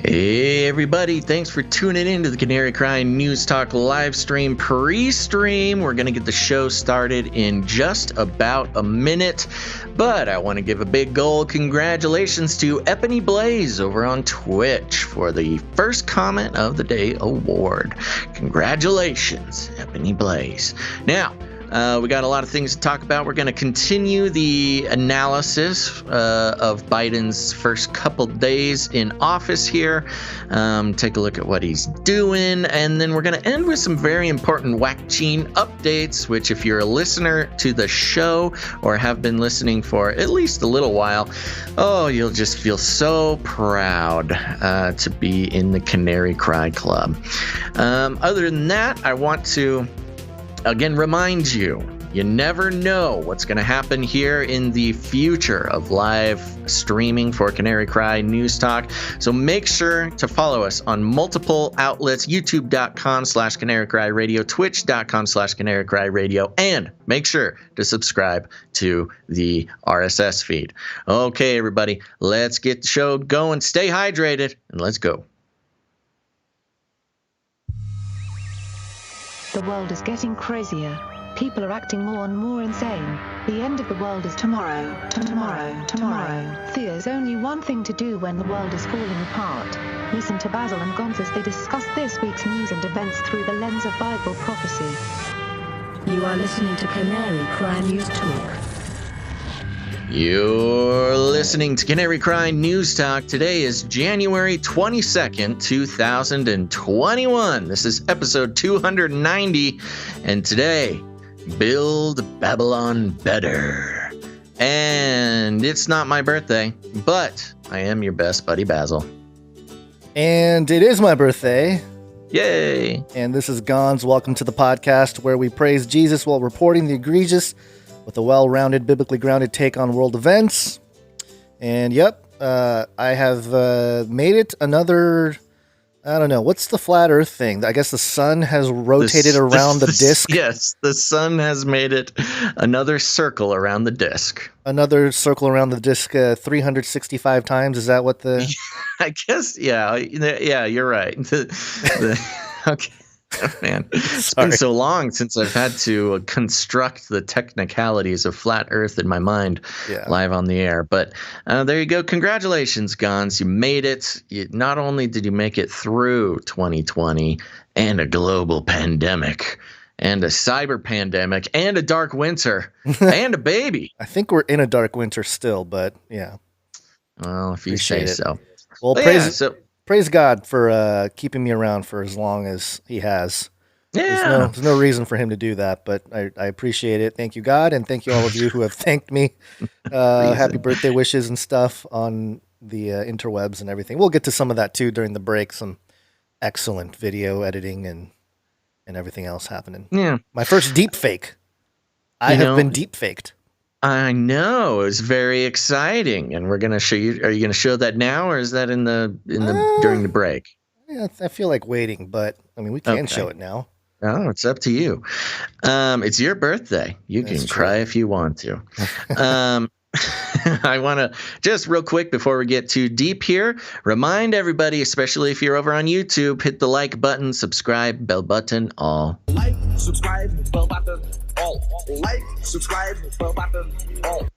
Hey everybody, thanks for tuning in to the Canary Cry News Talk live stream pre-stream. We're going to get the show started in just about a minute, but I want to give a big old congratulations to EpanyBlaze over on Twitch for the first comment of the day award. Congratulations, EpanyBlaze. Now, we got a lot of things to talk about. We're going to continue the analysis of Biden's first couple days in office here. Take a look at what he's doing. And then we're going to end with some very important Whack-Gene updates, which if you're a listener to the show or have been listening for at least a little while, oh, you'll just feel so proud to be in the Canary Cry Club. Other than that, I want to again, remind you, you never know what's going to happen here in the future of live streaming for Canary Cry News Talk. So make sure to follow us on multiple outlets, youtube.com/Canary Cry Radio, twitch.com/Canary Cry Radio, and make sure to subscribe to the RSS feed. Okay, everybody, let's get the show going. Stay hydrated, and let's go. The world is getting crazier. People are acting more and more insane. The end of the world is tomorrow. There's only one thing to do when the world is falling apart. Listen to Basil and Gonz as they discuss this week's news and events through the lens of Bible prophecy. You are listening to Canary Cry News Talk. You're listening to Canary Cry News Talk. Today is January 22nd, 2021. This is episode 290. And today, Build Babylon Better. And it's not my birthday, but I am your best buddy, Basil. And it is my birthday. Yay. And this is Gonz. Welcome to the podcast where we praise Jesus while reporting the egregious with a well-rounded, biblically grounded take on world events. And yep, I have made it another, I don't know, what's the flat earth thing? I guess the sun has rotated around the disk. Yes, the sun has made it another circle around the disk. Another circle around the disk 365 times, is that what the... I guess, yeah, you're right. Okay. Oh, man, it's been so long since I've had to construct the technicalities of flat Earth in my mind live on the air. But there you go. Congratulations, Gonz. You made it. Not only did you make it through 2020 and a global pandemic and a cyber pandemic and a dark winter and a baby. I think we're in a dark winter still, but yeah. Well, if you say so. Well, praise God for keeping me around for as long as he has. Yeah. There's no reason for him to do that, but I appreciate it. Thank you, God, and thank you all of you who have thanked me. Happy birthday wishes and stuff on the interwebs and everything. We'll get to some of that too during the break. Some excellent video editing and everything else happening. Yeah. My first deep fake. I have been deep faked. I know, it's very exciting, and we're gonna show you. Are you gonna show that now, or is that in the during the break? Yeah, I feel like waiting, but I mean, we can show it now. Oh, it's up to you. It's your birthday. You can cry if you want to. I want to just real quick before we get too deep here, remind everybody, especially if you're over on YouTube, hit the like button, subscribe, bell button, all. Like, subscribe, bell button, all. Like, subscribe, bell button, all.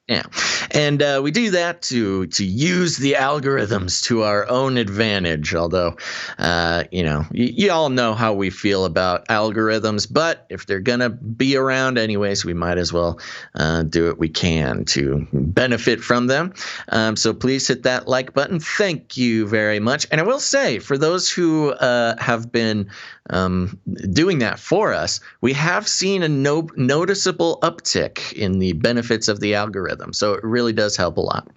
Yeah, and we do that to use the algorithms to our own advantage, although, you all know how we feel about algorithms, but if they're going to be around anyways, we might as well do what we can to benefit from them. So please hit that like button. Thank you very much. And I will say, for those who have been doing that for us, we have seen a noticeable uptick in the benefits of the algorithm. So it really does help a lot.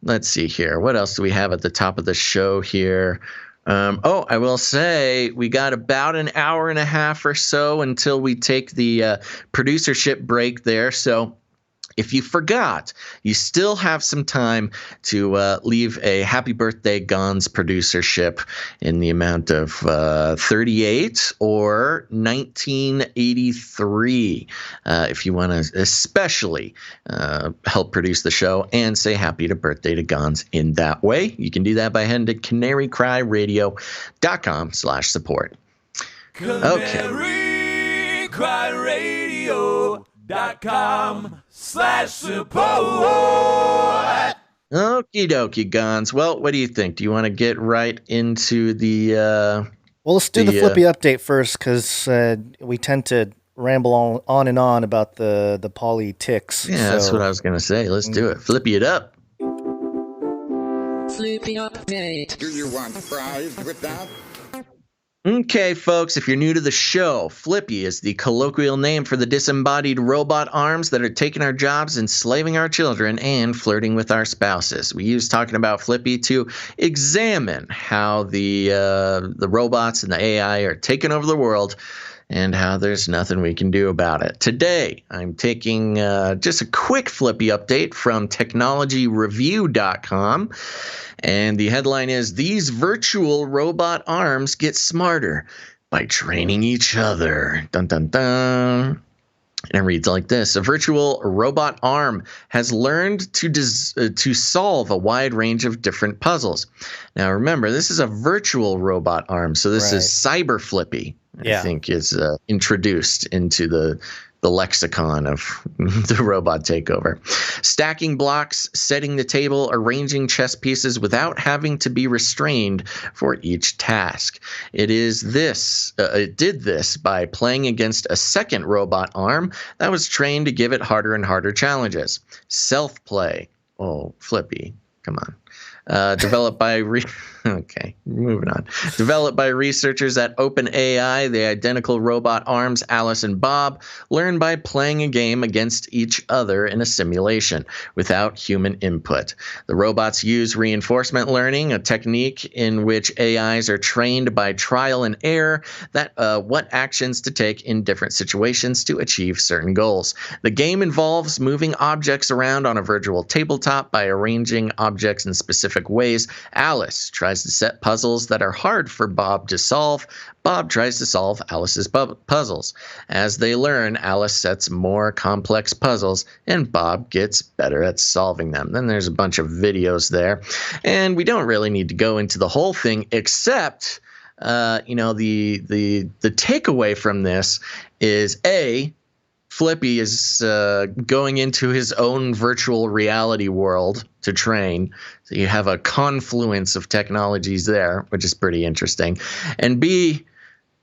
Let's see here. What else do we have at the top of the show here? I will say we got about an hour and a half or so until we take the producership break there. So If you forgot, you still have some time to leave a happy birthday Gonz producership in the amount of 38 or 1983 if you want to especially help produce the show and say happy birthday to Gonz in that way. You can do that by heading to canarycryradio.com/support. Okay. canarycryradio.com/support. Okie dokie, Gonz. Well, what do you think? Do you want to get right into the well, let's do the Flippy update first, because we tend to ramble on and on about the Poli-ticks. Yeah, that's what I was going to say. Let's do it. Flippy it up. Flippy update. Do you want fries with that? Okay, folks, if you're new to the show, Flippy is the colloquial name for the disembodied robot arms that are taking our jobs, enslaving our children, and flirting with our spouses. We use talking about Flippy to examine how the robots and the AI are taking over the world and how there's nothing we can do about it. Today, I'm taking just a quick Flippy update from technologyreview.com. And the headline is, "These virtual robot arms get smarter by training each other." Dun, dun, dun. And it reads like this: "A virtual robot arm has learned to solve a wide range of different puzzles." Now, remember, this is a virtual robot arm, so this is Cyber Flippy, I think, is introduced into the lexicon of the robot takeover. Stacking blocks, setting the table, arranging chess pieces without having to be restrained for each task. It did this by playing against a second robot arm that was trained to give it harder and harder challenges. Self-play. Oh, Flippy, come on. Developed by moving on. Developed by researchers at OpenAI, the identical robot arms Alice and Bob learn by playing a game against each other in a simulation without human input. The robots use reinforcement learning, a technique in which AIs are trained by trial and error what actions to take in different situations to achieve certain goals. The game involves moving objects around on a virtual tabletop by arranging objects in specific ways. Alice tries to set puzzles that are hard for Bob to solve. Bob tries to solve Alice's puzzles. As they learn, Alice sets more complex puzzles, and Bob gets better at solving them. Then there's a bunch of videos there, and we don't really need to go into the whole thing, except the takeaway from this is Flippy is going into his own virtual reality world to train. So you have a confluence of technologies there, which is pretty interesting. And B,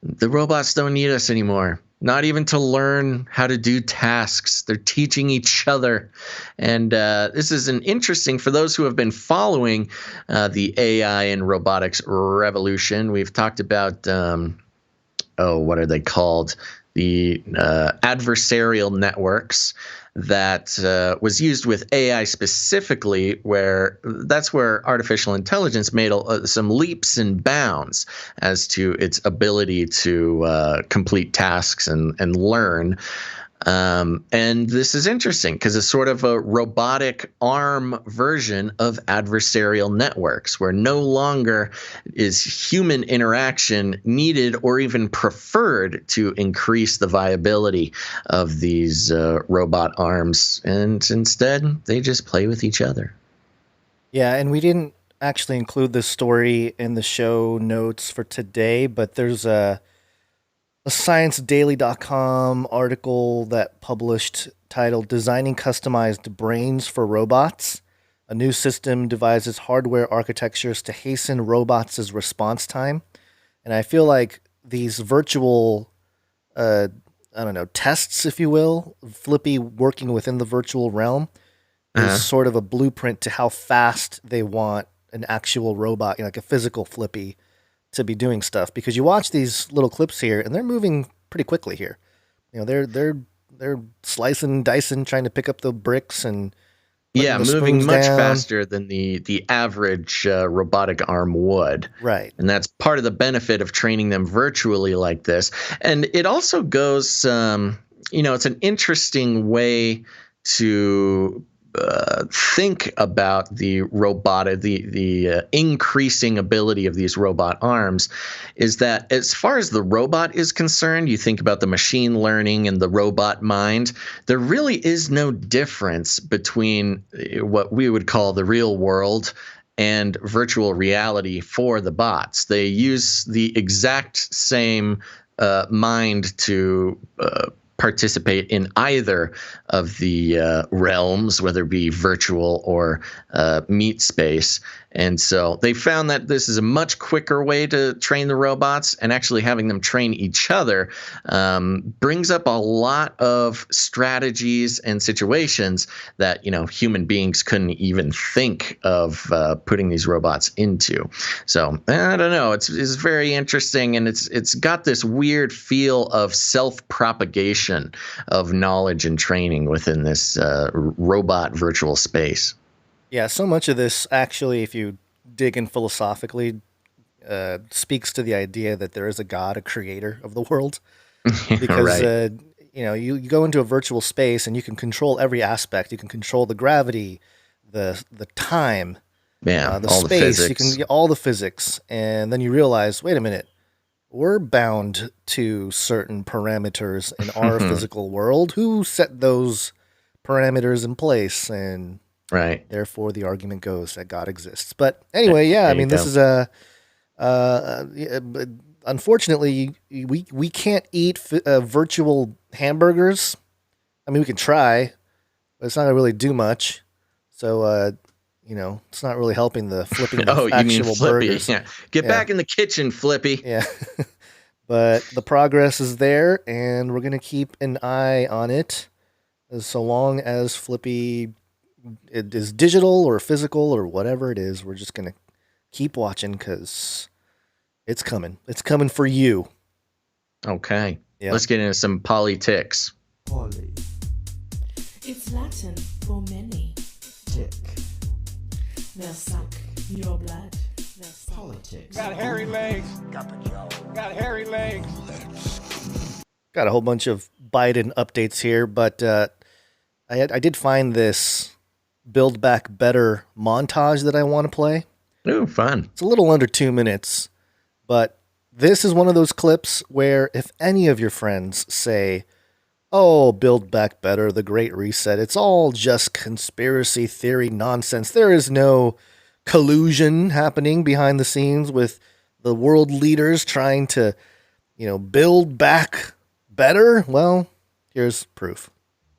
the robots don't need us anymore, not even to learn how to do tasks. They're teaching each other. And this is an interesting, for those who have been following the AI and robotics revolution. We've talked about, what are they called? The adversarial networks that was used with AI specifically, that's where artificial intelligence made some leaps and bounds as to its ability to complete tasks and learn. And this is interesting because it's sort of a robotic arm version of adversarial networks, where no longer is human interaction needed or even preferred to increase the viability of these robot arms. And instead, they just play with each other. Yeah, and we didn't actually include this story in the show notes for today, but there's a ScienceDaily.com article that published titled "Designing Customized Brains for Robots. A New System Devises Hardware Architectures to Hasten Robots' Response Time." And I feel like these virtual, tests, if you will, Flippy working within the virtual realm is sort of a blueprint to how fast they want an actual robot, like a physical Flippy, to be doing stuff, because you watch these little clips here and they're moving pretty quickly here. They're slicing, dicing, trying to pick up the bricks and moving much faster than the average robotic arm would. Right. And that's part of the benefit of training them virtually like this. And it also goes, it's an interesting way to think about the robotic, the increasing ability of these robot arms, is that as far as the robot is concerned, you think about the machine learning and the robot mind, there really is no difference between what we would call the real world and virtual reality for the bots. They use the exact same mind to participate in either of the realms, whether it be virtual or meat space. And so they found that this is a much quicker way to train the robots, and actually having them train each other brings up a lot of strategies and situations that, human beings couldn't even think of putting these robots into. So I don't know. It's very interesting, and it's got this weird feel of self-propagation of knowledge and training within this robot virtual space. Yeah, so much of this actually, if you dig in philosophically, speaks to the idea that there is a God, a creator of the world. Because, Right. You go into a virtual space and you can control every aspect. You can control the gravity, the time, Yeah, the all the space. You physics. can get all the physics. And then you realize, wait a minute, we're bound to certain parameters in our physical world. Who set those parameters in place? And Right. therefore, the argument goes that God exists. But anyway, yeah, I There you mean, this go. is but unfortunately, we can't eat virtual hamburgers. I mean, we can try, but it's not gonna really do much. So, it's not really helping the flipping the Oh, you mean actual Flippy? burgers. Yeah. Get Yeah. back in the kitchen, Flippy. Yeah. But the progress is there, and we're gonna keep an eye on it, so long as Flippy it is digital or physical or whatever it is. We're just gonna keep watching because it's coming. It's coming for you. Okay. Yeah. Let's get into some Poli-ticks. It's Latin for many. They'll suck your blood. They'll suck. Politics. Got hairy legs. Got hairy legs. Got a whole bunch of Biden updates here, but I did find this Build Back Better montage that I want to play. Ooh, fun. It's a little under 2 minutes, but this is one of those clips where if any of your friends say, "Oh, Build Back Better, the Great Reset, it's all just conspiracy theory nonsense. There is no collusion happening behind the scenes with the world leaders trying to, build back better." Well, here's proof.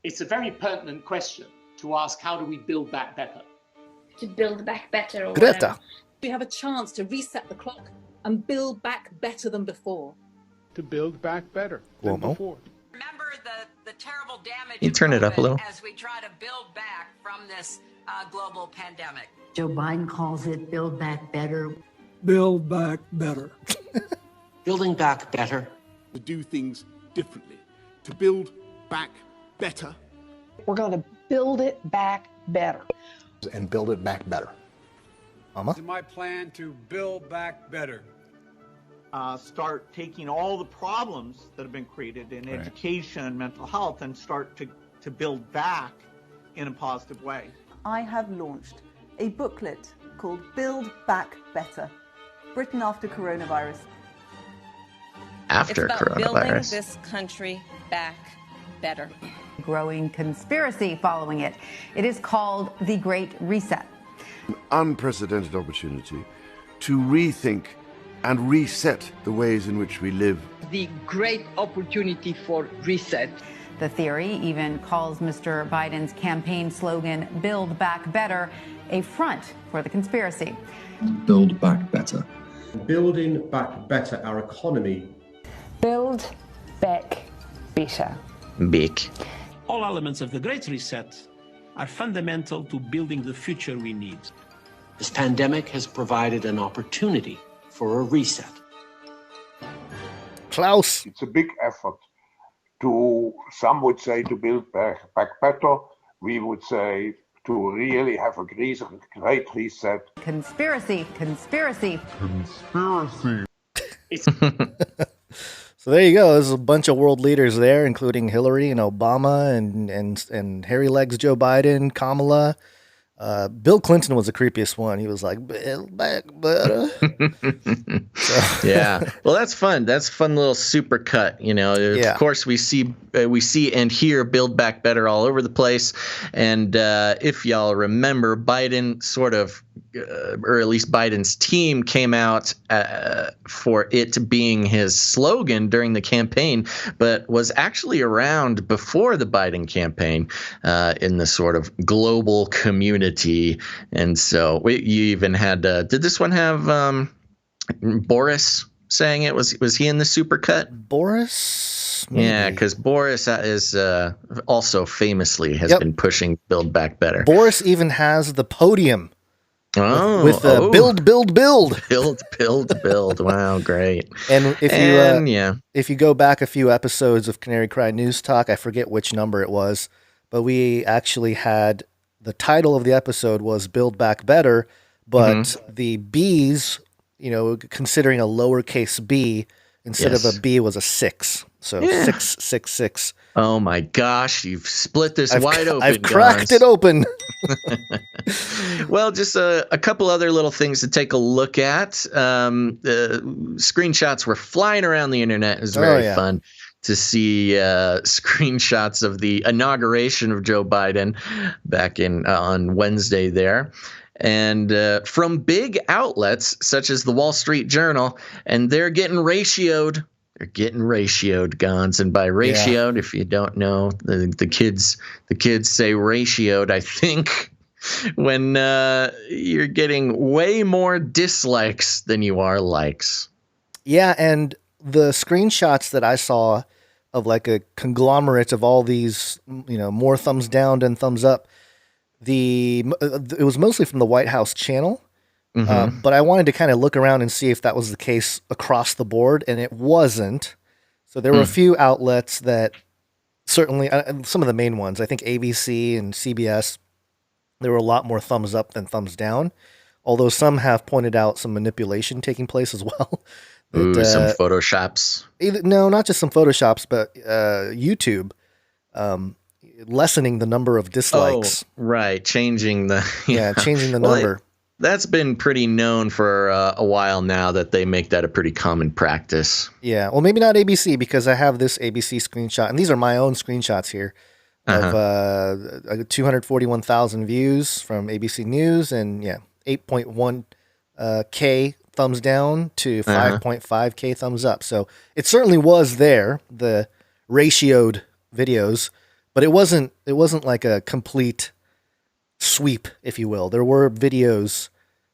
It's a very pertinent question to ask, how do we build back better? To build back better or Greta. whatever. We have a chance to reset the clock and build back better than before. To build back better than Cuomo. before. Remember the terrible damage You of turn it up a COVID little. as we try to build back from this global pandemic. Joe Biden calls it Build Back Better. Build back better. Building back better. To do things differently. To build back better. We're going to build it back better. And build it back better. Mama? It's my plan to build back better. Start taking all the problems that have been created in education and mental health and start to build back in a positive way. I have launched a booklet called Build Back Better, Britain after coronavirus. After coronavirus. this country back better. Growing conspiracy following it. It is called the Great Reset. An unprecedented opportunity to rethink and reset the ways in which we live. The great opportunity for reset. The theory even calls Mr. Biden's campaign slogan, Build Back Better, a front for the conspiracy. Build back better. Building back better our economy. Build back better. Big. All elements of the Great Reset are fundamental to building the future we need. This pandemic has provided an opportunity for a reset. Klaus. It's a big effort to, some would say, to build back better. We would say to really have a great reset. Conspiracy. So there you go. There's a bunch of world leaders there, including Hillary and Obama and hairy legs Joe Biden, Kamala. Bill Clinton was the creepiest one. He was like, "Build back better." Yeah. Well, that's fun. That's a fun little super cut. Of course, we see and hear Build Back Better all over the place. And if y'all remember, Biden sort of, or at least Biden's team came out for it being his slogan during the campaign, but was actually around before the Biden campaign in the sort of global community. And so you even had, did this one have Boris saying it? Was he in the supercut? Boris? Maybe. Yeah, because Boris is also famously has been pushing Build Back Better. Boris even has the podium. With build. Build. Wow, great. And if you go back a few episodes of Canary Cry News Talk, I forget which number it was, but we actually had the title of the episode was Build Back Better, but the B's, considering a lowercase b instead of a B was a 6. So 666. Oh my gosh, you've split this wide open. I've cracked it open. Well, just a couple other little things to take a look at. Screenshots were flying around the internet. It was very fun to see screenshots of the inauguration of Joe Biden back on Wednesday there. And from big outlets such as the Wall Street Journal, and they're getting ratioed. They're getting ratioed, Gonz, and by ratioed, if you don't know, the kids say ratioed. I think when you're getting way more dislikes than you are likes. Yeah, and the screenshots that I saw of like a conglomerate of all these, more thumbs down than thumbs up. It was mostly from the White House channel. But I wanted to kind of look around and see if that was the case across the board, and it wasn't. So there were a few outlets that certainly, some of the main ones, I think ABC and CBS, there were a lot more thumbs up than thumbs down, although some have pointed out some manipulation taking place as well. Some Photoshops. No, not just some Photoshops, but YouTube lessening the number of dislikes. Oh, right. Changing the number. That's been pretty known for a while now that they make that a pretty common practice. Yeah. Well, maybe not ABC, because I have this ABC screenshot, and these are my own screenshots here of 241,000 views from ABC News, and 8.1 K thumbs down to 5.5 K thumbs up. So it certainly was there, the ratioed videos, but it wasn't like a complete sweep, if you will. There were videos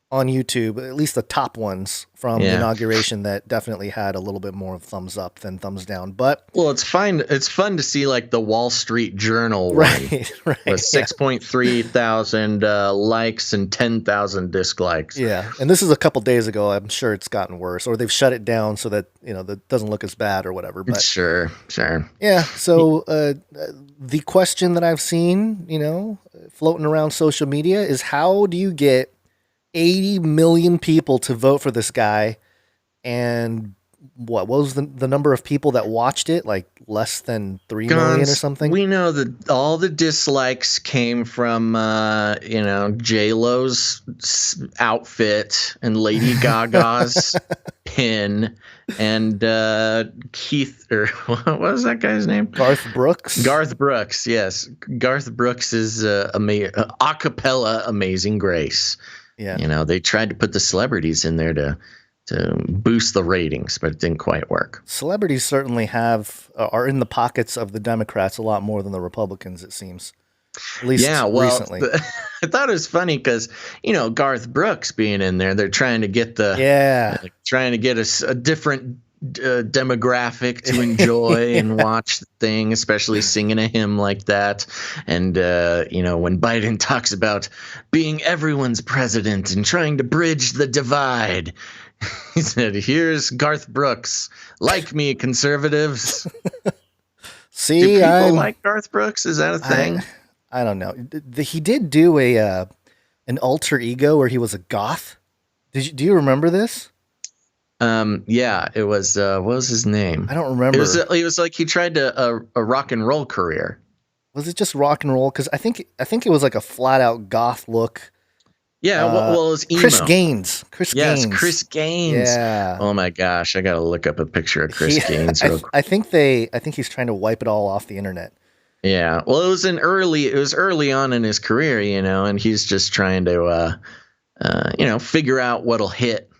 on YouTube, at least the top ones from the inauguration, that definitely had a little bit more of thumbs up than thumbs down. But it's fun to see like the Wall Street Journal right with 6.3 thousand likes and 10,000 dislikes. Yeah, and this is a couple days ago. I'm sure it's gotten worse, or they've shut it down so that that doesn't look as bad or whatever. But sure. Yeah. So the question that I've seen, floating around social media is, how do you get 80 million people to vote for this guy, and what was the number of people that watched it? Like less than 3 million or something? We know that all the dislikes came from, J-Lo's outfit and Lady Gaga's pin and Keith, or what was that guy's name? Garth Brooks? Garth Brooks, yes. Garth Brooks is a cappella Amazing Grace. Yeah. They tried to put the celebrities in there to boost the ratings, but it didn't quite work. Celebrities certainly are in the pockets of the Democrats a lot more than the Republicans, it seems. At least recently. I thought it was funny because, Garth Brooks being in there, they're trying to get a different demographic to enjoy and watch the thing, especially singing a hymn like that. And, when Biden talks about being everyone's president and trying to bridge the divide, he said, "Here's Garth Brooks. Like me, conservatives." See, do people like Garth Brooks? Is that a thing? I don't know. He did do an alter ego where he was a goth. Do you remember this? Yeah, it was. What was his name? I don't remember. It was like he tried a rock and roll career. Was it just rock and roll? Because I think it was like a flat out goth look. Yeah, well, it was emo. Chris Gaines. Yes, Chris Gaines. Yeah. Oh my gosh, I gotta look up a picture of Chris Gaines. I think he's trying to wipe it all off the internet. Yeah. Well, it was early on in his career, and he's just trying to, figure out what'll hit,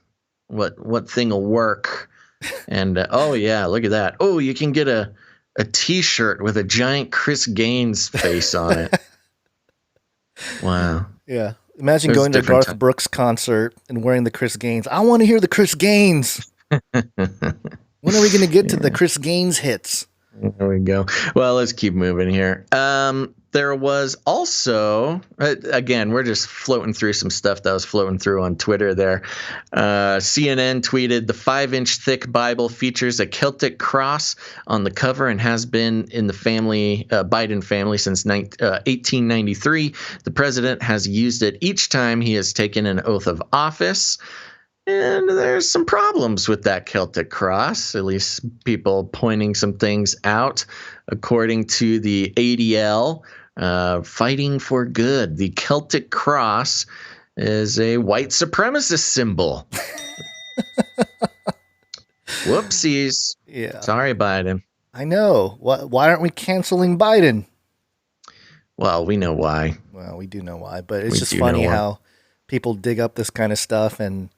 what thing will work, and oh yeah, look at that. Oh, you can get a T-shirt with a giant Chris Gaines face on it. Wow. Yeah. Imagine going to a Garth Brooks concert and wearing the Chris Gaines. I want to hear the Chris Gaines. When are we going to get to the Chris Gaines hits? There we go. Well, let's keep moving here. There was also, again, we're just floating through some stuff that was floating through on Twitter there. CNN tweeted, the 5-inch thick Bible features a Celtic cross on the cover and has been in the Biden family since 1893. The president has used it each time he has taken an oath of office. And there's some problems with that Celtic cross, at least people pointing some things out. According to the ADL, Fighting for Good, the Celtic cross is a white supremacist symbol. Whoopsies. Yeah. Sorry, Biden. I know. Why aren't we canceling Biden? Well, we know why. Well, we do know why, but it's just funny how people dig up this kind of stuff and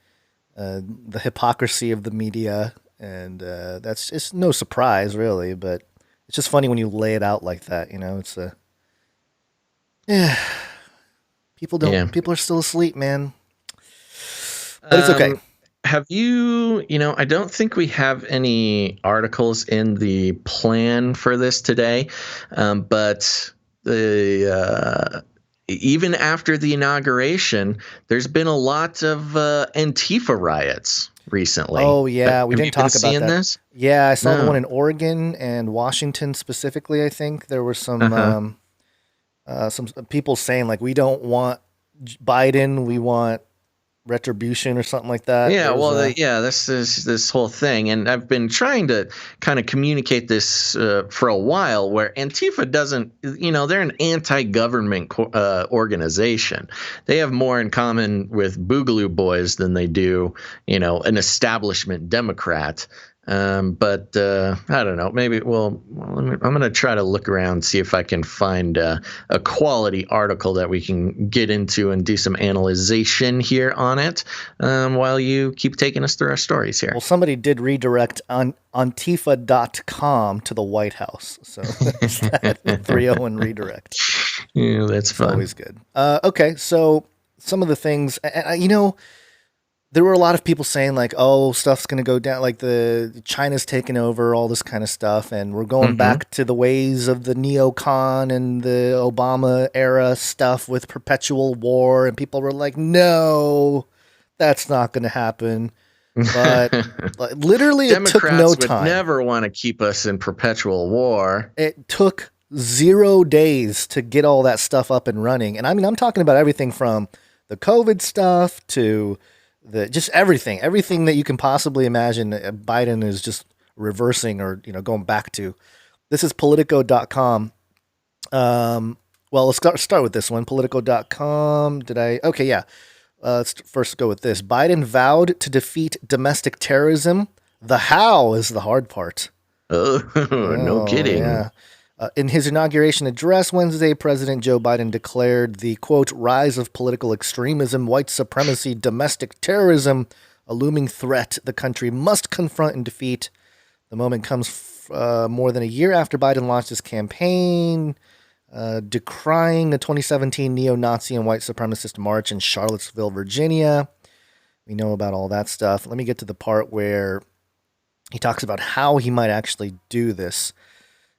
the hypocrisy of the media, and it's no surprise really, but it's just funny when you lay it out like that. It's people are still asleep, man, but it's okay. Have you, I don't think we have any articles in the plan for this today, but even after the inauguration, there's been a lot of Antifa riots recently. Oh yeah, we didn't talk about that. This? Yeah, I saw the one in Oregon and Washington specifically. I think there were some people saying like, we don't want Biden, we want retribution or something like that. Yeah, this whole thing, and I've been trying to kind of communicate this for a while, where Antifa doesn't, they're an anti-government organization. They have more in common with Boogaloo Boys than they do, an establishment Democrat. But I don't know. Maybe I'm going to try to look around, see if I can find a quality article that we can get into and do some analyzation here on it while you keep taking us through our stories here. Well, somebody did redirect on Antifa.com to the White House. So that's that 301 redirect. Yeah, that's fun. Always good. Okay, so some of the things, there were a lot of people saying like, oh, stuff's going to go down, like the China's taken over, all this kind of stuff. And we're going back to the ways of the neocon and the Obama era stuff with perpetual war. And people were like, no, that's not going to happen. But literally it took no time. Democrats would never want to keep us in perpetual war. It took 0 days to get all that stuff up and running. And I mean, I'm talking about everything from the COVID stuff to just everything that you can possibly imagine. Biden is just reversing or, going back to. This is Politico.com. Well, let's start with this one. Politico.com. Okay, yeah. Let's first go with this. Biden vowed to defeat domestic terrorism. The how is the hard part. Oh, no kidding. Yeah. In his inauguration address Wednesday, President Joe Biden declared the, quote, rise of political extremism, white supremacy, domestic terrorism, a looming threat the country must confront and defeat. The moment comes more than a year after Biden launched his campaign, decrying the 2017 neo-Nazi and white supremacist march in Charlottesville, Virginia. We know about all that stuff. Let me get to the part where he talks about how he might actually do this.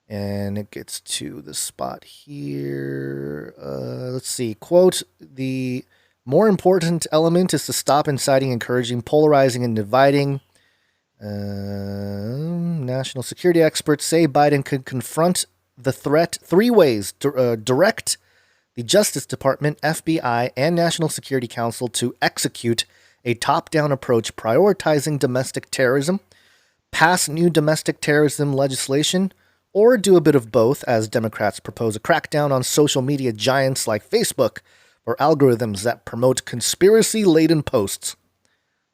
And it gets to the spot here. Let's see. Quote, the more important element is to stop inciting, encouraging, polarizing, and dividing. National security experts say Biden could confront the threat 3 ways. Direct the Justice Department, FBI, and National Security Council to execute a top-down approach prioritizing domestic terrorism, pass new domestic terrorism legislation, or do a bit of both as Democrats propose a crackdown on social media giants like Facebook for algorithms that promote conspiracy-laden posts.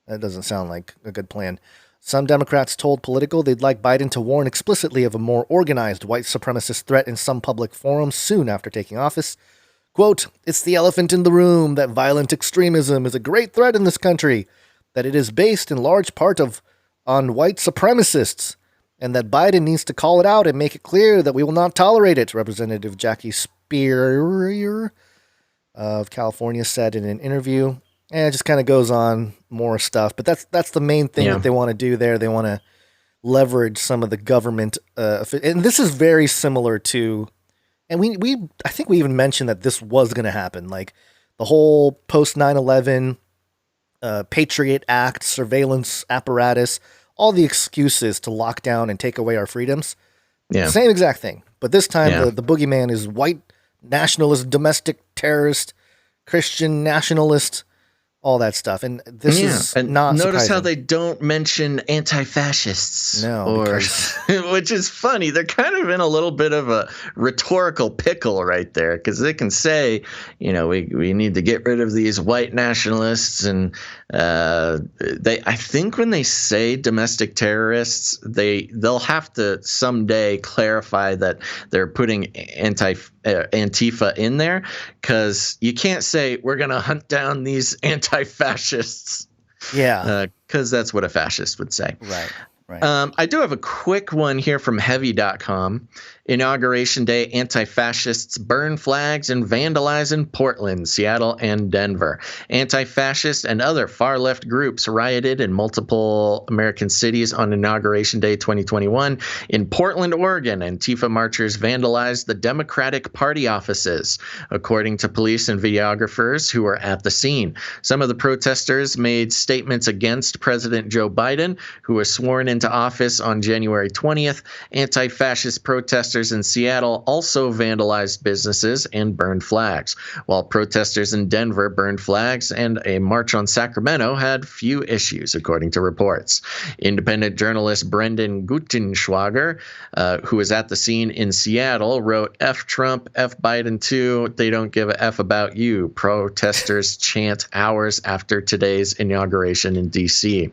That doesn't sound like a good plan. Some Democrats told Politico they'd like Biden to warn explicitly of a more organized white supremacist threat in some public forums soon after taking office. Quote, "It's the elephant in the room that violent extremism is a great threat in this country, that it is based in large part on white supremacists, and that Biden needs to call it out and make it clear that we will not tolerate it," Representative Jackie Speier of California said in an interview. And it just kind of goes on more stuff, but that's the main thing that they want to do there. They want to leverage some of the government, and this is very similar to, and I think we even mentioned that this was going to happen, like the whole post 9/11 Patriot Act, surveillance apparatus, all the excuses to lock down and take away our freedoms. Yeah, same exact thing, but this time the boogeyman is white nationalist, domestic terrorist, Christian nationalist. All that stuff, and this is not notice surprising. how they don't mention anti-fascists, because which is funny. They're kind of in a little bit of a rhetorical pickle right there, because they can say, we need to get rid of these white nationalists, and I think when they say domestic terrorists, they'll have to someday clarify that they're putting Antifa in there, because you can't say we're going to hunt down these anti-fascists. Yeah. Because that's what a fascist would say. Right. I do have a quick one here from heavy.com. Inauguration Day, anti-fascists burn flags and vandalize in Portland, Seattle, and Denver. Anti-fascist and other far-left groups rioted in multiple American cities on Inauguration Day 2021. In Portland, Oregon, Antifa marchers vandalized the Democratic Party offices, according to police and videographers who were at the scene. Some of the protesters made statements against President Joe Biden, who was sworn into office on January 20th. Anti-fascist protesters in Seattle also vandalized businesses and burned flags, while protesters in Denver burned flags, and a march on Sacramento had few issues, according to reports. Independent journalist Brendan Gutenschwager, who was at the scene in Seattle, wrote, "F Trump, F Biden too. They don't give a F about you," protesters chant hours after today's inauguration in D.C.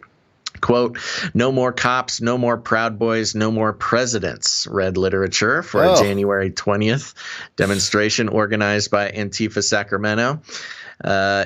Quote, "No more cops, no more Proud Boys, no more presidents," read literature for a January 20th demonstration organized by Antifa Sacramento.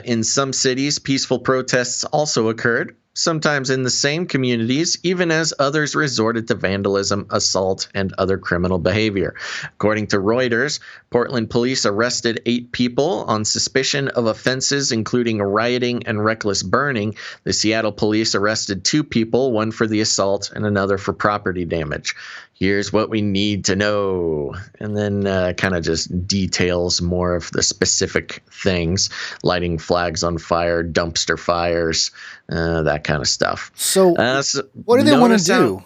In some cities, peaceful protests also occurred, sometimes in the same communities, even as others resorted to vandalism, assault, and other criminal behavior. According to Reuters, Portland police arrested 8 people on suspicion of offenses including rioting and reckless burning. The Seattle police arrested 2 people, one for the assault and another for property damage. Here's what we need to know. And then kind of just details more of the specific things, lighting flags on fire, dumpster fires, that kind of stuff. So what do they want to do?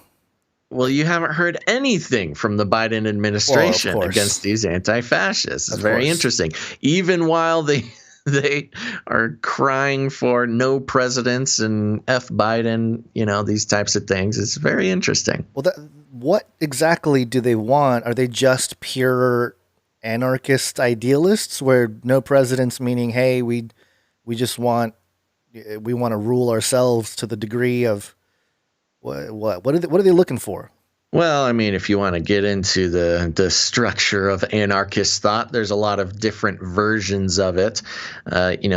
Well, you haven't heard anything from the Biden administration against these anti-fascists. It's very interesting. Even while they are crying for no presidents and F Biden, these types of things. It's very interesting. Well, what exactly do they want? Are they just pure anarchist idealists where no presidents, meaning, hey, we just want to rule ourselves to the degree of what are they looking for? Well, I mean, if you want to get into the structure of anarchist thought, there's a lot of different versions of it,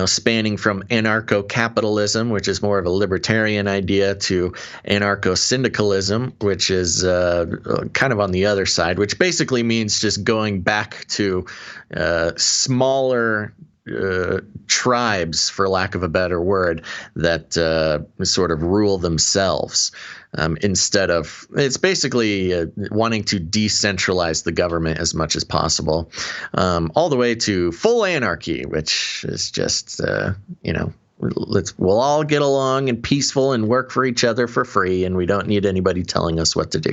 spanning from anarcho-capitalism, which is more of a libertarian idea, to anarcho-syndicalism, which is kind of on the other side, which basically means just going back to smaller tribes, for lack of a better word, that sort of rule themselves. Instead of, it's basically wanting to decentralize the government as much as possible, all the way to full anarchy, which is just, we'll all get along and peaceful and work for each other for free, and we don't need anybody telling us what to do.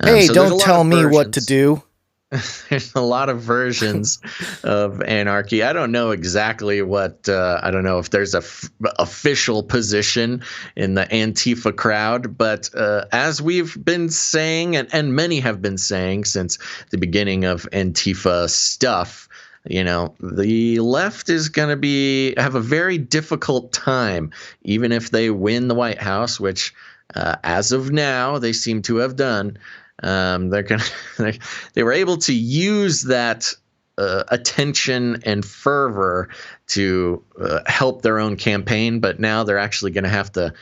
Hey, don't tell me what to do. There's a lot of versions of anarchy. I don't know exactly what, I don't know if there's a official position in the Antifa crowd, but as we've been saying, and many have been saying since the beginning of Antifa stuff, you know, the left is going to have a very difficult time, even if they win the White House, which as of now, they seem to have done. They were able to use that attention and fervor to help their own campaign, but now they're actually going to have to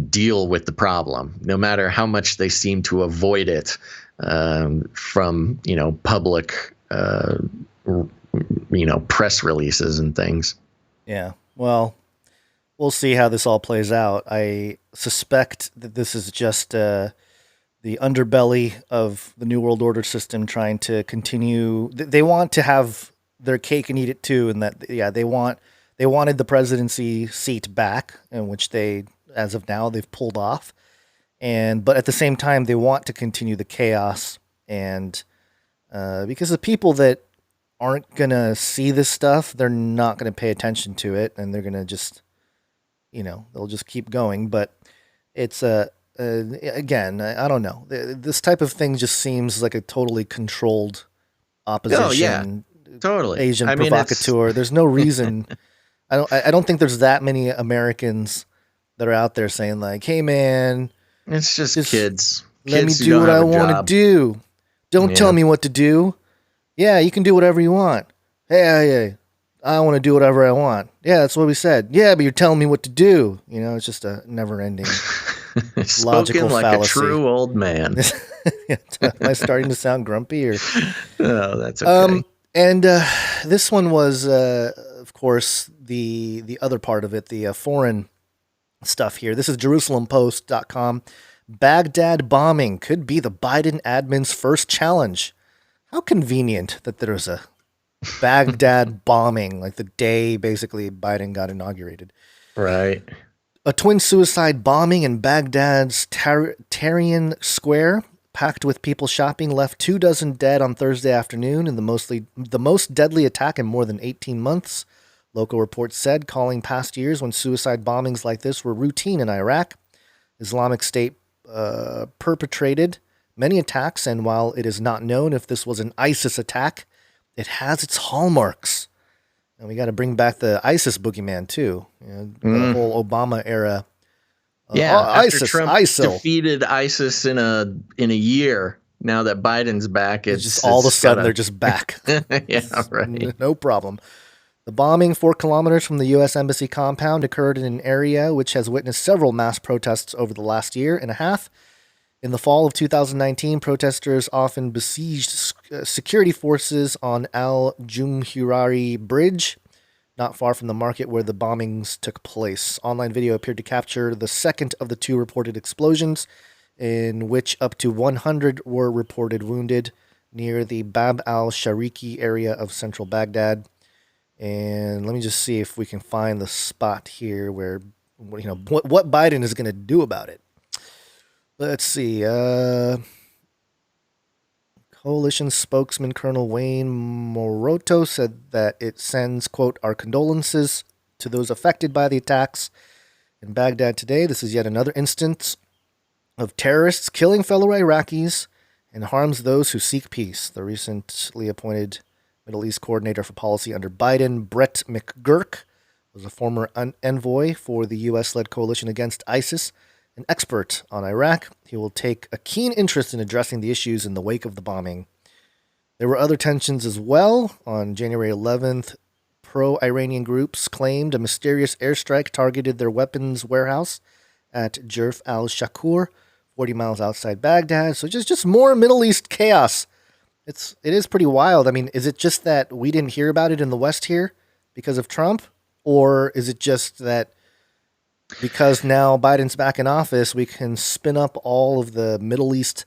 deal with the problem, no matter how much they seem to avoid it from public press releases and things. Yeah, well, we'll see how this all plays out. I suspect that this is just the underbelly of the New World Order system trying to continue. They want to have their cake and eat it too, and that they wanted the presidency seat back, in which they, as of now, they've pulled off. But at the same time, they want to continue the chaos, and because the people that aren't gonna see this stuff, they're not gonna pay attention to it, and they're gonna just, they'll just keep going. But it's again, I don't know. This type of thing just seems like a totally controlled opposition. Oh yeah, totally. Asian provocateur. There's no reason. I don't think there's that many Americans that are out there saying like, "Hey, man, it's just kids. Let me do what I want to do. Don't tell me what to do. Yeah, you can do whatever you want. Hey, I want to do whatever I want. Yeah, that's what we said. Yeah, but you're telling me what to do. It's just a never-ending." Logical like fallacy. A true old man. Am I starting to sound grumpy? Or no, that's okay. And this one was, of course, the other part of it, the foreign stuff here. This is JerusalemPost.com. Baghdad bombing could be the Biden admin's first challenge. How convenient that there's a Baghdad bombing, like the day basically Biden got inaugurated. Right. A twin suicide bombing in Baghdad's Tahrir Square, packed with people shopping, left 24 dead on Thursday afternoon in the most deadly attack in more than 18 months. Local reports said, calling past years when suicide bombings like this were routine in Iraq. Islamic State perpetrated many attacks, and while it is not known if this was an ISIS attack, it has its hallmarks. And we got to bring back the ISIS boogeyman too. The whole Obama era. After Trump ISIL defeated ISIS in a year. Now that Biden's back, it's just all of a sudden they're just back. Yeah, right. No problem. The bombing 4 kilometers from the U.S. Embassy compound occurred in an area which has witnessed several mass protests over the last year and a half. In the fall of 2019, protesters often besieged security forces on Al-Jumhuriyah Bridge, not far from the market where the bombings took place. Online video appeared to capture the second of the 2 reported explosions, in which up to 100 were reported wounded near the Bab al-Shariki area of central Baghdad. And let me just see if we can find the spot here where, what Biden is going to do about it. Let's see. Coalition spokesman Colonel Wayne Moroto said that it sends, quote, our condolences to those affected by the attacks in Baghdad today. This is yet another instance of terrorists killing fellow Iraqis and harms those who seek peace. The recently appointed Middle East coordinator for policy under Biden, Brett McGurk, was a former envoy for the U.S.-led coalition against ISIS. An expert on Iraq, he will take a keen interest in addressing the issues in the wake of the bombing. There were other tensions as well. On January 11th, pro-Iranian groups claimed a mysterious airstrike targeted their weapons warehouse at Jerf al-Shakur, 40 miles outside Baghdad. So just more Middle East chaos. It is pretty wild. I mean, is it just that we didn't hear about it in the West here because of Trump? Or is it just that because now Biden's back in office, we can spin up all of the Middle East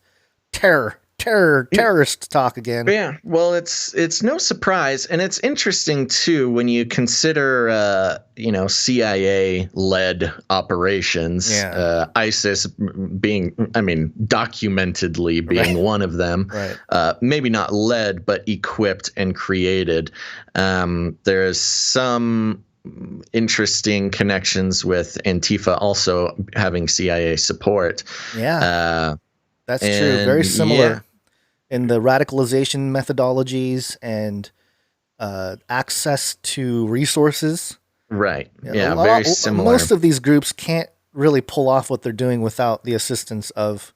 terror terrorist talk again. Yeah, well, it's no surprise, and it's interesting too when you consider CIA-led operations. Yeah. ISIS being, documentedly being one of them. Right. Maybe not led, but equipped and created. There's some interesting connections with Antifa also having CIA support. Yeah, that's true. Very similar in the radicalization methodologies and access to resources. Right. Yeah, very similar. Most of these groups can't really pull off what they're doing without the assistance of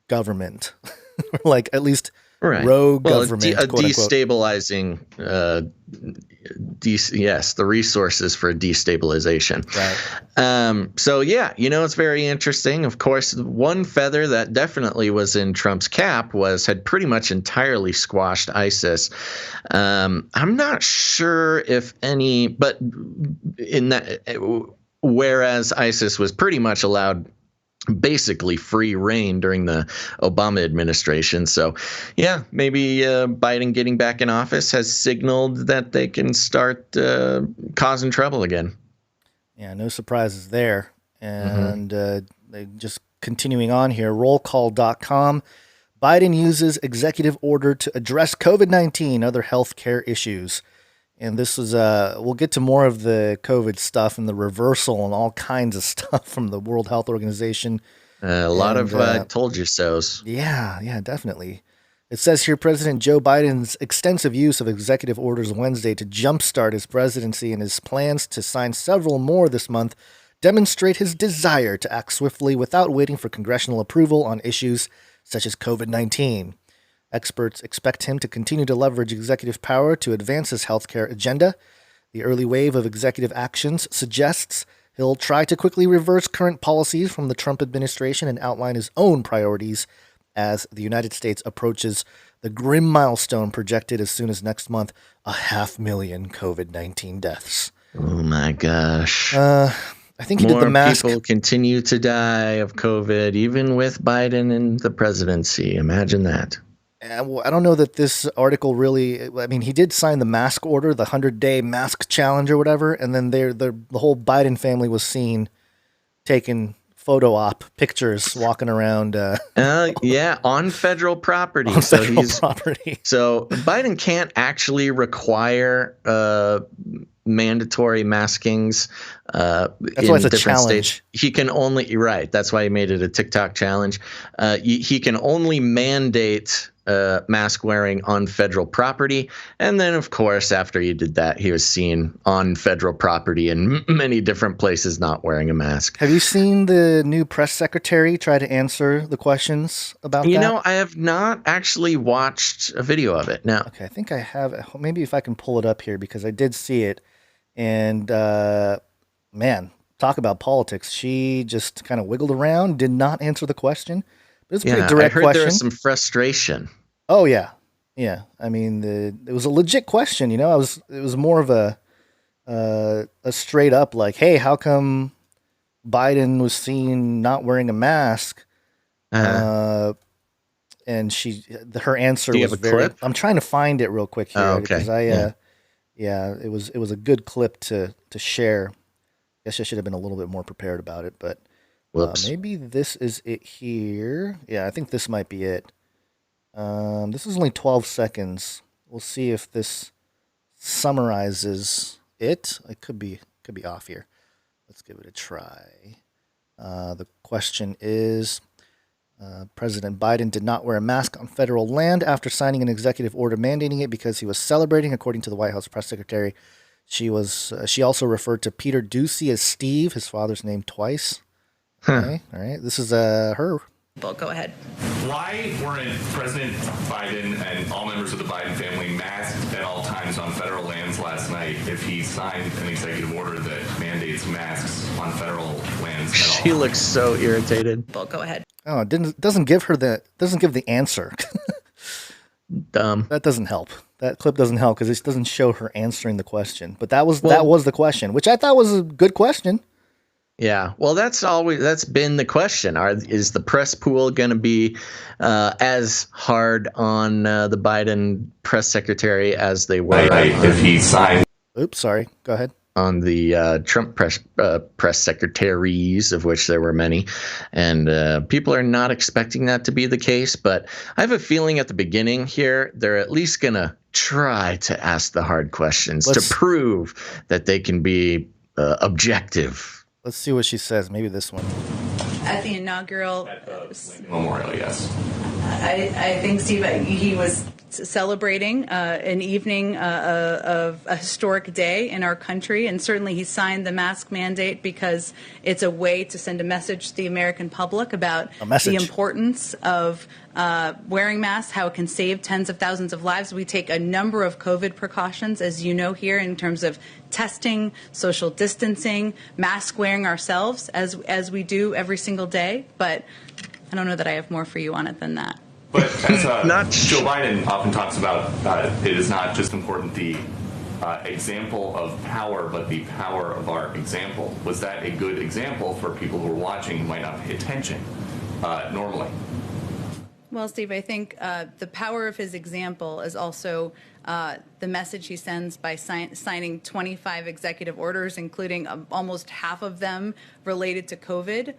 government, like at least rogue government. Destabilizing. The resources for destabilization. Right. So yeah, it's very interesting. Of course, one feather that definitely was in Trump's cap had pretty much entirely squashed ISIS. I'm not sure if any, but in that, whereas ISIS was pretty much allowed basically free reign during the Obama administration. So, yeah, maybe Biden getting back in office has signaled that they can start causing trouble again. Yeah, no surprises there. And they just continuing on here, rollcall.com. Biden uses executive order to address COVID-19, other healthcare issues. And this is, we'll get to more of the COVID stuff and the reversal and all kinds of stuff from the World Health Organization. A lot of told you so's. Yeah, definitely. It says here, President Joe Biden's extensive use of executive orders Wednesday to jumpstart his presidency and his plans to sign several more this month demonstrate his desire to act swiftly without waiting for congressional approval on issues such as COVID-19. Experts expect him to continue to leverage executive power to advance his healthcare agenda. The early wave of executive actions suggests he'll try to quickly reverse current policies from the Trump administration and outline his own priorities as the United States approaches the grim milestone projected as soon as next month, 500,000 COVID-19 deaths. Oh my gosh. I think he did the mask. More people continue to die of COVID, even with Biden in the presidency. Imagine that. I don't know that this article really, he did sign the mask order, the 100-day mask challenge or whatever, and then the whole Biden family was seen taking photo op pictures walking around. On federal property. Property. So Biden can't actually require mandatory maskings that's why it's a challenge. States. He can only, that's why he made it a TikTok challenge. He can only mandate mask wearing on federal property. And then, of course, after he did that, he was seen on federal property in many different places not wearing a mask. Have you seen the new press secretary try to answer the questions about that? I have not actually watched a video of it. No. Okay, I think I have. Maybe if I can pull it up here, because I did see it. And, man, talk about politics. She just kind of wiggled around, did not answer the question. It was a pretty direct question. I heard there was some frustration. Oh, yeah. Yeah. It was a legit question, It was more of a straight up like, hey, how come Biden was seen not wearing a mask? And her answer was very, clip? I'm trying to find it real quick here. Because it was a good clip to share. I guess I should have been a little bit more prepared about it, but maybe this is it here. Yeah, I think this might be it. This is only 12 seconds. We'll see if this summarizes it. It could be off here. Let's give it a try. The question is, President Biden did not wear a mask on federal land after signing an executive order mandating it because he was celebrating, according to the White House press secretary. She also referred to Peter Doocy as Steve, his father's name, twice. Okay, all right. This is her. Go ahead. Why weren't President Biden and all members of the Biden family masked at all times on federal lands last night if he signed an executive order that mandates masks on federal lands? She looks so irritated. Go ahead. Oh, it doesn't give the answer. Dumb. That doesn't help. That clip doesn't help because it doesn't show her answering the question. But that was the question, which I thought was a good question. Yeah, well, that's been the question. Is the press pool going to be as hard on the Biden press secretary as they were? If he signed. Oops, sorry. Go ahead. On the Trump press secretaries, of which there were many, and people are not expecting that to be the case. But I have a feeling at the beginning here, they're at least going to try to ask the hard questions to prove that they can be objective. Let's see what she says. Maybe this one. At the inaugural Memorial, yes. I think, Steve, he was celebrating an evening of a historic day in our country, and certainly he signed the mask mandate because it's a way to send a message to the American public about the importance of wearing masks, how it can save tens of thousands of lives. We take a number of COVID precautions, as you know, here in terms of testing, social distancing, mask wearing ourselves, as we do every single day. But I don't know that I have more for you on it than that. But as Joe Biden often talks about, it is not just important the example of power, but the power of our example. Was that a good example for people who are watching who might not pay attention normally? Well, Steve, I think the power of his example is also the message he sends by signing 25 executive orders, including almost half of them related to COVID.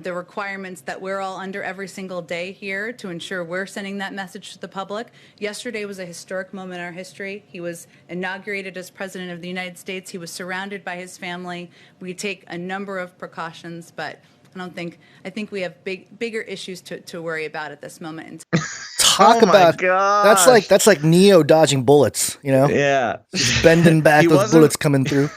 The requirements that we're all under every single day here to ensure we're sending that message to the public. Yesterday was a historic moment in our history. He was inaugurated as President of the United States. He was surrounded by his family. We take a number of precautions, but I think we have bigger issues to worry about at this moment. Talk about that's like Neo dodging bullets, you know? Yeah, just bending back those bullets coming through.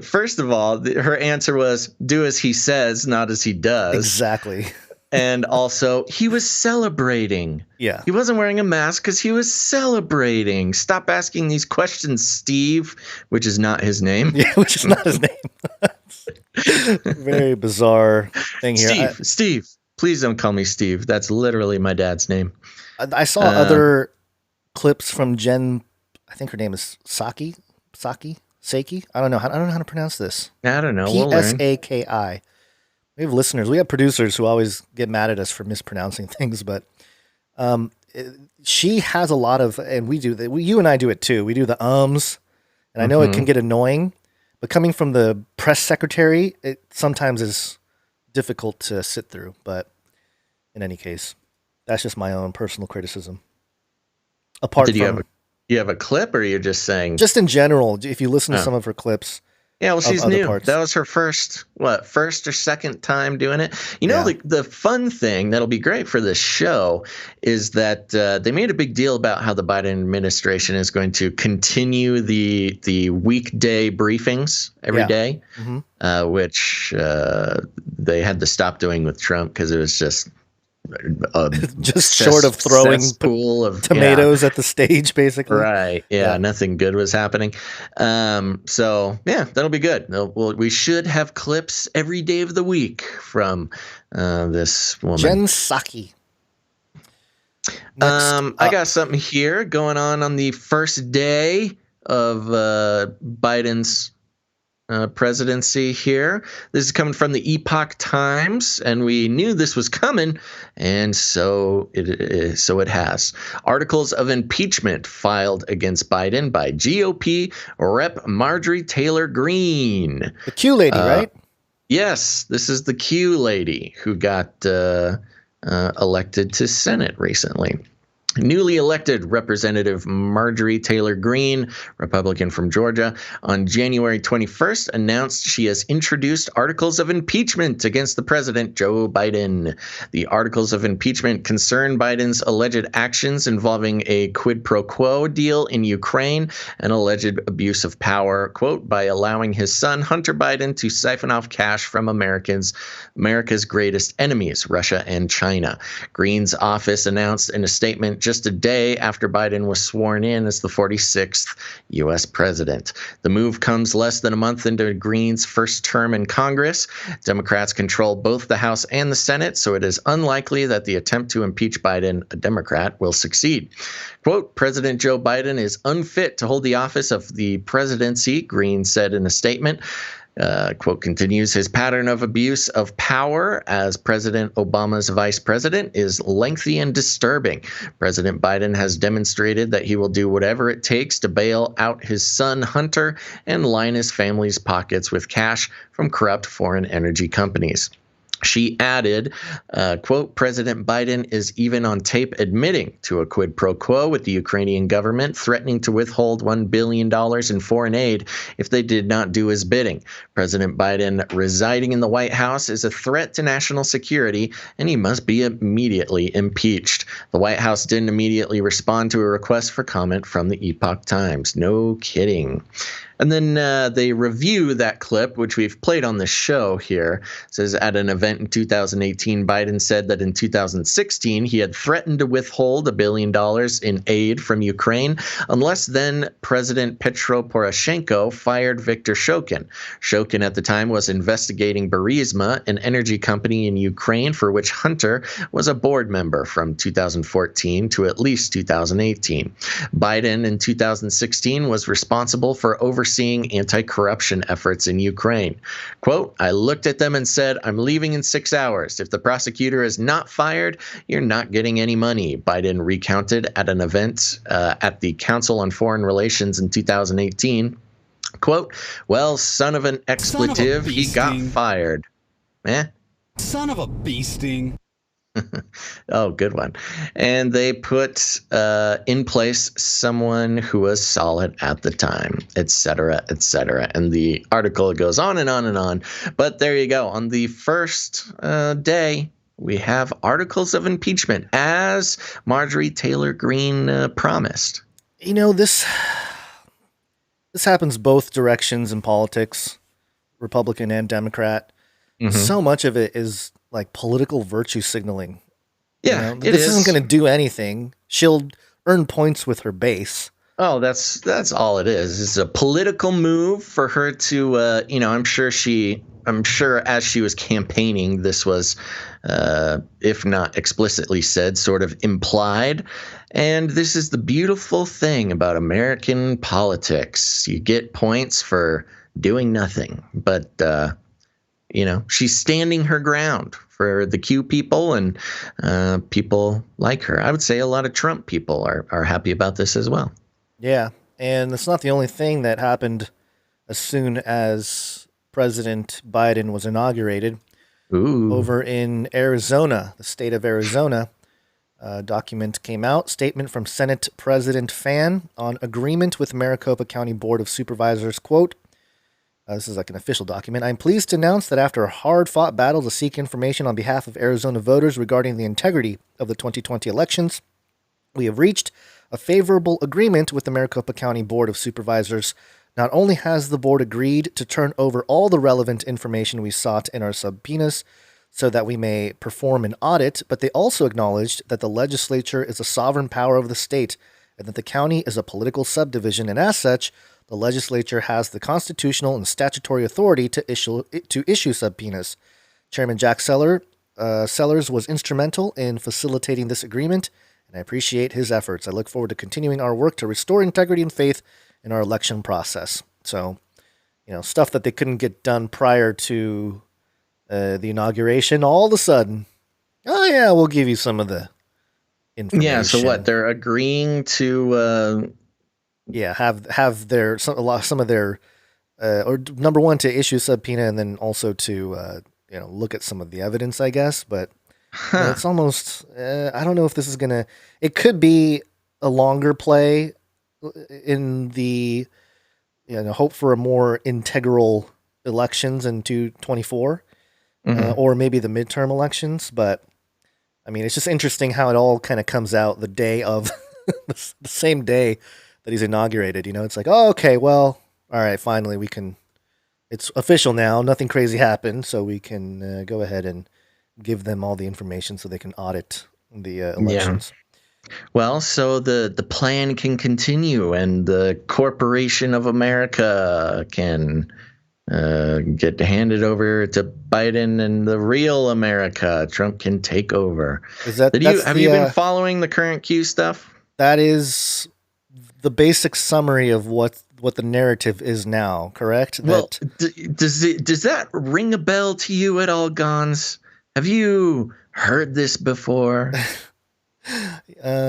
First of all, her answer was do as he says, not as he does. Exactly. And also, he was celebrating. Yeah. He wasn't wearing a mask because he was celebrating. Stop asking these questions, Steve, which is not his name. Yeah, which is not his name. Very bizarre thing here. Steve, please don't call me Steve. That's literally my dad's name. I saw other clips from Jen. I think her name is Saki. I don't know how to pronounce this. I don't know. We'll learn. Psaki. We have listeners. We have producers who always get mad at us for mispronouncing things, but she has a lot of, and we do that. You and I do it too. We do the ums, and I know it can get annoying. But coming from the press secretary, it sometimes is difficult to sit through. But in any case, that's just my own personal criticism. Apart from, you have a clip, or you're just saying? Just in general, if you listen to some of her clips. Yeah, well, she's new. That was her first or second time doing it. You know, the fun thing that'll be great for this show is that they made a big deal about how the Biden administration is going to continue the weekday briefings every day, which they had to stop doing with Trump because it was just short of throwing pool of tomatoes at the stage, basically. Right. Yeah. Nothing good was happening. So yeah, that'll be good. We should have clips every day of the week from this woman. Jen Psaki. I got something here going on the first day of Biden's presidency here. This is coming from the Epoch Times, and we knew this was coming, and so it has. Articles of impeachment filed against Biden by GOP Rep Marjorie Taylor Greene. The Q lady, right? Yes, this is the Q lady who got elected to Senate recently. Newly elected Representative Marjorie Taylor Greene, Republican from Georgia, on January 21st announced she has introduced articles of impeachment against the president, Joe Biden. The articles of impeachment concern Biden's alleged actions involving a quid pro quo deal in Ukraine and alleged abuse of power, quote, by allowing his son, Hunter Biden, to siphon off cash from America's greatest enemies, Russia and China. Greene's office announced in a statement just a day after Biden was sworn in as the 46th U.S. president. The move comes less than a month into Greene's first term in Congress. Democrats control both the House and the Senate, so it is unlikely that the attempt to impeach Biden, a Democrat, will succeed. Quote, President Joe Biden is unfit to hold the office of the presidency, Greene said in a statement. Quote continues, his pattern of abuse of power as President Obama's vice president is lengthy and disturbing. President Biden has demonstrated that he will do whatever it takes to bail out his son Hunter and line his family's pockets with cash from corrupt foreign energy companies. She added, quote, President Biden is even on tape admitting to a quid pro quo with the Ukrainian government, threatening to withhold $1 billion in foreign aid if they did not do his bidding. President Biden residing in the White House is a threat to national security, and he must be immediately impeached. The White House didn't immediately respond to a request for comment from the Epoch Times. No kidding. And then they review that clip, which we've played on the show here. It says, at an event in 2018, Biden said that in 2016, he had threatened to withhold $1 billion in aid from Ukraine unless then President Petro Poroshenko fired Viktor Shokin. Shokin at the time was investigating Burisma, an energy company in Ukraine for which Hunter was a board member from 2014 to at least 2018. Biden in 2016 was responsible for overseeing anti-corruption efforts in Ukraine. Quote, I looked at them and said, I'm leaving in 6 hours. If the prosecutor is not fired, you're not getting any money, Biden recounted at an event at the Council on Foreign Relations in 2018. Quote, well, son of an expletive, he got fired. Son of a bee sting. Oh, good one. And they put in place someone who was solid at the time, et cetera, et cetera. And the article goes on and on and on. But there you go. On the first day, we have articles of impeachment, as Marjorie Taylor Greene promised. You know, this happens both directions in politics, Republican and Democrat. Mm-hmm. So much of it is like political virtue signaling. Yeah, this isn't going to do anything. She'll earn points with her base. Oh, that's all it is. It's a political move for her to, I'm sure as she was campaigning, this was, if not explicitly said, sort of implied. And this is the beautiful thing about American politics. You get points for doing nothing, but, she's standing her ground for the Q people and people like her. I would say a lot of Trump people are happy about this as well. Yeah, and it's not the only thing that happened as soon as President Biden was inaugurated. Ooh. Over in Arizona, the state of Arizona, a document came out, statement from Senate President Fan on agreement with Maricopa County Board of Supervisors, quote, this is like an official document. I'm pleased to announce that after a hard-fought battle to seek information on behalf of Arizona voters regarding the integrity of the 2020 elections, we have reached a favorable agreement with the Maricopa County Board of Supervisors. Not only has the board agreed to turn over all the relevant information we sought in our subpoenas so that we may perform an audit, but they also acknowledged that the legislature is a sovereign power of the state and that the county is a political subdivision, and as such, the legislature has the constitutional and statutory authority to issue subpoenas. Chairman Jack Sellers was instrumental in facilitating this agreement, and I appreciate his efforts. I look forward to continuing our work to restore integrity and faith in our election process. So, stuff that they couldn't get done prior to the inauguration, all of a sudden, oh yeah, we'll give you some of the information. Yeah, so what? They're agreeing to... have their some of their or number one, to issue subpoena, and then also to look at some of the evidence, I guess. But it's almost I don't know if this is gonna. It could be a longer play in the hope for a more integral elections in 2024, or maybe the midterm elections. But I mean, it's just interesting how it all kind of comes out the day of the same day that he's inaugurated. It's like, oh, okay, well, all right, finally it's official now. Nothing crazy happened, so we can go ahead and give them all the information so they can audit the elections. Yeah. Well, so the plan can continue, and the Corporation of America can get handed over to Biden, and the real America, Trump, can take over. Have you been following the current Q stuff? That is the basic summary of what what the narrative is now, correct? Well, does that ring a bell to you at all, Gonz? Have you heard this before?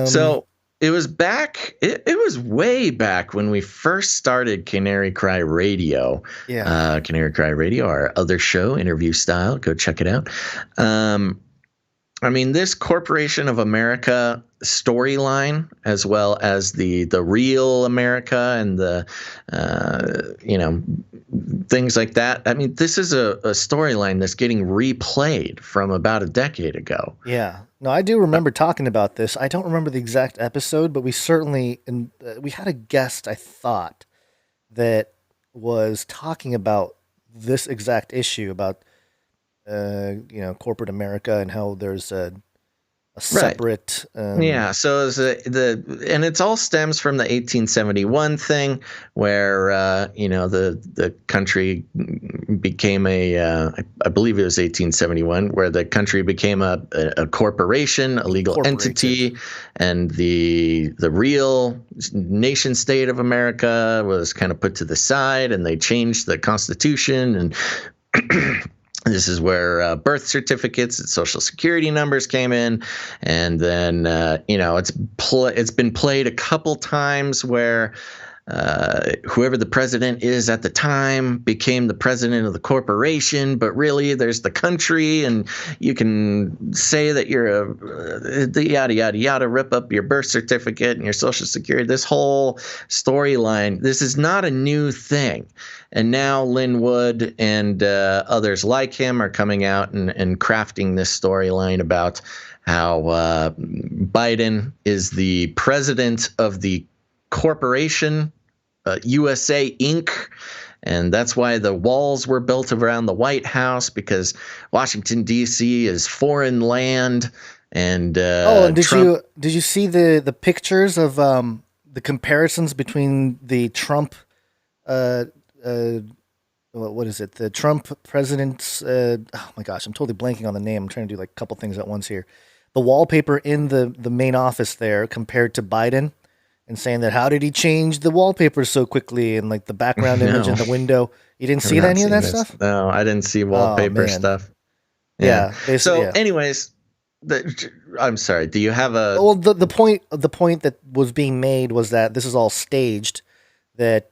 So it was back. It was way back when we first started Canary Cry Radio. Yeah. Canary Cry Radio, our other show, interview style. Go check it out. I mean, this Corporation of America storyline, as well as the real America and the things like that. I mean, this is a storyline that's getting replayed from about a decade ago. Yeah. No, I do remember talking about this. I don't remember the exact episode, but we certainly we had a guest, I thought, that was talking about this exact issue about corporate America and how there's a separate so and it all stems from the 1871 thing where the country became I believe it was 1871 where the country became a corporation, a legal entity, and the real nation state of America was kind of put to the side, and they changed the Constitution. And this is where birth certificates and social security numbers came in, and then it's been played a couple times where whoever the president is at the time became the president of the corporation, but really there's the country, and you can say that you're the yada yada yada, rip up your birth certificate and your social security. This whole storyline, this is not a new thing. And now Lin Wood and others like him are coming out and crafting this storyline about how Biden is the president of the corporation, USA Inc., and that's why the walls were built around the White House, because Washington, D.C. is foreign land. And did you see the pictures of the comparisons between the Trump what is it? The Trump president's, oh my gosh, I'm totally blanking on the name. I'm trying to do like a couple things at once here. The wallpaper in the main office there compared to Biden, and saying that how did he change the wallpaper so quickly, and like the background image in the window. You didn't see any of that stuff? No, I didn't see wallpaper stuff. Yeah. Anyways, I'm sorry. Do you have a? Well, the point that was being made was that this is all staged, that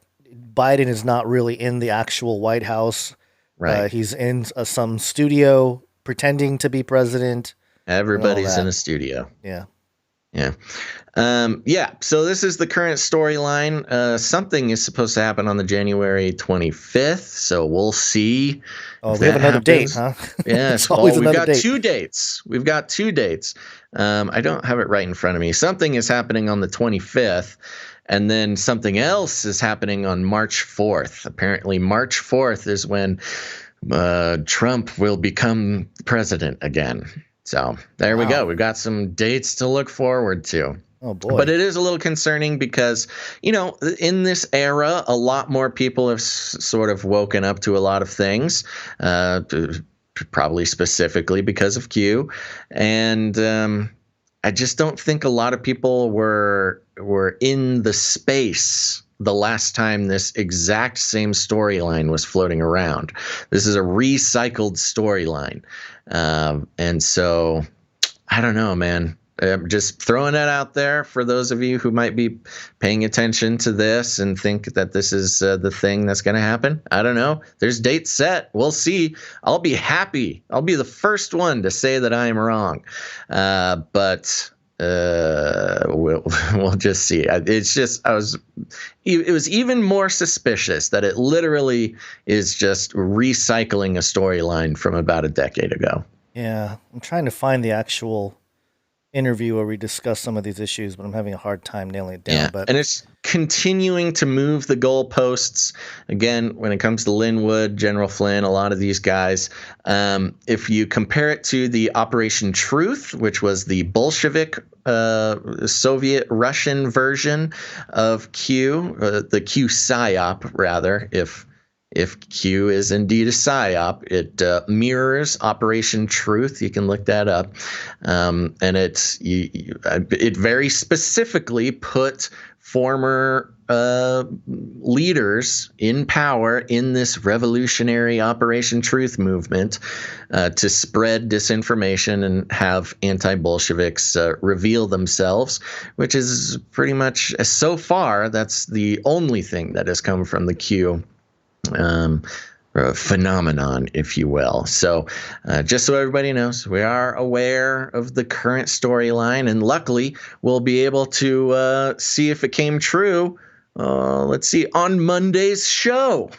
Biden is not really in the actual White House. Right. He's in some studio pretending to be president. Everybody's in a studio. Yeah. Yeah. So this is the current storyline. Something is supposed to happen on the January 25th. So we'll see. Oh, we have another date, huh? Yes. We've got 2 dates. We've got 2 dates. I don't have it right in front of me. Something is happening on the 25th. And then something else is happening on March 4th. Apparently, March 4th is when Trump will become president again. So there we go. We've got some dates to look forward to. Oh, boy. But it is a little concerning because, in this era, a lot more people have sort of woken up to a lot of things, probably specifically because of Q. And I just don't think a lot of people were in the space the last time this exact same storyline was floating around. This is a recycled storyline. And so I don't know, man. I'm just throwing it out there for those of you who might be paying attention to this and think that this is the thing that's going to happen. I don't know. There's dates set. We'll see. I'll be happy. I'll be the first one to say that I'm wrong. But we'll just see. It's just it was even more suspicious that it literally is just recycling a storyline from about a decade ago. Yeah, I'm trying to find the actual interview where we discuss some of these issues, but I'm having a hard time nailing it down. Yeah, but and it's continuing to move the goalposts. Again, when it comes to Lin Wood, General Flynn, a lot of these guys, if you compare it to the Operation Truth, which was the Bolshevik Soviet Russian version of Q, the Q PSYOP, rather, if if Q is indeed a PSYOP. It mirrors Operation Truth. You can look that up. And it very specifically put former leaders in power in this revolutionary Operation Truth movement to spread disinformation and have anti-Bolsheviks reveal themselves, which is pretty much, so far, that's the only thing that has come from the Q phenomenon, if you will. So just so everybody knows, we are aware of the current storyline, and luckily we'll be able to see if it came true. Let's see, on Monday's show.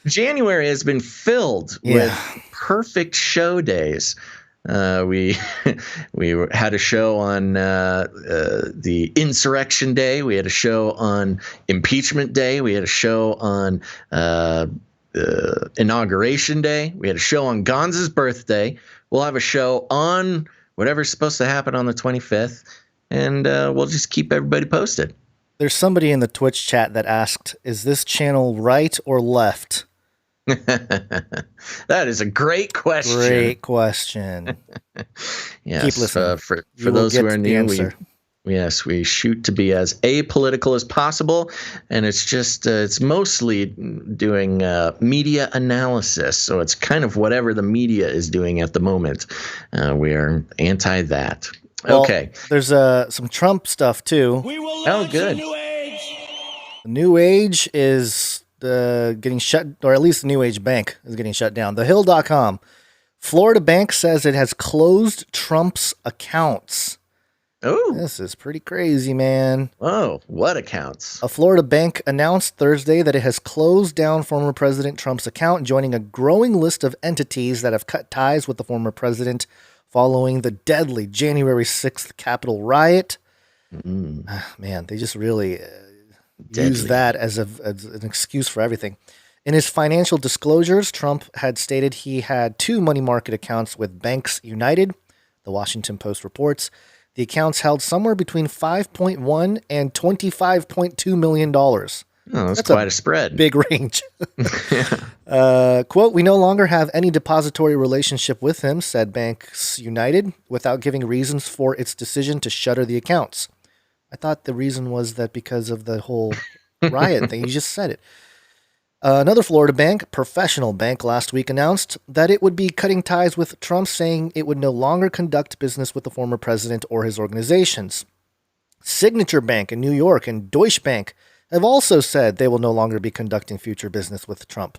January has been filled with perfect show days. We had a show on the Insurrection Day. We had a show on Impeachment Day. We had a show on Inauguration Day. We had a show on Gonz's birthday. We'll have a show on whatever's supposed to happen on the 25th, and we'll just keep everybody posted. There's somebody in the Twitch chat that asked, is this channel right or left? That is a great question. Great question. Yes, keep listening. For those who are new, we shoot to be as apolitical as possible, and it's just it's mostly doing media analysis. So it's kind of whatever the media is doing at the moment. We are anti that. Well, okay. There's some Trump stuff too. Oh, good. The New Age is getting shut, or at least the New Age Bank is getting shut down. TheHill.com. Florida Bank says it has closed Trump's accounts. Oh, this is pretty crazy, man. Oh, what accounts? A Florida bank announced Thursday that it has closed down former President Trump's account, joining a growing list of entities that have cut ties with the former president following the deadly January 6th Capitol riot. Man, they just really use that as an excuse for everything. In his financial disclosures, Trump had stated he had 2 money market accounts with Banks United, the Washington Post reports. The accounts held somewhere between $5.1 and $25.2 million. Oh, that's quite a spread. Big range. Quote, we no longer have any depository relationship with him, said Banks United, without giving reasons for its decision to shutter the accounts. I thought the reason was that because of the whole riot thing. You just said it. Another Florida bank, Professional Bank, last week announced that it would be cutting ties with Trump, saying it would no longer conduct business with the former president or his organizations. Signature Bank in New York and Deutsche Bank have also said they will no longer be conducting future business with Trump.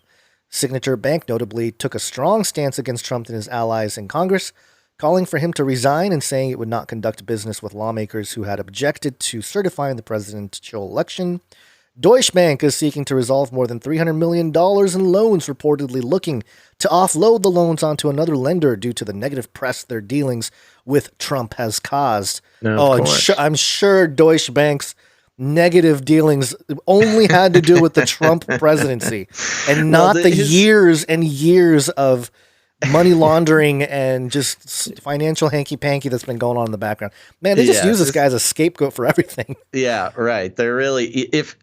Signature Bank notably took a strong stance against Trump and his allies in Congress, calling for him to resign and saying it would not conduct business with lawmakers who had objected to certifying the presidential election. Deutsche Bank is seeking to resolve more than $300 million in loans, reportedly looking to offload the loans onto another lender due to the negative press their dealings with Trump has caused. I'm sure Deutsche Bank's negative dealings only had to do with the Trump presidency and not the years and years of money laundering and just financial hanky-panky that's been going on in the background. Man, they just use this guy as a scapegoat for everything. Yeah, right. They're really, if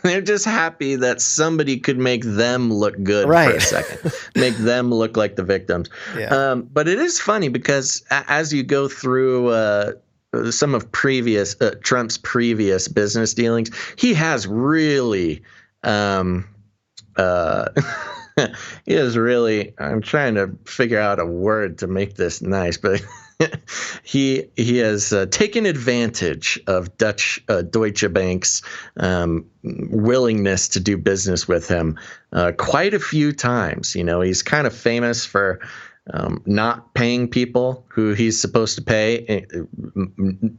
they're just happy that somebody could make them look good for a second, make them look like the victims. Yeah. But it is funny because as you go through some of Trump's previous business dealings, he has really he is really, I'm trying to figure out a word to make this nice, but he has taken advantage of Deutsche Bank's willingness to do business with him quite a few times. You know, he's kind of famous for not paying people who he's supposed to pay.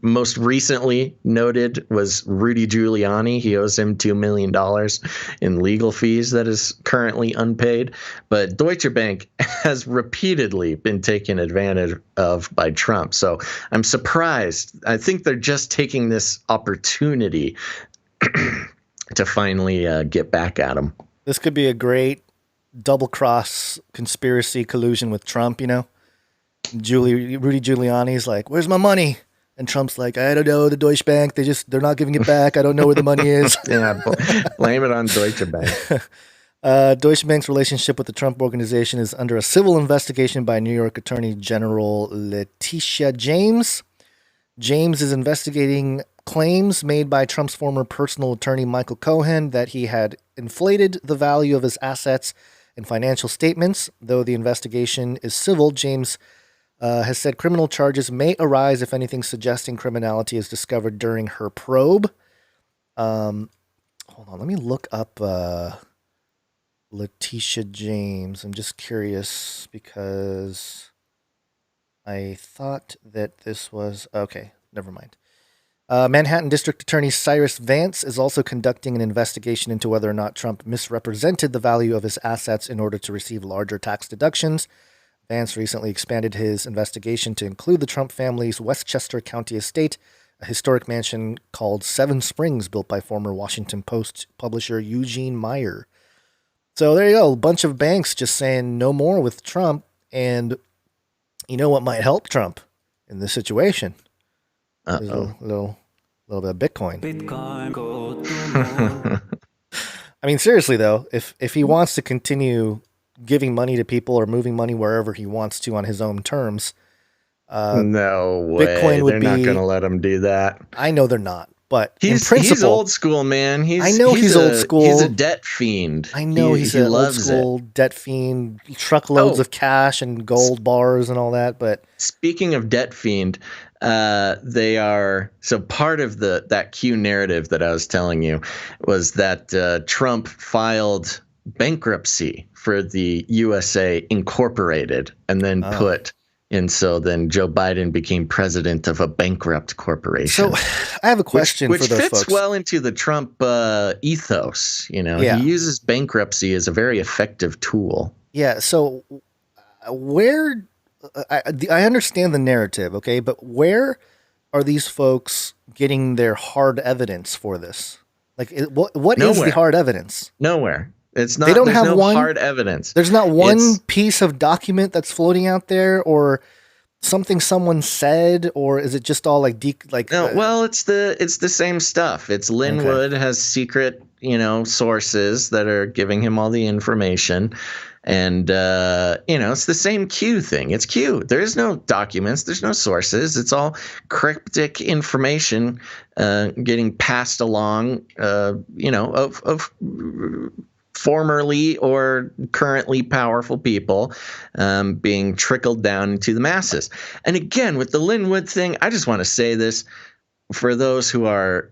Most recently noted was Rudy Giuliani. He owes him $2 million in legal fees that is currently unpaid. But Deutsche Bank has repeatedly been taken advantage of by Trump. So I'm surprised. I think they're just taking this opportunity to finally get back at him. This could be a great double cross conspiracy collusion with Trump, you know? Rudy Giuliani's like, where's my money? And Trump's like, I don't know, the Deutsche Bank, they're not giving it back. I don't know where the money is. Yeah, blame it on Deutsche Bank. Deutsche Bank's relationship with the Trump Organization is under a civil investigation by New York Attorney General Letitia James. James is investigating claims made by Trump's former personal attorney Michael Cohen that he had inflated the value of his assets and financial statements. Though the investigation is civil, James has said criminal charges may arise if anything suggesting criminality is discovered during her probe. Hold on, let me look up Letitia James. I'm just curious because I thought that this was... Okay, never mind. Manhattan District Attorney Cyrus Vance is also conducting an investigation into whether or not Trump misrepresented the value of his assets in order to receive larger tax deductions. Vance recently expanded his investigation to include the Trump family's Westchester County estate, a historic mansion called Seven Springs built by former Washington Post publisher Eugene Meyer. So there you go, a bunch of banks just saying no more with Trump. And you know what might help Trump in this situation? A little bit of Bitcoin. I mean, seriously though, if he wants to continue giving money to people or moving money wherever he wants to on his own terms, no way. Bitcoin would they're not going to let him do that. I know they're not, but he's old school, man. He's old school. He's a debt fiend. I know he's an old school debt fiend. Truckloads of cash and gold bars and all that. But speaking of debt fiend, they are part of that Q narrative that I was telling you was that Trump filed bankruptcy for the USA Incorporated and then so then Joe Biden became president of a bankrupt corporation. So I have a question which for those fits folks. well into the Trump ethos. He uses bankruptcy as a very effective tool. Yeah. So where I understand the narrative, okay, but where are these folks getting their hard evidence for this? Like, what is the hard evidence? Nowhere. It's not. They don't have one hard evidence. There's not one piece of document that's floating out there, or something someone said, or is it just all No, well, it's the same stuff. It's Linwood has secret, sources that are giving him all the information. And, it's the same Q thing. It's Q. There is no documents. There's no sources. It's all cryptic information getting passed along, of formerly or currently powerful people being trickled down into the masses. And again, with the Linwood thing, I just want to say this for those who are,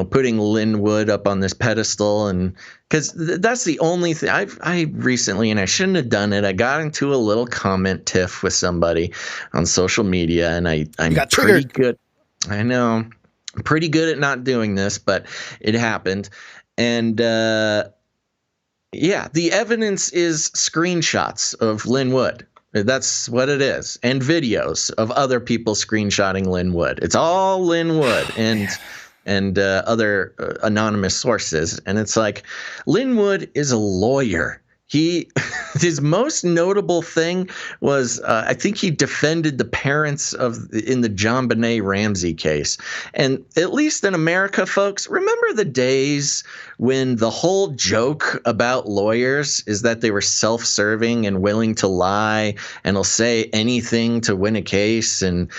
putting Linwood up on this pedestal, and because that's the only thing I recently, and I shouldn't have done it. I got into a little comment tiff with somebody on social media, and I'm pretty good. I know, I'm pretty good at not doing this, but it happened. And, the evidence is screenshots of Linwood. That's what it is. And videos of other people screenshotting Linwood. It's all Linwood and other anonymous sources. And it's like, Linwood is a lawyer. His most notable thing was I think he defended the parents in the John Benet Ramsey case. And at least in America, folks, remember the days when the whole joke about lawyers is that they were self-serving and willing to lie and will say anything to win a case and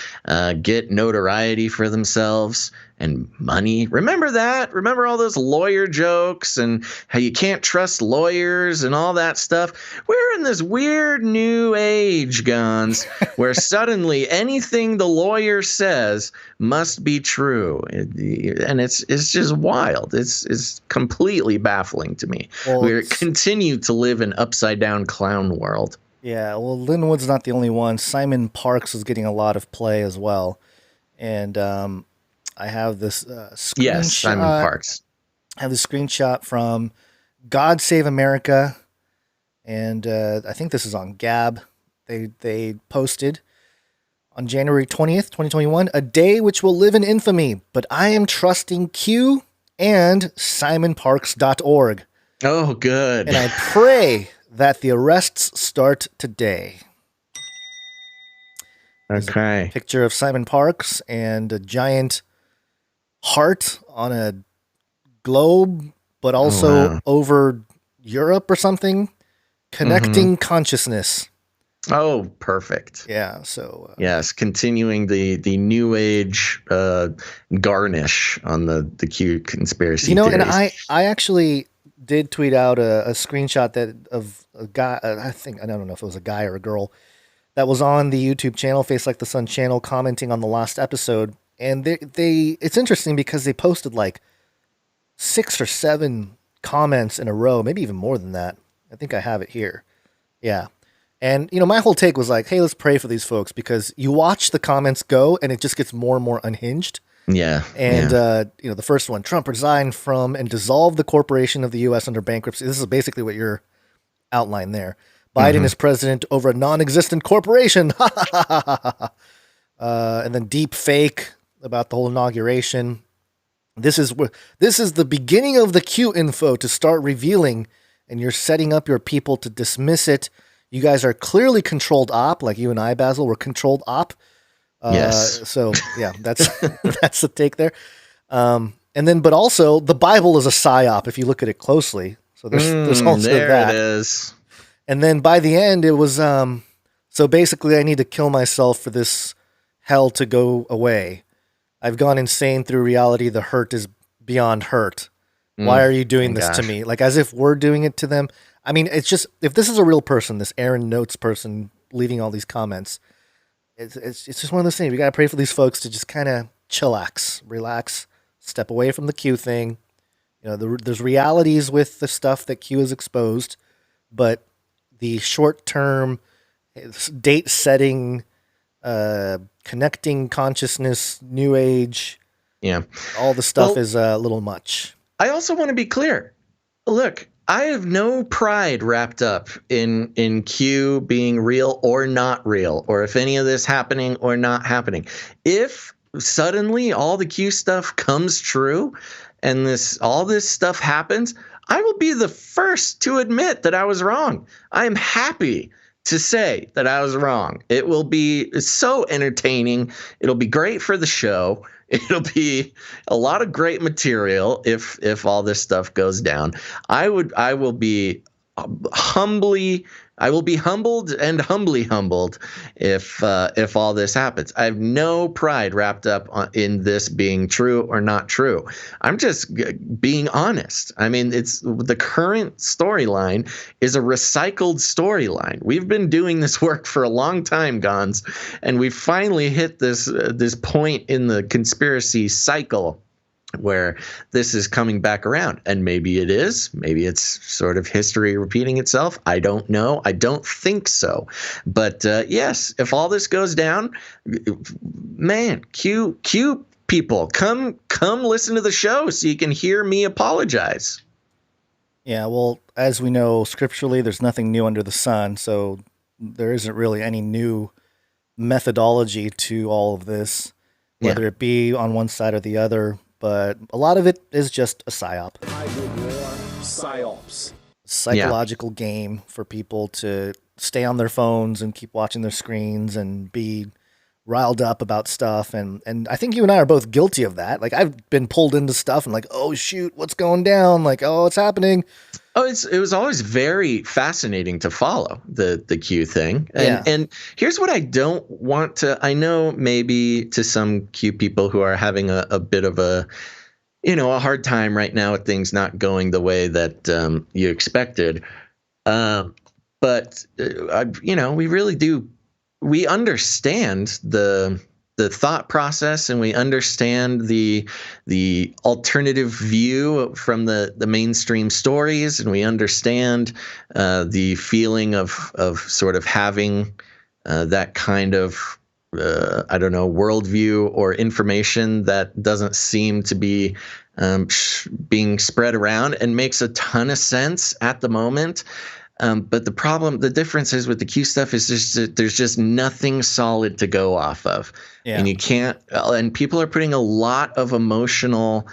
get notoriety for themselves and money. Remember that? Remember all those lawyer jokes and how you can't trust lawyers and all that stuff? We're in this weird new age, Gonz, where suddenly anything the lawyer says must be true. And it's just wild. It's completely baffling to me. Well, we continue to live in upside down clown world. Yeah, well, Linwood's not the only one. Simon Parks is getting a lot of play as well. And I have this screenshot. Yes, Simon Parks. I have this screenshot from God Save America, and I think this is on Gab. They posted on January 20th, 2021, a day which will live in infamy, but I am trusting Q and SimonParks.org. Oh, good. And I pray that the arrests start today. Okay. Picture of Simon Parks and a giant heart on a globe, but also over Europe or something. Connecting consciousness. Oh, perfect. Yeah. So yes, continuing the new age garnish on the Q conspiracy. theories. And I actually did tweet out a screenshot of a guy. I don't know if it was a guy or a girl that was on the YouTube channel, Face Like the Sun channel, commenting on the last episode. And it's interesting because they posted like 6 or 7 comments in a row, maybe even more than that. I think I have it here. Yeah. And, my whole take was like, hey, let's pray for these folks, because you watch the comments go and it just gets more and more unhinged. Yeah. And, the first one, Trump resigned from and dissolved the corporation of the U.S. under bankruptcy. This is basically what your outline there. Biden is president over a non-existent corporation. And then deep fake about the whole inauguration. This is the beginning of the Q info to start revealing, and you're setting up your people to dismiss it. You guys are clearly controlled op, like you and I, Basil, were controlled op. Yes. So yeah, that's the take there. But also the Bible is a psyop if you look at it closely. So there's also there that. It is. And then by the end, it was so basically I need to kill myself for this hell to go away. I've gone insane through reality. The hurt is beyond hurt. Why are you doing this to me? Like, as if we're doing it to them. I mean, it's just, if this is a real person, this Aaron Notes person leaving all these comments, it's just one of those things. We got to pray for these folks to just kind of chillax, relax, step away from the Q thing. There's realities with the stuff that Q has exposed, but the short-term date setting, connecting consciousness, new age, all the stuff is a little much. I also want to be clear. Look, I have no pride wrapped up in Q being real or not real, or if any of this happening or not happening. If suddenly all the Q stuff comes true and all this stuff happens, I will be the first to admit that I was wrong. I am happy to say that I was wrong. It will be so entertaining. It'll be great for the show. It'll be a lot of great material if all this stuff goes down. I will be humbled and humbly humbled if all this happens. I have no pride wrapped up in this being true or not true. I'm just being honest. I mean, it's the current storyline is a recycled storyline. We've been doing this work for a long time, Gonz, and we finally hit this point in the conspiracy cycle where this is coming back around. And maybe it is. Maybe it's sort of history repeating itself. I don't know. I don't think so. But yes, if all this goes down, man, Q people, come listen to the show so you can hear me apologize. Yeah, well, as we know, scripturally, there's nothing new under the sun. So there isn't really any new methodology to all of this, whether it be on one side or the other. But a lot of it is just a psyop. Psyops. Psychological game for people to stay on their phones and keep watching their screens and be riled up about stuff. And I think you and I are both guilty of that. Like, I've been pulled into stuff and like, oh, shoot, what's going down? Like, oh, it's happening. Oh, it was always very fascinating to follow the Q thing. And here's what I don't want to, I know maybe to some Q people who are having a bit of a hard time right now with things not going the way that you expected. But we really do. We understand the thought process, and we understand the alternative view from the mainstream stories, and we understand the feeling of sort of having that kind of worldview or information that doesn't seem to be being spread around and makes a ton of sense at the moment. But the difference is with the Q stuff is there's just nothing solid to go off of. Yeah. And you can't, and people are putting a lot of emotional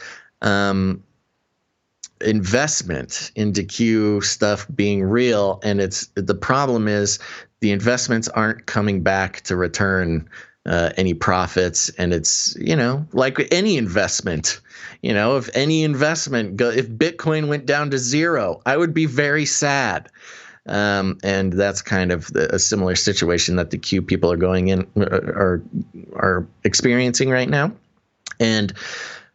investment into Q stuff being real. And the problem is the investments aren't coming back to return any profits. And it's, like any investment, if any investment if Bitcoin went down to zero, I would be very sad. And that's kind of a similar situation that the Q people are going in are experiencing right now. And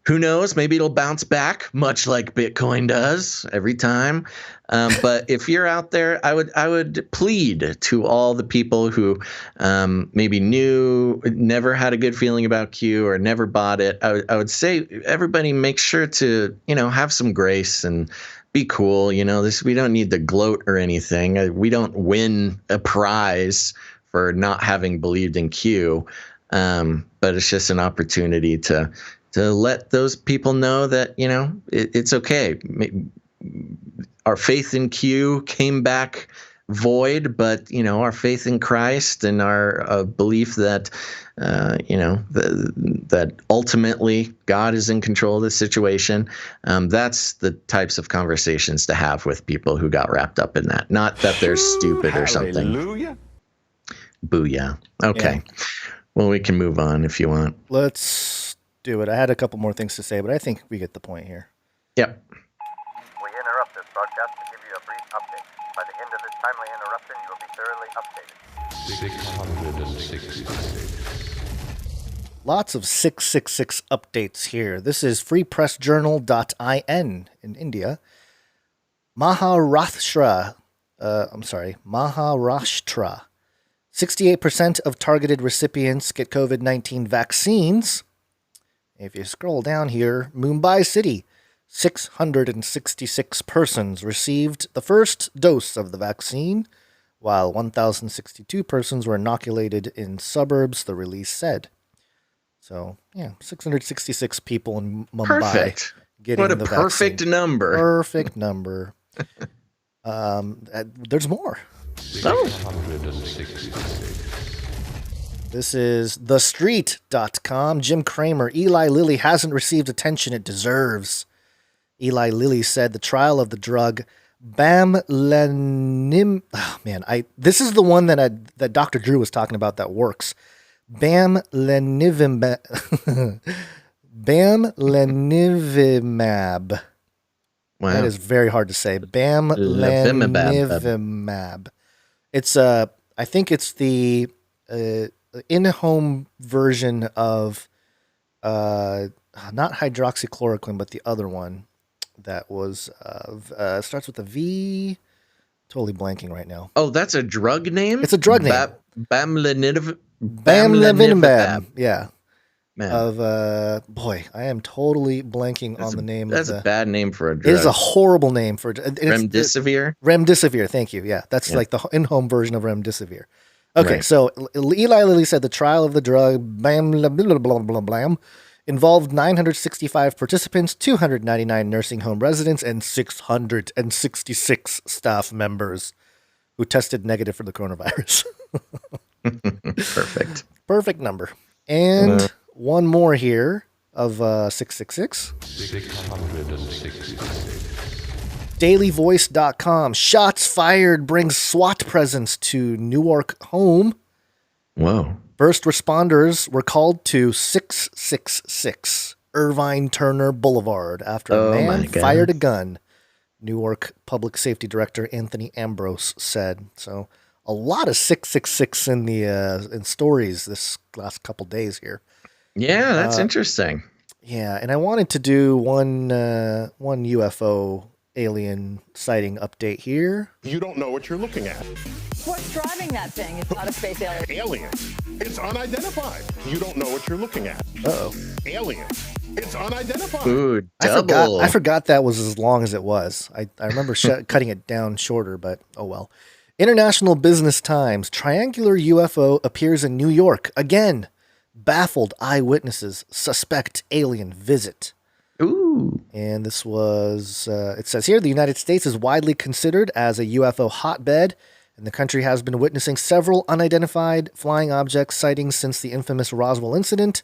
who knows, maybe it'll bounce back, much like Bitcoin does every time. But if you're out there, I would plead to all the people who maybe never had a good feeling about Q or never bought it. I would say everybody make sure to, have some grace and be cool. We don't need to gloat or anything. We don't win a prize for not having believed in Q. But it's just an opportunity to let those people know that, it's okay. Our faith in Q came back void, but, our faith in Christ and our belief that, that ultimately God is in control of the situation. That's the types of conversations to have with people who got wrapped up in that. Not that they're stupid or something. Hallelujah. Booyah. Okay. Yeah. Well, we can move on if you want. Let's do it. I had a couple more things to say, but I think we get the point here. Yep. We interrupt this broadcast to give you a brief update. By the end of this timely interruption, you will be thoroughly updated. 666. Lots of 666 updates here. This is freepressjournal.in in India. Maharashtra. 68% of targeted recipients get COVID-19 vaccines. If you scroll down here, Mumbai City, 666 persons received the first dose of the vaccine, while 1,062 persons were inoculated in suburbs, the release said. So, 666 people in Mumbai. Perfect. Getting the perfect vaccine. number. Perfect number. There's more. This is thestreet.com. Jim Cramer. Eli Lilly hasn't received attention it deserves. Eli Lilly said the trial of the drug bamlanivimab. Oh, man, this is the one that Dr. Drew was talking about that works. Bamlanivimab. Bamlanivimab. Wow. That is very hard to say. Bamlanivimab. It's I think it's the in-home version of not hydroxychloroquine, but the other one that was starts with a V. Totally blanking right now. Oh, that's a drug name? It's a drug name. Bamlanivimab. Yeah. Man. Boy, I am totally blanking on the name. That's a bad name for a drug. It is a horrible name for Remdesivir. Remdesivir, thank you. Yeah, that's like the in-home version of Remdesivir. Okay, so Eli Lilly said the trial of the drug blam involved 965 participants, 299 nursing home residents, and 666 staff members who tested negative for the coronavirus. Perfect number. And one more here of 666. 666. Dailyvoice.com. Shots fired brings SWAT presence to Newark home. Whoa. First responders were called to 666 Irvine Turner Blvd after a man fired a gun. Newark Public Safety Director Anthony Ambrose said. So a lot of 666 in the in stories this last couple days here. Yeah, that's interesting. Yeah, and I wanted to do one UFO alien sighting update here. You don't know what you're looking at. What's driving that thing? It's not a space alien. Aliens. It's unidentified. You don't know what you're looking at. Uh-oh. Aliens. It's unidentified. Ooh, double. I forgot that was as long as it was. I remember cutting it down shorter, but oh well. International Business Times. Triangular UFO appears in New York. Again. Baffled eyewitnesses suspect alien visit. Ooh. And this was, it says here, the United States is widely considered as a UFO hotbed, and the country has been witnessing several unidentified flying object sightings since the infamous Roswell incident.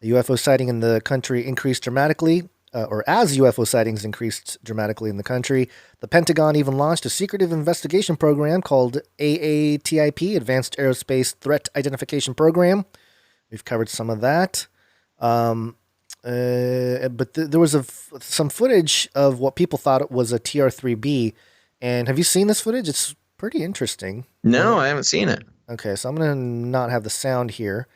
The UFO sighting in the country increased dramatically, as UFO sightings increased dramatically in the country, the Pentagon even launched a secretive investigation program called AATIP, Advanced Aerospace Threat Identification Program, We've covered some of that. But there was some footage of what people thought it was a TR-3B. And have you seen this footage? It's pretty interesting. No, I haven't seen it. Okay, so I'm going to not have the sound here.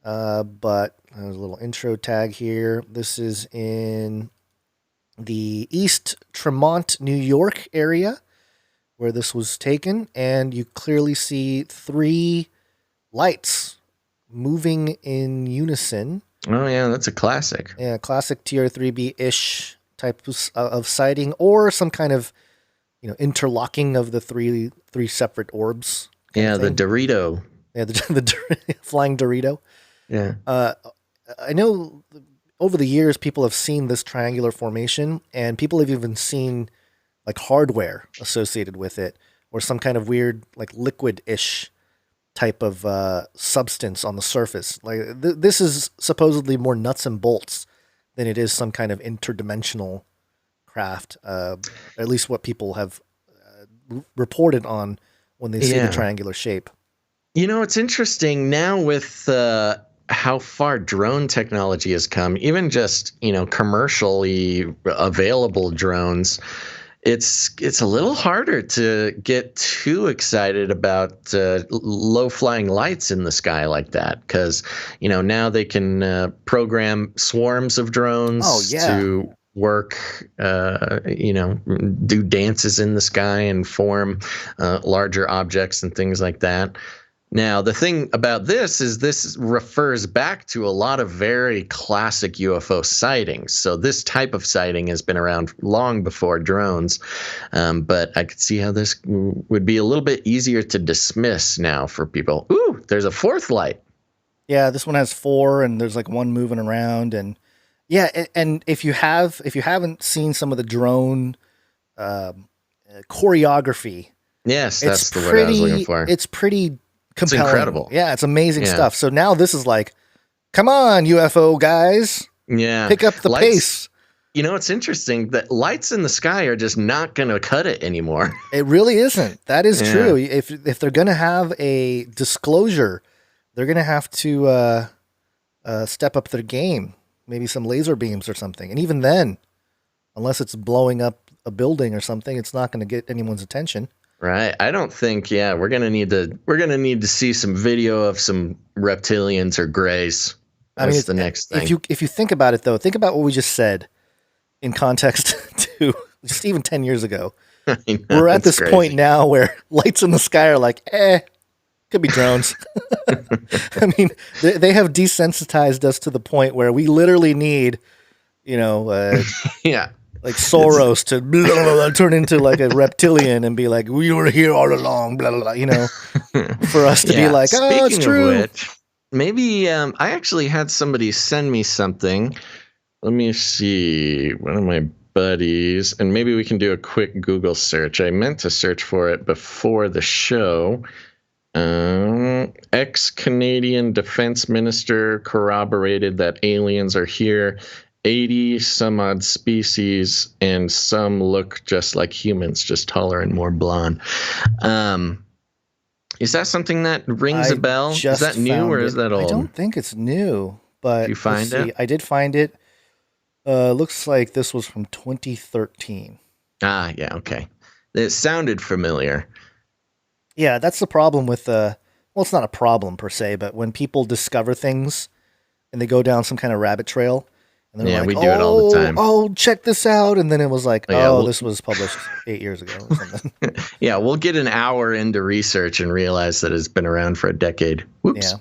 But there's a little intro tag here. This is in the East Tremont, New York area where this was taken. And you clearly see 3 lights moving in unison. Oh, yeah, that's a classic. Yeah, classic TR-3B-ish type of sighting, or some kind of, interlocking of the three separate orbs. Yeah, the Dorito. Yeah, the flying Dorito. Yeah. I know over the years people have seen this triangular formation, and people have even seen like hardware associated with it, or some kind of weird like liquid-ish type of substance on the surface. Like this is supposedly more nuts and bolts than it is some kind of interdimensional craft. At least what people have reported on when they see the triangular shape. It's interesting now with how far drone technology has come, even just, commercially available drones. It's a little harder to get too excited about low flying lights in the sky like that, because now they can program swarms of drones to work, do dances in the sky and form larger objects and things like that. Now, the thing about this is this refers back to a lot of very classic UFO sightings. So this type of sighting has been around long before drones, but I could see how this would be a little bit easier to dismiss now for people. Ooh, there's a 4th light. Yeah, this one has 4, and there's like 1 moving around, and and if you haven't seen some of the drone choreography, yes, that's the word I was looking for. It's pretty compelling. It's incredible. Yeah, it's amazing stuff. So now this is like, come on, UFO guys. Yeah. Pick up the pace. It's interesting that lights in the sky are just not going to cut it anymore. It really isn't. That is true. If they're going to have a disclosure, they're going to have to step up their game. Maybe some laser beams or something. And even then, unless it's blowing up a building or something, it's not going to get anyone's attention. Right. I don't think. Yeah, we're gonna need to see some video of some reptilians or grays. That's the next thing. If you think about it, though, think about what we just said in context to just even 10 years ago. We're at this point now where lights in the sky are like, could be drones. I mean, they have desensitized us to the point where we literally need, like Soros to blah, blah, blah, turn into like a reptilian and be like, we were here all along, blah, blah, blah, for us to be like, oh, it's true. Of which, maybe I actually had somebody send me something. Let me see. One of my buddies, and maybe we can do a quick Google search. I meant to search for it before the show. Ex-Canadian defense minister corroborated that aliens are here. 80 some odd species, and some look just like humans, just taller and more blonde. Is that something that rings a bell? Is that new or is that old? I don't think it's new, but did you find it? I did find it. Looks like this was from 2013. Ah, yeah, okay. It sounded familiar. Yeah, that's the problem with well, it's not a problem per se, but when people discover things and they go down some kind of rabbit trail, and they're like, we do it all the time. Oh, check this out. And then it was like, this was published 8 years ago or something. Yeah, we'll get an hour into research and realize that it's been around for a decade. Whoops.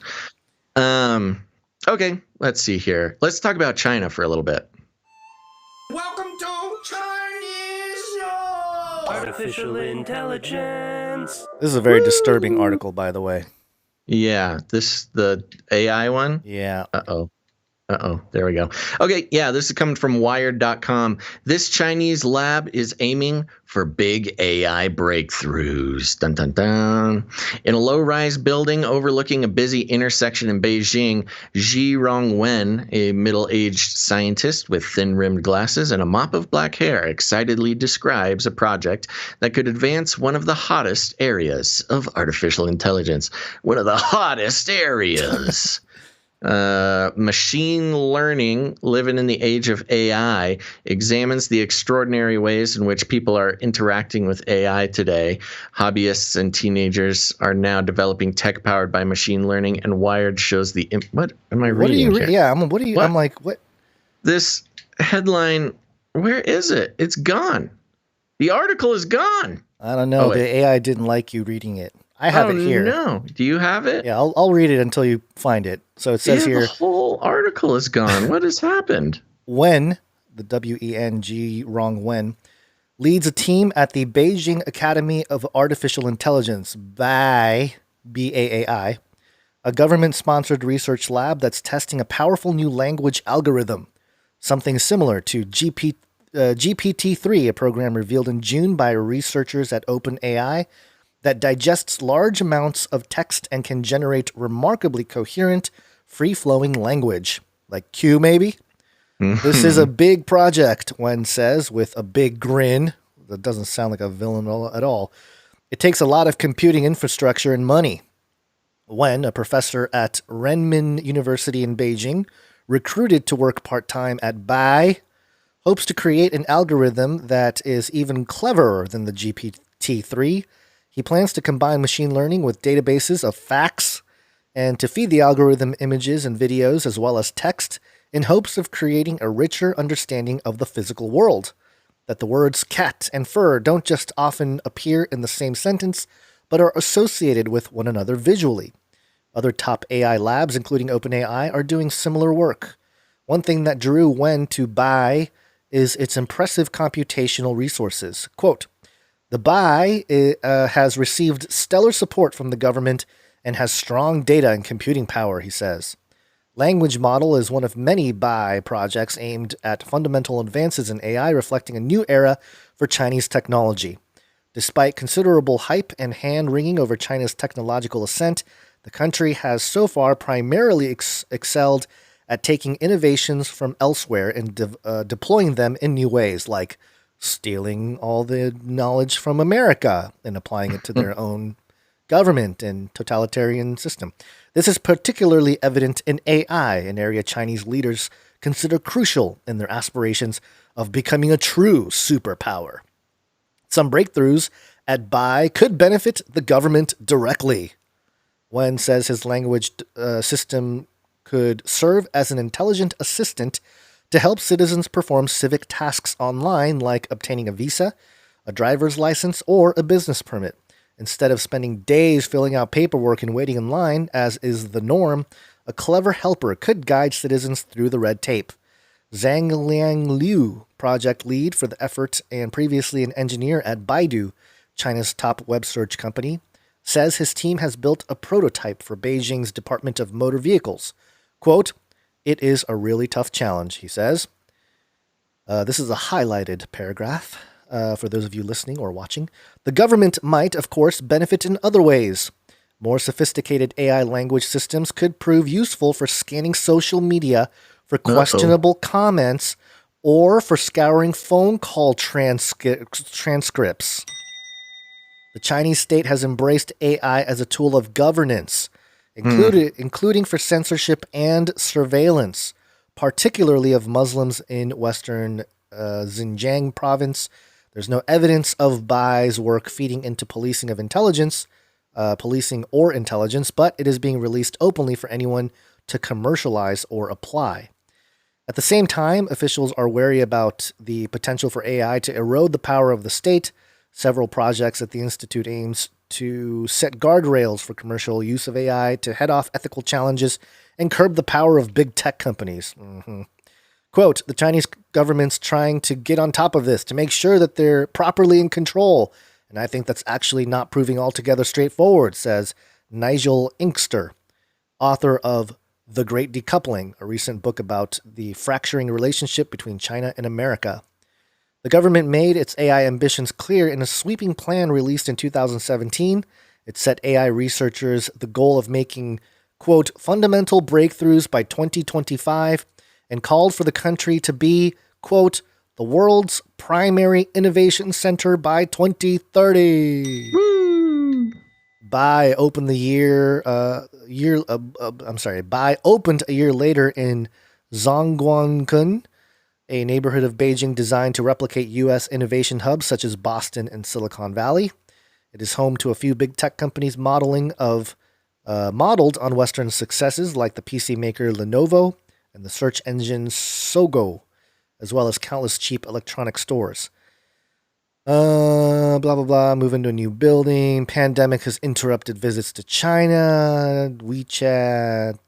Yeah. Okay, let's see here. Let's talk about China for a little bit. Welcome to Chinese Artificial Intelligence. This is a very disturbing article, by the way. Yeah, the AI one? Yeah. Uh-oh, there we go. Okay, yeah, this is coming from Wired.com. This Chinese lab is aiming for big AI breakthroughs. Dun, dun, dun. In a low-rise building overlooking a busy intersection in Beijing, Zhi Rongwen, a middle-aged scientist with thin-rimmed glasses and a mop of black hair, excitedly describes a project that could advance one of the hottest areas of artificial intelligence. One of the hottest areas. Machine learning, living in the age of AI, examines the extraordinary ways in which people are interacting with AI today. Hobbyists and teenagers are now developing tech powered by machine learning, and Wired shows the what am I reading here? Yeah, I'm like, what? This headline, where is it? It's gone. The article is gone. I don't know. The AI didn't like you reading it. I have it here. No. Do you have it? Yeah, I'll read it until you find it. So it says here. The whole article is gone. What has happened? Wen, the W-E-N-G, wrong Wen, leads a team at the Beijing Academy of Artificial Intelligence, BAAI, B-A-A-I, a government-sponsored research lab that's testing a powerful new language algorithm, something similar to GPT-3, a program revealed in June by researchers at OpenAI that digests large amounts of text and can generate remarkably coherent, free-flowing language. Like Q, maybe? This is a big project, Wen says, with a big grin. That doesn't sound like a villain at all. It takes a lot of computing infrastructure and money. Wen, a professor at Renmin University in Beijing, recruited to work part-time at BAAI, hopes to create an algorithm that is even cleverer than the GPT-3. He plans to combine machine learning with databases of facts and to feed the algorithm images and videos as well as text in hopes of creating a richer understanding of the physical world. That the words cat and fur don't just often appear in the same sentence, but are associated with one another visually. Other top AI labs, including OpenAI, are doing similar work. One thing that drew Wen to BAAI is its impressive computational resources. Quote, the BAAI has received stellar support from the government and has strong data and computing power, he says. Language Model is one of many BAAI projects aimed at fundamental advances in AI, reflecting a new era for Chinese technology. Despite considerable hype and hand-wringing over China's technological ascent, the country has so far primarily excelled at taking innovations from elsewhere and deploying them in new ways, like stealing all the knowledge from America and applying it to their own government and totalitarian system. This is particularly evident in AI, an area Chinese leaders consider crucial in their aspirations of becoming a true superpower. Some breakthroughs at BAAI could benefit the government directly. Wen says his language system could serve as an intelligent assistant to help citizens perform civic tasks online, like obtaining a visa, a driver's license, or a business permit. Instead of spending days filling out paperwork and waiting in line, as is the norm, a clever helper could guide citizens through the red tape. Zhang Liang Liu, project lead for the effort and previously an engineer at Baidu, China's top web search company, says his team has built a prototype for Beijing's Department of Motor Vehicles. Quote, it is a really tough challenge, he says. This is a highlighted paragraph for those of you listening or watching. The government might, of course, benefit in other ways. More sophisticated AI language systems could prove useful for scanning social media for questionable comments or for scouring phone call transcripts. The Chinese state has embraced AI as a tool of governance, including for censorship and surveillance, particularly of Muslims in western Xinjiang province. There's no evidence of BAAI's work feeding into policing or intelligence, but it is being released openly for anyone to commercialize or apply. At the same time, officials are wary about the potential for AI to erode the power of the state. Several projects at the Institute aims to set guardrails for commercial use of AI to head off ethical challenges and curb the power of big tech companies. Quote, the Chinese government's trying to get on top of this to make sure that they're properly in control. And I think that's actually not proving altogether straightforward, says Nigel Inkster, author of The Great Decoupling, a recent book about the fracturing relationship between China and America. The government made its AI ambitions clear in a sweeping plan released in 2017. It set AI researchers the goal of making, quote, fundamental breakthroughs by 2025 and called for the country to be, quote, the world's primary innovation center by 2030. Woo! Bai opened a year later in Zhongguancun, a neighborhood of Beijing designed to replicate U.S. innovation hubs such as Boston and Silicon Valley. It is home to a few big tech companies modeled on Western successes like the PC maker Lenovo and the search engine Sogo, as well as countless cheap electronic stores. Blah, blah, blah. Move into a new building. Pandemic has interrupted visits to China. WeChat.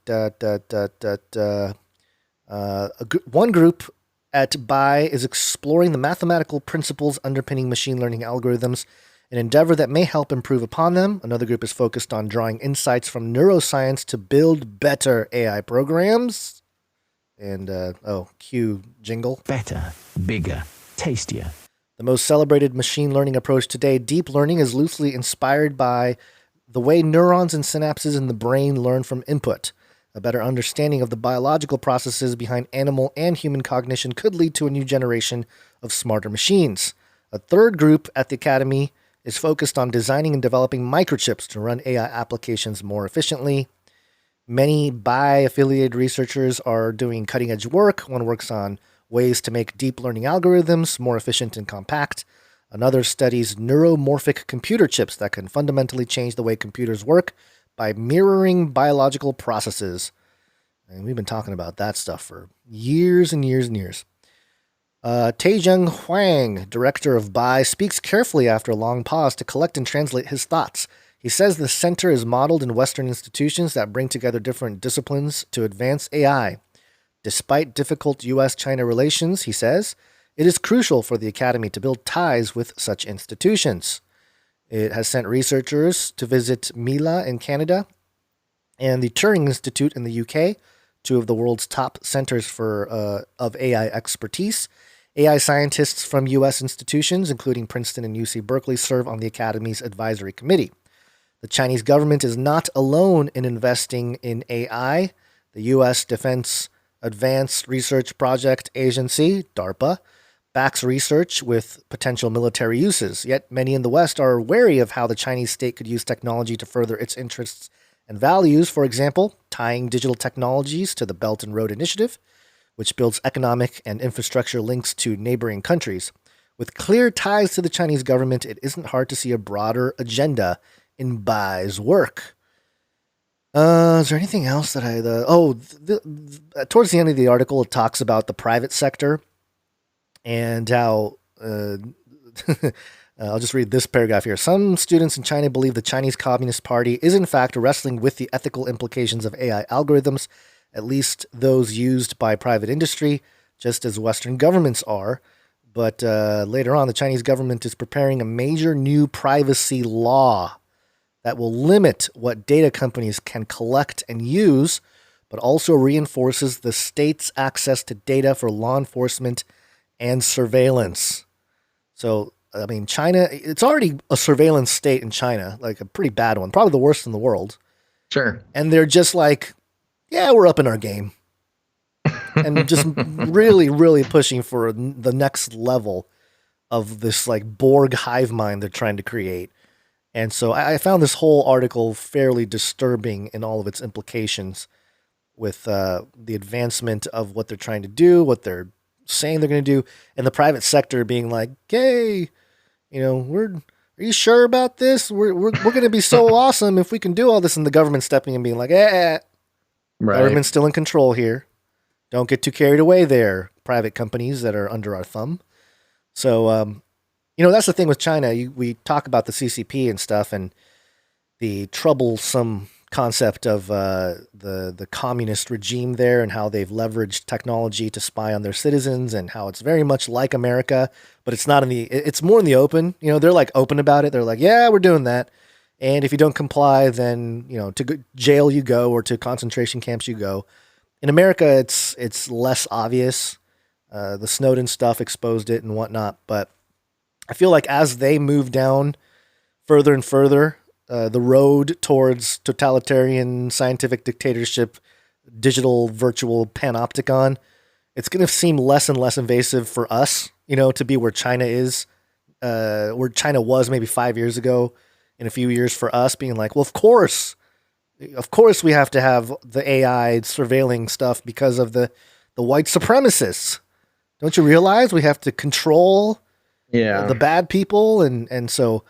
One group at Bai is exploring the mathematical principles underpinning machine learning algorithms, an endeavor that may help improve upon them. Another group is focused on drawing insights from neuroscience to build better AI programs. And, cue jingle. Better, bigger, tastier. The most celebrated machine learning approach today, deep learning, is loosely inspired by the way neurons and synapses in the brain learn from input. A better understanding of the biological processes behind animal and human cognition could lead to a new generation of smarter machines. A third group at the Academy is focused on designing and developing microchips to run AI applications more efficiently. Many Bai-affiliated researchers are doing cutting-edge work. One works on ways to make deep learning algorithms more efficient and compact. Another studies neuromorphic computer chips that can fundamentally change the way computers work by mirroring biological processes. And we've been talking about that stuff for years and years and years. Taejung Hwang, director of Bai, speaks carefully after a long pause to collect and translate his thoughts. He says the center is modeled in Western institutions that bring together different disciplines to advance AI. Despite difficult U.S.-China relations, he says, it is crucial for the Academy to build ties with such institutions. It has sent researchers to visit Mila in Canada and the Turing Institute in the UK, two of the world's top centers of AI expertise. AI scientists from U.S. institutions, including Princeton and UC Berkeley, serve on the Academy's advisory committee. The Chinese government is not alone in investing in AI. The U.S. Defense Advanced Research Project Agency, DARPA, backs research with potential military uses, yet many in the West are wary of how the Chinese state could use technology to further its interests and values, for example, tying digital technologies to the Belt and Road Initiative, which builds economic and infrastructure links to neighboring countries. With clear ties to the Chinese government, it isn't hard to see a broader agenda in Bai's work. Is there anything else that towards the end of the article, it talks about the private sector and how, I'll just read this paragraph here. Some students in China believe the Chinese Communist Party is in fact wrestling with the ethical implications of AI algorithms, at least those used by private industry, just as Western governments are. But later on, the Chinese government is preparing a major new privacy law that will limit what data companies can collect and use, but also reinforces the state's access to data for law enforcement and surveillance. So, I mean, China, it's already a surveillance state in China, like a pretty bad one, probably the worst in the world. Sure. And they're just like, yeah, we're up in our game. And just really, really pushing for the next level of this like Borg hive mind they're trying to create. And so I found this whole article fairly disturbing in all of its implications with the advancement of what they're trying to do, what they're saying they're going to do, and the private sector being like, hey, are you sure about this? We're going to be so awesome if we can do all this. And the government stepping in and being like, right. Government's still in control here. Don't get too carried away there, private companies that are under our thumb. So, that's the thing with China. We talk about the CCP and stuff and the troublesome concept of the communist regime there and how they've leveraged technology to spy on their citizens and how it's very much like America, but it's not it's more in the open. They're like open about it. They're like, yeah, we're doing that. And if you don't comply, then, to jail you go or to concentration camps you go. In America, it's less obvious. The Snowden stuff exposed it and whatnot, but I feel like as they move down further and further, the road towards totalitarian scientific dictatorship, digital virtual panopticon, it's going to seem less and less invasive for us, to be where China is, where China was maybe 5 years ago in a few years for us being like, well, of course we have to have the AI surveilling stuff because of the white supremacists. Don't you realize we have to control the bad people? And so,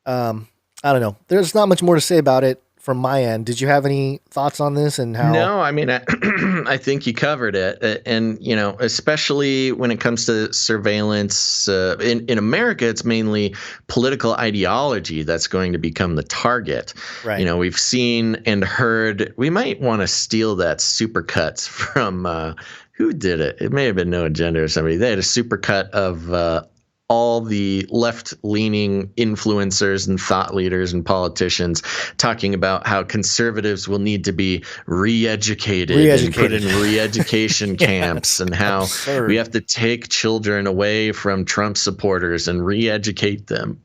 I don't know. There's not much more to say about it from my end. Did you have any thoughts on this and how? No, I mean, I think you covered it. And, you know, especially when it comes to surveillance in America, it's mainly political ideology that's going to become the target. Right. You know, we've seen and heard, we might want to steal that supercut from who did it? It may have been No Agenda or somebody. They had a supercut of all the left-leaning influencers and thought leaders and politicians talking about how conservatives will need to be re-educated. And put in re-education camps, and how absurd. We have to take children away from Trump supporters and re-educate them,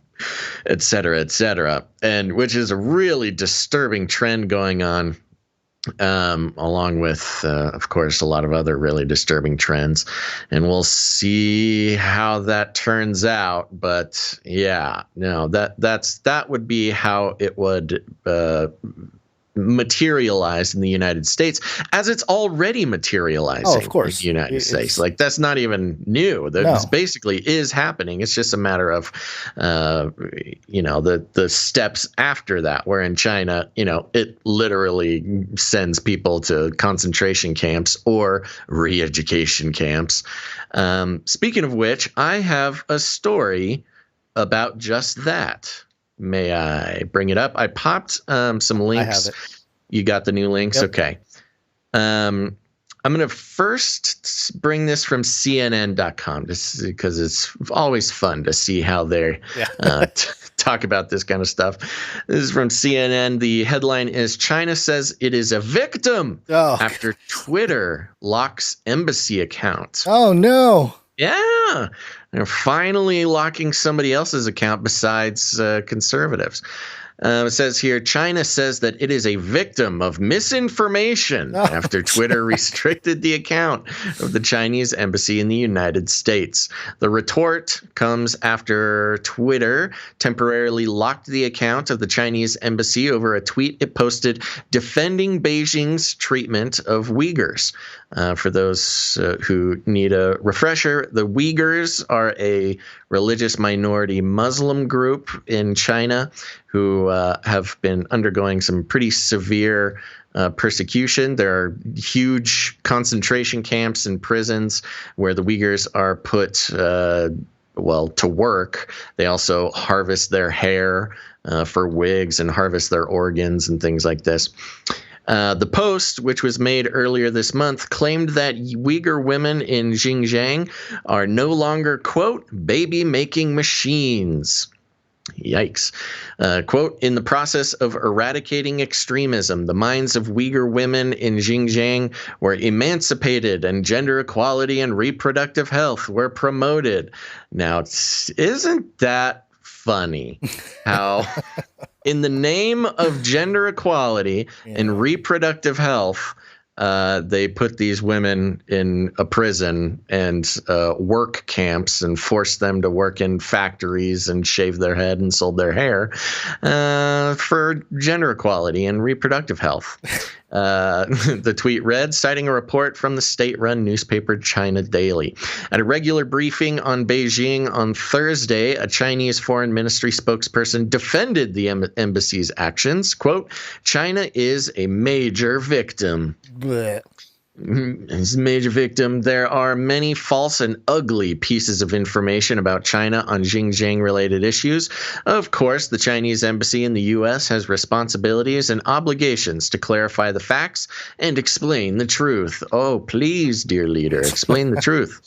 et cetera, and which is a really disturbing trend going on. Along with, of course, a lot of other really disturbing trends, and we'll see how that turns out. But yeah, no, that would be how it would materialize in the United States, as it's already materializing. Of course, in the United States. Like, that's not even new. This basically is happening. It's just a matter of, the steps after that. Where in China, it literally sends people to concentration camps or re-education camps. Speaking of which, I have a story about just that. May I bring it up? I popped some links. I have it. You got the new links? Yep. Okay. I'm going to first bring this from CNN.com, just because it's always fun to see how they talk about this kind of stuff. This is from CNN. The headline is, China says it is a victim after Twitter locks embassy account. Oh, no. Yeah. They're finally locking somebody else's account besides conservatives. It says here, China says that it is a victim of misinformation after Twitter restricted the account of the Chinese embassy in the United States. The retort comes after Twitter temporarily locked the account of the Chinese embassy over a tweet it posted defending Beijing's treatment of Uyghurs. For those who need a refresher, the Uyghurs are a religious minority Muslim group in China who have been undergoing some pretty severe persecution. There are huge concentration camps and prisons where the Uyghurs are put, to work. They also harvest their hair for wigs and harvest their organs and things like this. The Post, which was made earlier this month, claimed that Uyghur women in Xinjiang are no longer, quote, baby-making machines. Yikes. Quote, in the process of eradicating extremism, the minds of Uyghur women in Xinjiang were emancipated and gender equality and reproductive health were promoted. Now, isn't that funny how in the name of gender equality and reproductive health, they put these women in a prison and work camps and forced them to work in factories and shave their head and sold their hair for gender equality and reproductive health. The tweet read, citing a report from the state-run newspaper China Daily. At a regular briefing on Beijing on Thursday, a Chinese foreign ministry spokesperson defended the embassy's actions. Quote, China is a major victim. Blech. As a major victim, there are many false and ugly pieces of information about China on Xinjiang-related issues. Of course, the Chinese embassy in the U.S. has responsibilities and obligations to clarify the facts and explain the truth. Oh, please, dear leader, explain the truth.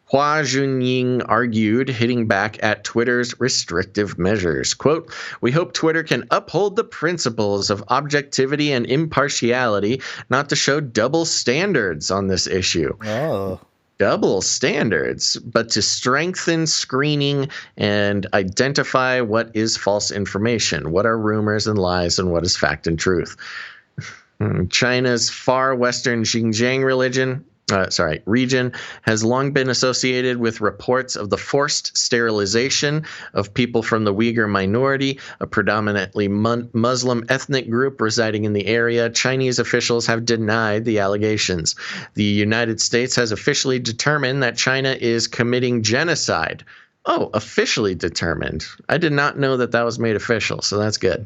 Hua Junying argued, hitting back at Twitter's restrictive measures. Quote, we hope Twitter can uphold the principles of objectivity and impartiality, not to show double standards on this issue. Oh. Double standards, but to strengthen screening and identify what is false information, what are rumors and lies, and what is fact and truth. China's far western Xinjiang region has long been associated with reports of the forced sterilization of people from the Uyghur minority, a predominantly Muslim ethnic group residing in the area. Chinese officials have denied the allegations. The United States has officially determined that China is committing genocide. Oh, officially determined. I did not know that was made official, so that's good.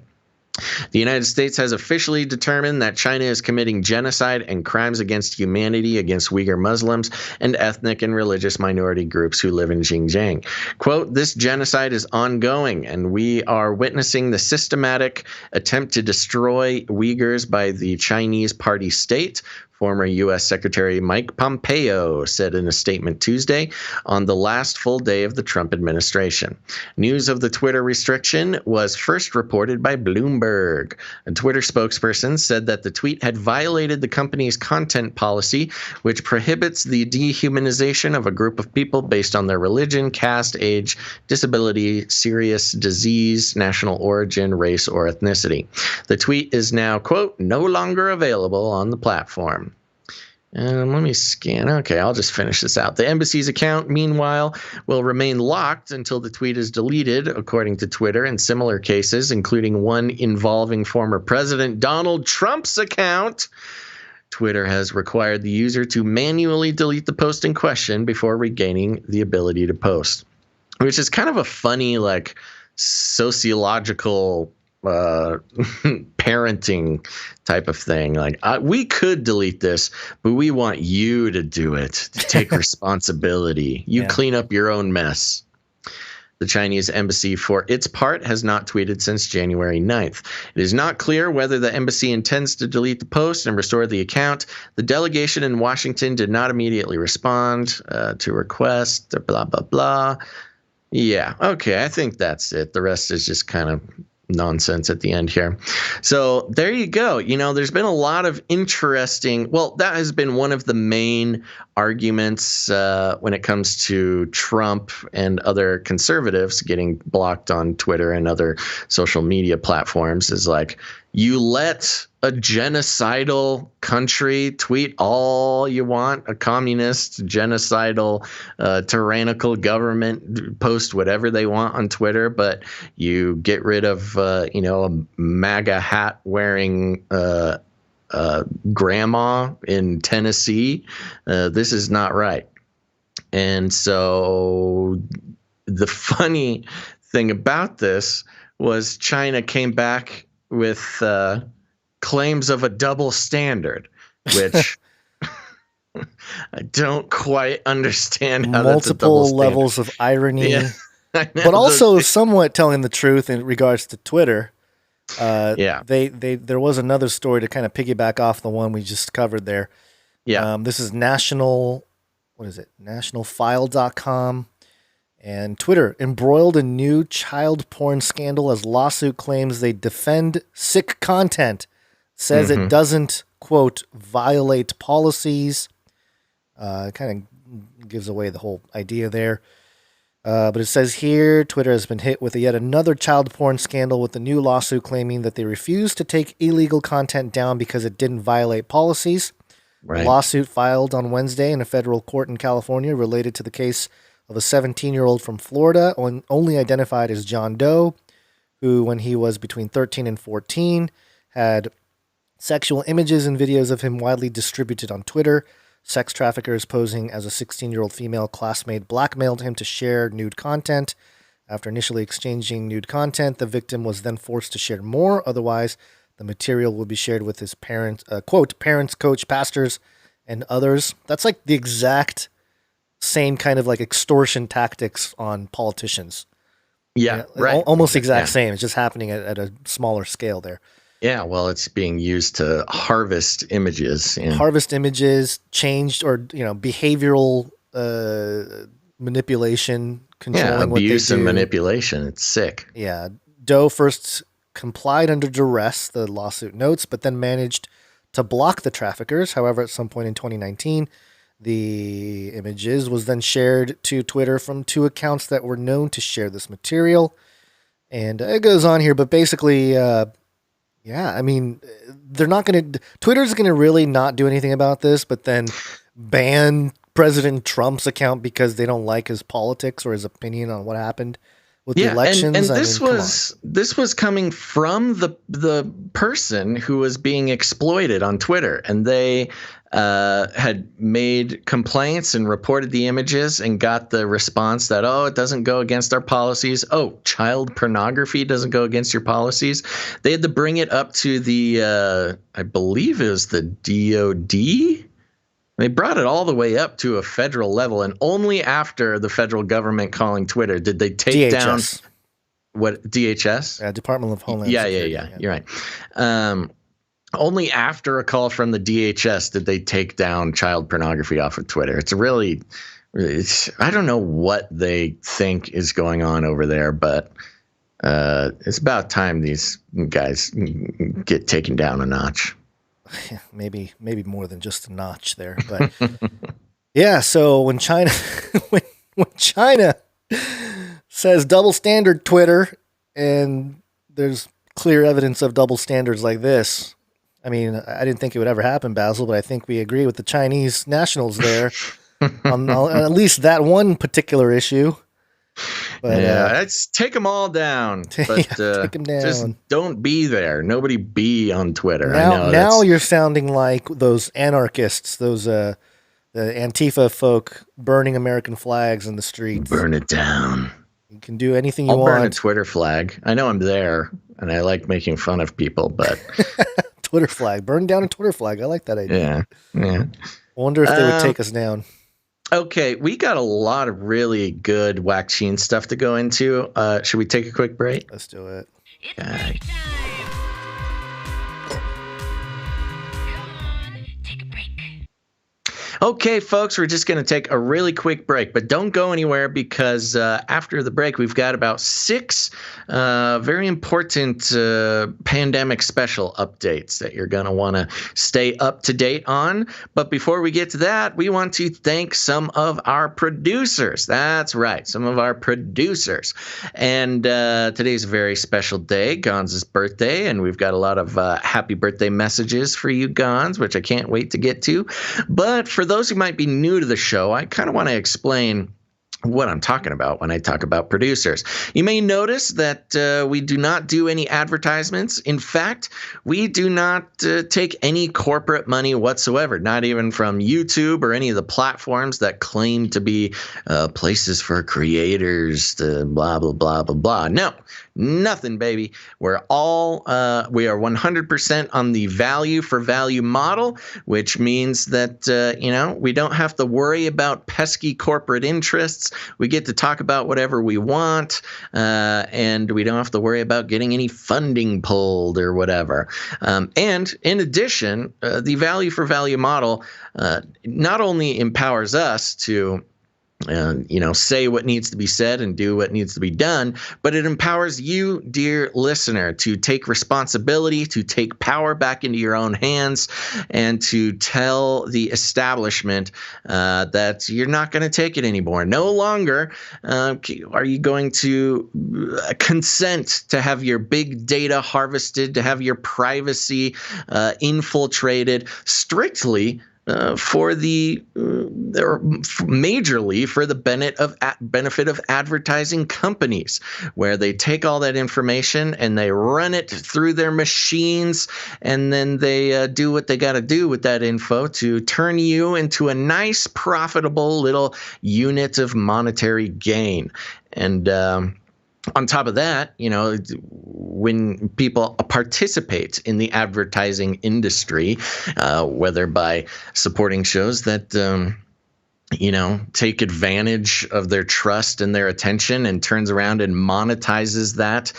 The United States has officially determined that China is committing genocide and crimes against humanity against Uyghur Muslims and ethnic and religious minority groups who live in Xinjiang. Quote, this genocide is ongoing, and we are witnessing the systematic attempt to destroy Uyghurs by the Chinese party state, former U.S. Secretary Mike Pompeo said in a statement Tuesday on the last full day of the Trump administration. News of the Twitter restriction was first reported by Bloomberg. A Twitter spokesperson said that the tweet had violated the company's content policy, which prohibits the dehumanization of a group of people based on their religion, caste, age, disability, serious disease, national origin, race, or ethnicity. The tweet is now, quote, no longer available on the platform. Let me scan. Okay, I'll just finish this out. The embassy's account, meanwhile, will remain locked until the tweet is deleted, according to Twitter, in similar cases, including one involving former President Donald Trump's account. Twitter has required the user to manually delete the post in question before regaining the ability to post, which is kind of a funny, like, sociological parenting type of thing. Like, we could delete this, but we want you to do it, to take responsibility. You clean up your own mess. The Chinese embassy, for its part, has not tweeted since January 9th. It is not clear whether the embassy intends to delete the post and restore the account. The delegation in Washington did not immediately respond to request, blah, blah, blah. Yeah, okay, I think that's it. The rest is just kind of nonsense at the end here. So there you go. You know, there's been a lot of interesting, well, that has been one of the main arguments when it comes to Trump and other conservatives getting blocked on Twitter and other social media platforms, is like, you let a genocidal country tweet all you want, a communist, genocidal, tyrannical government post whatever they want on Twitter, but you get rid of, a MAGA hat wearing grandma in Tennessee. This is not right. And so the funny thing about this was China came back with claims of a double standard, which I don't quite understand how multiple levels of irony, but also somewhat telling the truth in regards to Twitter. There was another story to kind of piggyback off the one we just covered there. This is nationalfile.com. And Twitter, embroiled in new child porn scandal as lawsuit claims they defend sick content, says it doesn't, quote, violate policies. Kind of gives away the whole idea there. But it says here, Twitter has been hit with yet another child porn scandal with the new lawsuit claiming that they refused to take illegal content down because it didn't violate policies. Right. The lawsuit filed on Wednesday in a federal court in California related to the case of a 17-year-old from Florida, only identified as John Doe, who, when he was between 13 and 14, had sexual images and videos of him widely distributed on Twitter. Sex traffickers posing as a 16-year-old female classmate blackmailed him to share nude content. After initially exchanging nude content, the victim was then forced to share more. Otherwise, the material would be shared with his parents, quote, parents, coach, pastors, and others. That's like the exact same kind of like extortion tactics on politicians. Yeah, right. Almost exact same. It's just happening at a smaller scale there. Yeah, well, it's being used to harvest images. Harvest images, changed or behavioral manipulation, controlling what they do. Abuse and manipulation. It's sick. Yeah. Doe first complied under duress, the lawsuit notes, but then managed to block the traffickers. However, at some point in 2019, the images was then shared to Twitter from two accounts that were known to share this material. And it goes on here, but basically, they're not going to, Twitter's going to really not do anything about this, but then ban President Trump's account because they don't like his politics or his opinion on what happened with the elections. And this was coming from the person who was being exploited on Twitter, and they had made complaints and reported the images and got the response that, oh, it doesn't go against our policies. Oh, child pornography doesn't go against your policies. They had to bring it up to the I believe it was the DOD. They brought it all the way up to a federal level, and only after the federal government calling Twitter did they take down what DHS? Department of Homeland Security. Yeah. You're right. Only after a call from the DHS did they take down child pornography off of Twitter. I don't know what they think is going on over there, but it's about time these guys get taken down a notch. Maybe more than just a notch there, but yeah. So when China when China says double standard Twitter, and there's clear evidence of double standards like this, I mean, I didn't think it would ever happen, Basil, but I think we agree with the Chinese nationals there on at least that one particular issue. But, let's take them all down. But take them down. Just don't be there. Nobody be on Twitter. Now you're sounding like those anarchists, those the Antifa folk burning American flags in the streets. Burn it down. You can do anything you I'll want. Burn a Twitter flag. I know I'm there, and I like making fun of people, but Twitter flag. Burn down a Twitter flag. I like that idea. Yeah. I wonder if they would take us down. Okay, we got a lot of really good Waxine stuff to go into. Should we take a quick break? Let's do it. Okay. Okay, folks, we're just going to take a really quick break, but don't go anywhere because after the break, we've got about 6 very important pandemic special updates that you're going to want to stay up to date on. But before we get to that, we want to thank some of our producers. That's right, some of our producers. And today's a very special day, Gonz's birthday, and we've got a lot of happy birthday messages for you, Gonz, which I can't wait to get to. But for those who might be new to the show, I kind of want to explain what I'm talking about when I talk about producers. You may notice that we do not do any advertisements. In fact, we do not take any corporate money whatsoever, not even from YouTube or any of the platforms that claim to be places for creators to blah, blah, blah, blah, blah. No, nothing, baby. We are 100% on the value for value model, which means that, we don't have to worry about pesky corporate interests. We get to talk about whatever we want, and we don't have to worry about getting any funding pulled or whatever. And in addition, the value for value model not only empowers us to say what needs to be said and do what needs to be done, but it empowers you, dear listener, to take responsibility, to take power back into your own hands, and to tell the establishment that you're not going to take it anymore. No longer are you going to consent to have your big data harvested, to have your privacy infiltrated strictly majorly for the benefit of advertising companies, where they take all that information and they run it through their machines, and then they do what they got to do with that info to turn you into a nice, profitable little unit of monetary gain. And on top of that, when people participate in the advertising industry, whether by supporting shows that, take advantage of their trust and their attention and turns around and monetizes that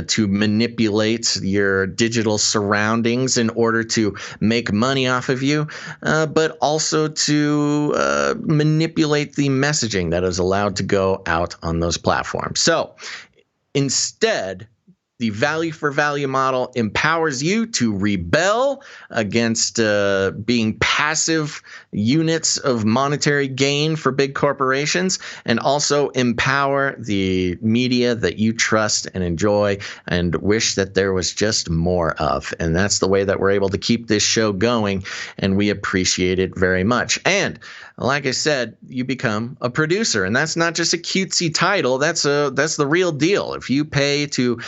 to manipulate your digital surroundings in order to make money off of you, but also to manipulate the messaging that is allowed to go out on those platforms. So instead, The value for value model empowers you to rebel against being passive units of monetary gain for big corporations, and also empower the media that you trust and enjoy and wish that there was just more of. And that's the way that we're able to keep this show going, and we appreciate it very much. And like I said, you become a producer, and that's not just a cutesy title. That's the real deal. If you pay to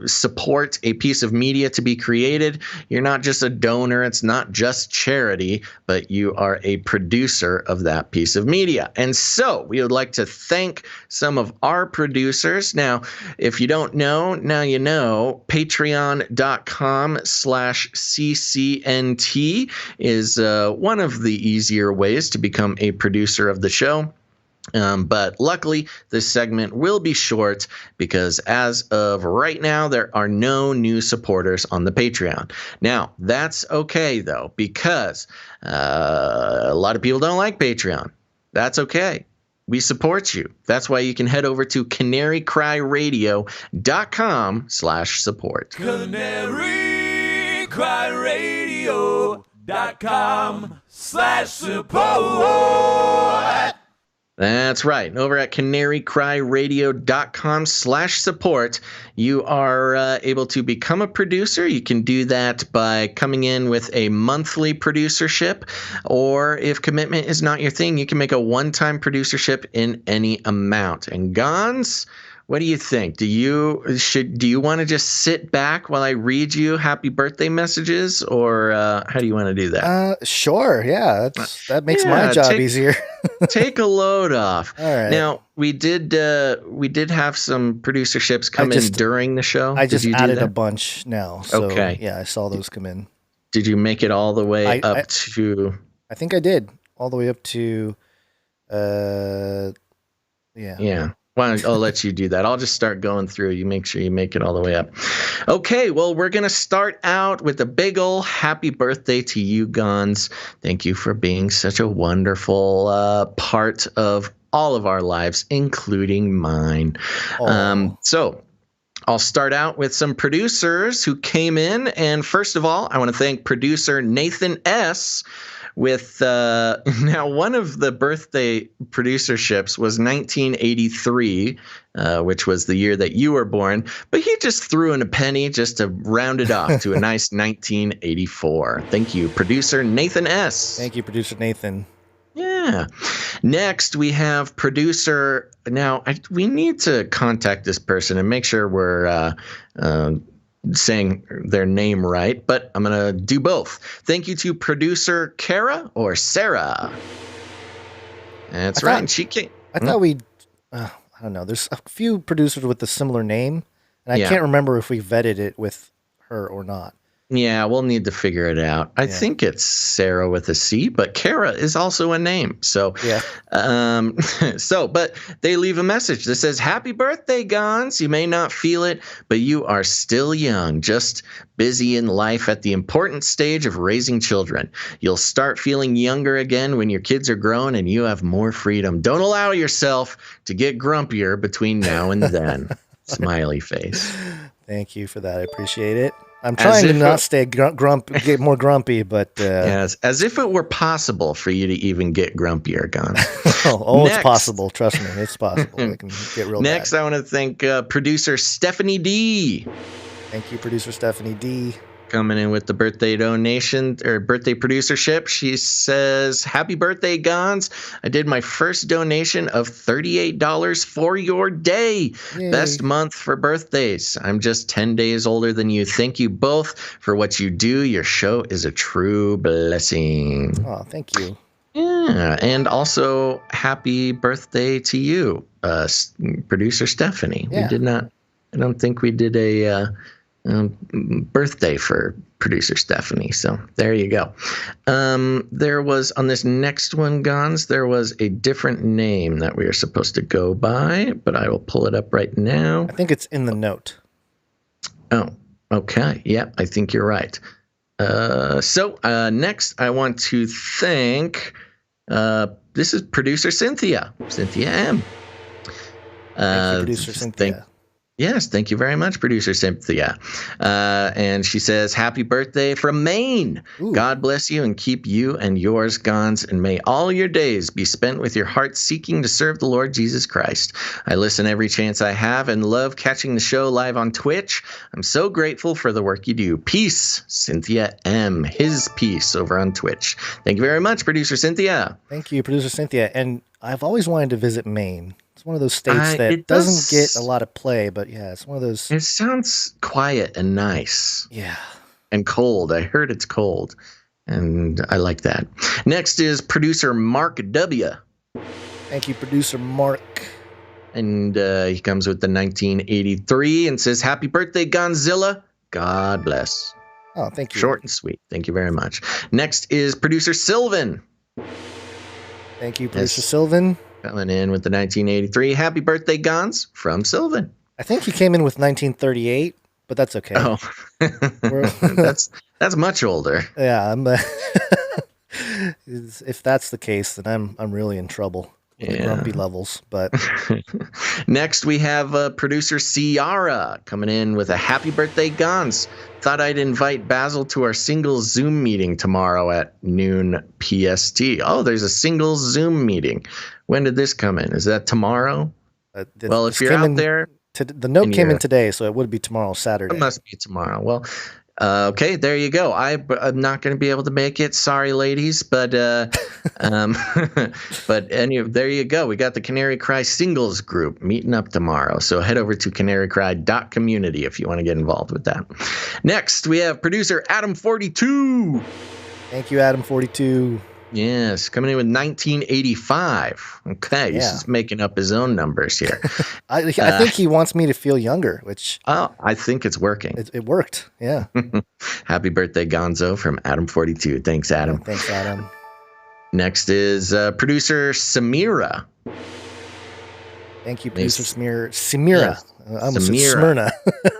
support a piece of media to be created, you're not just a donor. It's not just charity, but you are a producer of that piece of media. And so we would like to thank some of our producers. Now, if you don't know, now you know. Patreon.com/CCNT is one of the easier ways to become a producer of the show. But luckily, this segment will be short because as of right now, there are no new supporters on the Patreon. Now, that's okay, though, because a lot of people don't like Patreon. That's okay. We support you. That's why you can head over to canarycryradio.com/support. canarycryradio.com/support. That's right. Over at canarycryradio.com/support, you are able to become a producer. You can do that by coming in with a monthly producership, or if commitment is not your thing, you can make a one-time producership in any amount. And Gonz, what do you think? Do you want to just sit back while I read you happy birthday messages, or how do you want to do that? Sure. Yeah, that makes my job easier. Take a load off. All right. Now we did have some producerships come in during the show. I just added a bunch now. So, okay. Yeah, I saw those come in. Did you make it all the way up to? I think I did all the way up to. Yeah. Yeah. I'll let you do that. I'll just start going through. You make sure you make it all the way up. Okay, well, we're going to start out with a big ol' happy birthday to you, Gonz. Thank you for being such a wonderful part of all of our lives, including mine. So I'll start out with some producers who came in. And first of all, I want to thank producer Nathan S., with now one of the birthday producerships was 1983, which was the year that you were born, but he just threw in a penny just to round it off to a nice 1984. Thank you, producer Nathan S. Thank you, producer Nathan. Yeah. Next, we have producer. Now, we need to contact this person and make sure we're saying their name right, but I'm going to do both. Thank you to producer Kara or Sarah. That's right. And she came. I thought I don't know. There's a few producers with a similar name, and I can't remember if we vetted it with her or not. Yeah, we'll need to figure it out. I think it's Sarah with a C, but Kara is also a name. So, but they leave a message that says, "Happy birthday, Gonz. You may not feel it, but you are still young, just busy in life at the important stage of raising children. You'll start feeling younger again when your kids are grown and you have more freedom. Don't allow yourself to get grumpier between now and then." Smiley face. Thank you for that. I appreciate it. I'm trying to not stay get more grumpy, but yes, as if it were possible for you to even get grumpier, Gonz. It's possible. Trust me, it's possible. I can get real Next, bad. I want to thank producer Stephanie D. Thank you, producer Stephanie D. Coming in with the birthday donation or birthday producership. She says, "Happy birthday, Gonz. I did my first donation of $38 for your day. Yay. Best month for birthdays. I'm just 10 days older than you. Thank you both for what you do. Your show is a true blessing." Oh, thank you. Yeah, and also happy birthday to you, producer Stephanie. Yeah. We did not. I don't think we did a birthday for producer Stephanie. So there you go. There was on this next one, Gonz, there was a different name that we are supposed to go by, but I will pull it up right now. I think it's in the note. Oh, okay. Yeah, I think you're right. So next I want to thank, this is producer Cynthia M. Thank you, producer Cynthia. Yes, thank you very much, producer Cynthia. And she says, happy birthday from Maine. Ooh. God bless you and keep you and yours, Gonz, and may all your days be spent with your heart seeking to serve the Lord Jesus Christ. I listen every chance I have and love catching the show live on Twitch. I'm so grateful for the work you do. Peace, Cynthia M. His peace over on Twitch. Thank you very much, producer Cynthia. Thank you, producer Cynthia. And I've always wanted to visit Maine. It's one of those states that doesn't get a lot of play, but yeah, it's one of those. It sounds quiet and nice. Yeah. And cold. I heard it's cold, and I like that. Next is producer Mark W. Thank you, producer Mark. And he comes with the 1983 and says, happy birthday, Gonzilla. God bless. Oh, thank you. Short and sweet. Thank you very much. Next is producer Sylvan. Thank you, producer Sylvan. Coming in with the 1983. Happy birthday, Gonz, from Sylvan. I think he came in with 1938, but that's okay. Oh, that's much older. Yeah, if that's the case, then I'm really in trouble. The grumpy levels. But next we have producer Ciara coming in with a happy birthday, Gonz. Thought I'd invite Basil to our single Zoom meeting tomorrow at noon PST. Oh, there's a single Zoom meeting. When did this come in? Is that tomorrow? Well, if you're out there, the note came in today, so it would be tomorrow, Saturday. It must be tomorrow. Well, okay, there you go. I'm not going to be able to make it. Sorry, ladies, but there you go. We got the Canary Cry singles group meeting up tomorrow. So head over to canarycry.community if you want to get involved with that. Next, we have producer Adam42. Thank you, Adam42. Yes, coming in with 1985. Okay, he's just making up his own numbers here. I think he wants me to feel younger, which... Oh, I think it's working. It worked, yeah. Happy birthday, Gonzo, from Adam42. Thanks, Adam. Thanks, Adam. Next is producer Samira. Thank you, producer Samira. Yes. I almost said Smyrna.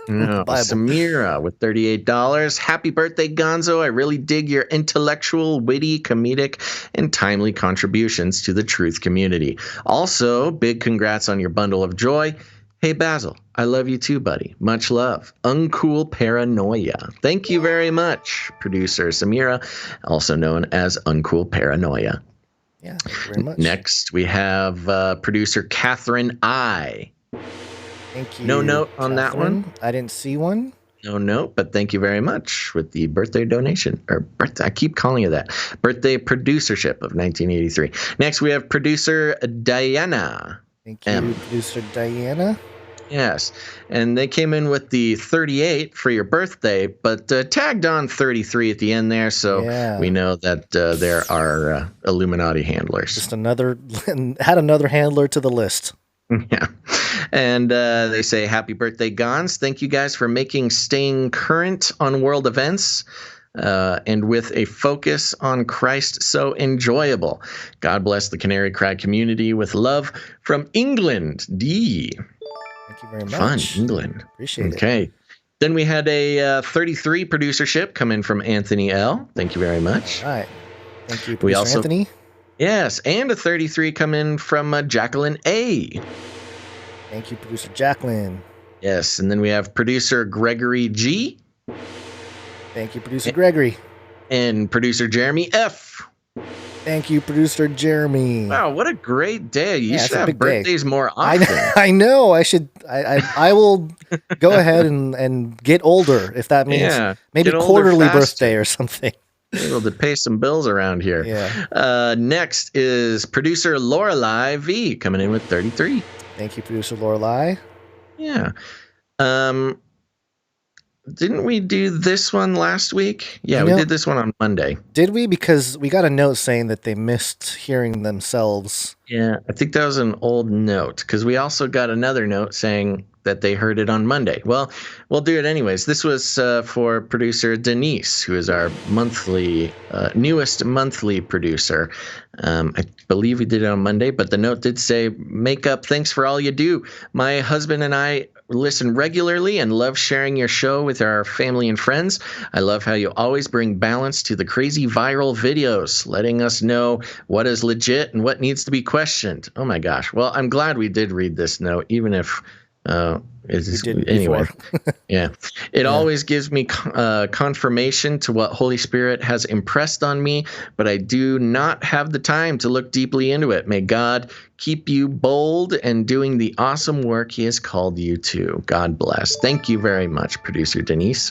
No, Samira with $38. Happy birthday, Gonzo. I really dig your intellectual, witty, comedic, and timely contributions to the truth community. Also, big congrats on your bundle of joy. Hey, Basil, I love you too, buddy. Much love. Uncool Paranoia. Thank you very much, producer Samira, also known as Uncool Paranoia. Yeah, thank you very much. Next, we have producer Catherine I. Thank you. No note on Catherine. That one. I didn't see one. No note, but thank you very much with the birthday donation. I keep calling you that. Birthday producership of 1983. Next, we have producer Diana. Thank you, producer Diana. Yes, and they came in with the 38 for your birthday, but tagged on 33 at the end there, so we know that there are Illuminati handlers. Just add another handler to the list. Yeah. And they say, happy birthday, Gonz. Thank you guys for making staying current on world events and with a focus on Christ so enjoyable. God bless the Canary Cry community with love from England. D. Thank you very much. Fun, England. Appreciate it. Okay. Then we had a 33 producership come in from Anthony L. Thank you very much. All right. Thank you, producer Anthony. Yes, and a 33 come in from Jacqueline A. Thank you, producer Jacqueline. Yes, and then we have producer Gregory G. Thank you, producer Gregory. And producer Jeremy F. Thank you, producer Jeremy. Wow, what a great day. You should have birthdays more often. I know. I will go ahead and get older, if that means maybe quarterly birthday or something. Able to pay some bills around here. Yeah. Next is producer Lorelei V coming in with 33. Thank you, producer Lorelei. Yeah. Didn't we do this one last week? Yeah, we did this one on Monday. Did we? Because we got a note saying that they missed hearing themselves. Yeah, I think that was an old note because we also got another note saying that they heard it on Monday. Well, we'll do it anyways. This was for producer Denise, who is our newest monthly producer. I believe we did it on Monday, but the note did say, "Makeup, thanks for all you do. My husband and I listen regularly and love sharing your show with our family and friends. I love how you always bring balance to the crazy viral videos, letting us know what is legit and what needs to be questioned." Oh my gosh. Well, I'm glad we did read this note, even if Anyway, yeah. It always gives me confirmation to what Holy Spirit has impressed on me, but I do not have the time to look deeply into it. May God keep you bold and doing the awesome work he has called you to. God bless. Thank you very much, Producer Denise.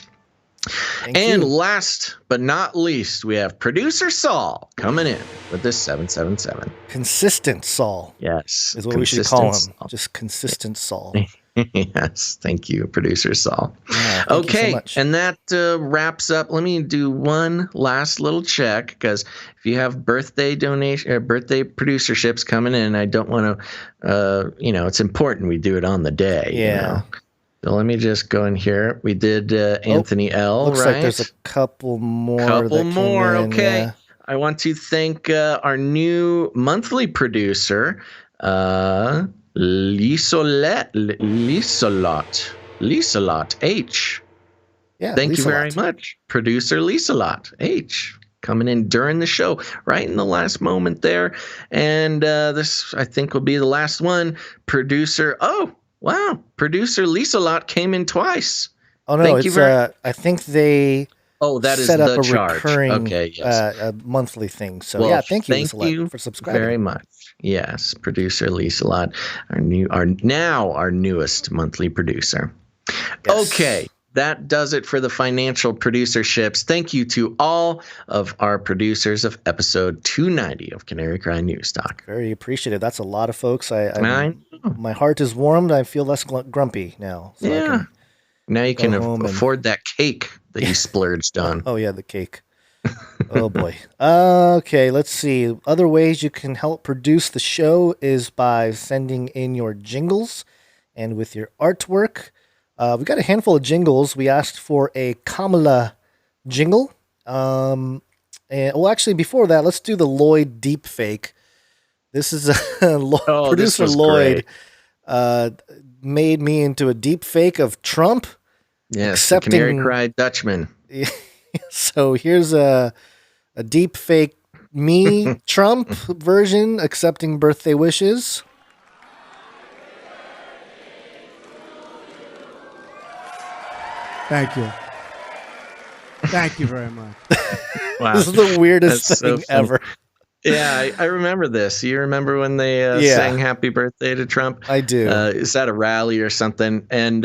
And last but not least, we have Producer Saul coming in with this 777. Consistent Saul. Yes. Is what we should call him. Just consistent Saul. Yes. Thank you, Producer Saul. Yeah, okay. so much. And that wraps up. Let me do one last little check, because if you have birthday birthday producerships coming in, I don't want to, it's important we do it on the day. Yeah. You know? So let me just go in here. We did Anthony L. Looks right? like there's a couple more. Okay. Yeah. I want to thank our new monthly producer, Lisolot H. Yeah. Thank you very much, producer Lisolot H. Coming in during the show, right in the last moment there. And this, I think, will be the last one. Producer Lisolot came in twice. Oh, no, I think they that is set up the a charge. recurring Okay, yes. a monthly thing. So, thank you for subscribing. Very much. Yes, producer Lisolot, our newest monthly producer. Yes. Okay. That does it for the financial producerships. Thank you to all of our producers of episode 290 of Canary Cry News Talk. Very appreciative. That's a lot of folks. My heart is warmed. I feel less grumpy now. So now you can afford that cake that you splurged on. Oh, yeah, the cake. Oh, boy. Okay, let's see. Other ways you can help produce the show is by sending in your jingles and with your artwork. We got a handful of jingles. We asked for a Kamala jingle. Actually, before that, let's do the Lloyd deepfake. This is producer Lloyd made me into a deepfake of Trump. Yes, the Canary Cry Dutchman. So here's a deepfake me Trump version accepting birthday wishes. Thank you. Thank you very much. Wow. This is the weirdest thing ever. Yeah, I remember this. You remember when they sang happy birthday to Trump? I do. Is that a rally or something? And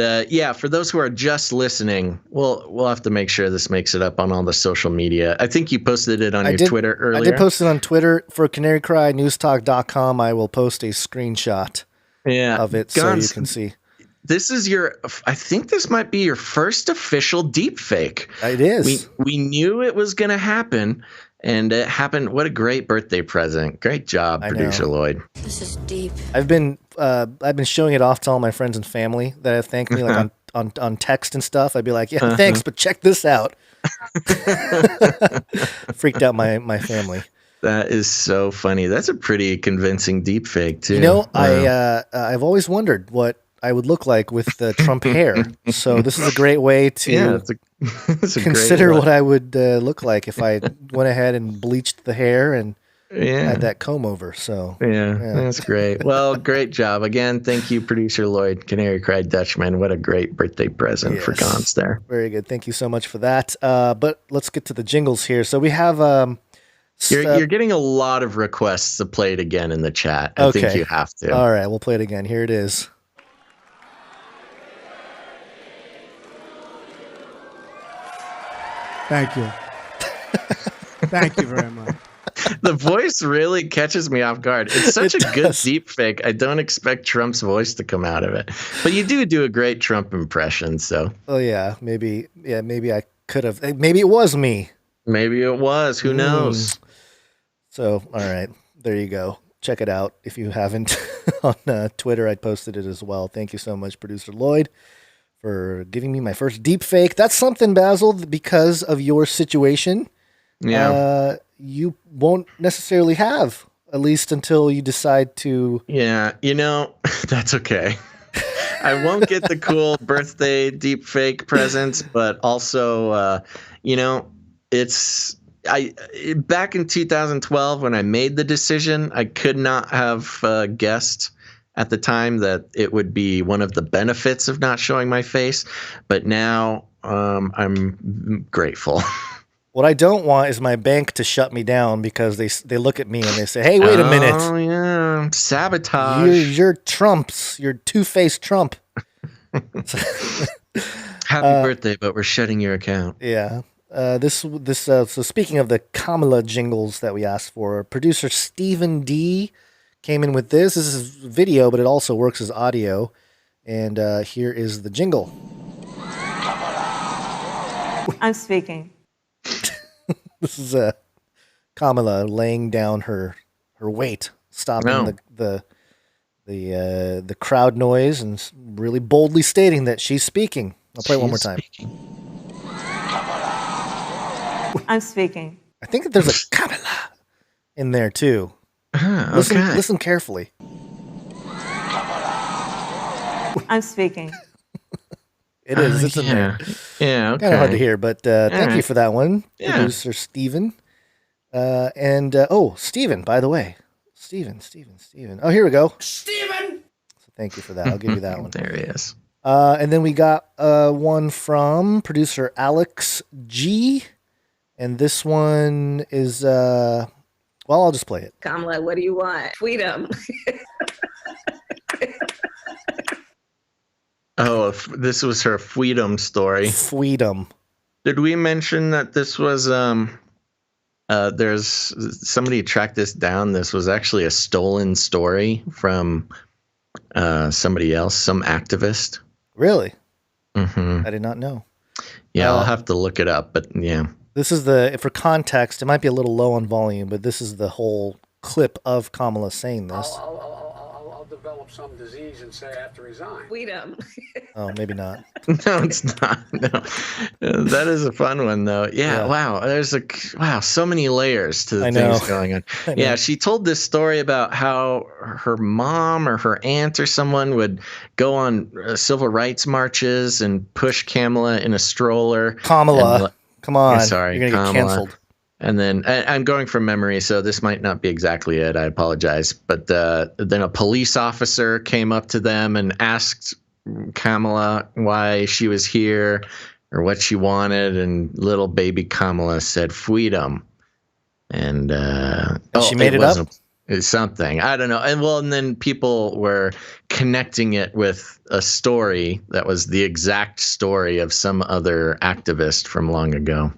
for those who are just listening, we'll have to make sure this makes it up on all the social media. I think you posted it on your Twitter earlier. I did post it on Twitter. For canarycrynewstalk.com, I will post a screenshot of it so you can see. This is I think this might be your first official deepfake. It is. We knew it was going to happen, and it happened. What a great birthday present. Great job, Producer Lloyd. This is deep. I've been showing it off to all my friends and family that have thanked me like on text and stuff. I'd be like, yeah, thanks, but check this out. Freaked out my family. That is so funny. That's a pretty convincing deepfake, too. You know, I've always wondered what I would look like with the Trump hair. So this is a great way to consider what I would look like if I went ahead and bleached the hair and had that comb over. So that's great. Well, great job. Again, thank you, Producer Lloyd, Canary Cry Dutchman. What a great birthday present for Gonz there. Very good. Thank you so much for that. But let's get to the jingles here. So we have... You're getting a lot of requests to play it again in the chat. I think you have to. All right, we'll play it again. Here it is. Thank you. Thank you very much. The voice really catches me off guard. It's such a good deepfake. I don't expect Trump's voice to come out of it. But you do a great Trump impression, so. Oh, yeah. Maybe I could have. Maybe it was me. Maybe it was. Who knows? So, all right. There you go. Check it out. If you haven't on Twitter, I posted it as well. Thank you so much, Producer Lloyd, for giving me my first deepfake. That's something, Basil, because of your situation. Yeah. You won't necessarily have, at least until you decide to. Yeah, that's okay. I won't get the cool birthday deepfake presents, but also, it's back in 2012 when I made the decision, I could not have guessed at the time that it would be one of the benefits of not showing my face, but now I'm grateful. What I don't want is my bank to shut me down because they look at me and they say, "Hey, wait a minute! Oh yeah, sabotage! You're Trump's. You're two-faced Trump." Happy birthday, but we're shutting your account. Yeah. So speaking of the Kamala jingles that we asked for, producer Stephen D came in with this. This is video, but it also works as audio. And here is the jingle. I'm speaking. This is Kamala laying down her weight, stopping the crowd noise, and really boldly stating that she's speaking. I'll play it one more time. I'm speaking. I think that there's a Kamala in there too. Okay. Listen carefully. I'm speaking. It is. It's in there. Yeah, okay. Kind of hard to hear, but thank you for that one, Yeah. producer Steven. Steven, by the way. Steven. Oh, here we go. Steven! So thank you for that. I'll give you that one. There he is. And then we got one from producer Alex G. And this one is, I'll just play it. Kamala, what do you want? Freedom. Oh, this was her freedom story. Freedom. Did we mention that this was there's somebody tracked this down? This was actually a stolen story from somebody else, some activist. Really? Mm-hmm. I did not know. Yeah, I'll have to look it up, but yeah. This is for context, it might be a little low on volume, but this is the whole clip of Kamala saying this. I'll develop some disease and say I have to resign. Freedom. Oh, maybe not. No, it's not. No, that is a fun one though. Yeah. Wow. There's so many layers to the things going on. Yeah. She told this story about how her mom or her aunt or someone would go on civil rights marches and push Kamala in a stroller. Kamala. Come on. Sorry. You're going to get canceled. And then I'm going from memory, so this might not be exactly it. I apologize. But then a police officer came up to them and asked Kamala why she was here or what she wanted. And little baby Kamala said freedom. And she made it up? It's something. I don't know. And then people were connecting it with a story that was the exact story of some other activist from long ago.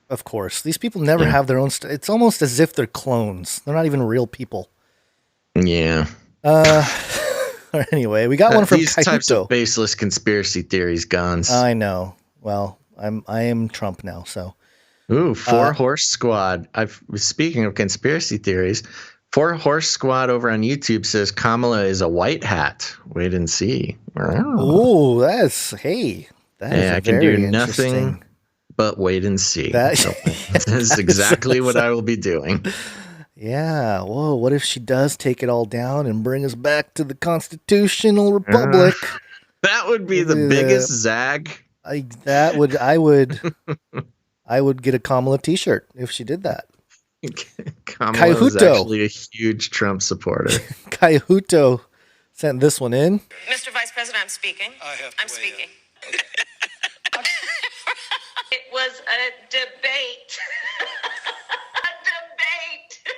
Of course. These people never have their own it's almost as if they're clones. They're not even real people. Yeah. Anyway, we got one from these Kaito. Types of baseless conspiracy theories, Gonz. I know. Well, I am Trump now, so. Ooh, 4-horse squad. Speaking of conspiracy theories, 4-horse squad over on YouTube says Kamala is a white hat. Wait and see. Oh, that's I can do nothing but wait and see. That is exactly what I will be doing. Yeah. Whoa. What if she does take it all down and bring us back to the constitutional republic? That would be the biggest zag. I would get a Kamala t-shirt if she did that. Kamala is actually a huge Trump supporter. Kaihuto sent this one in. Mr. Vice President, I'm speaking. I'm speaking. It was a debate. It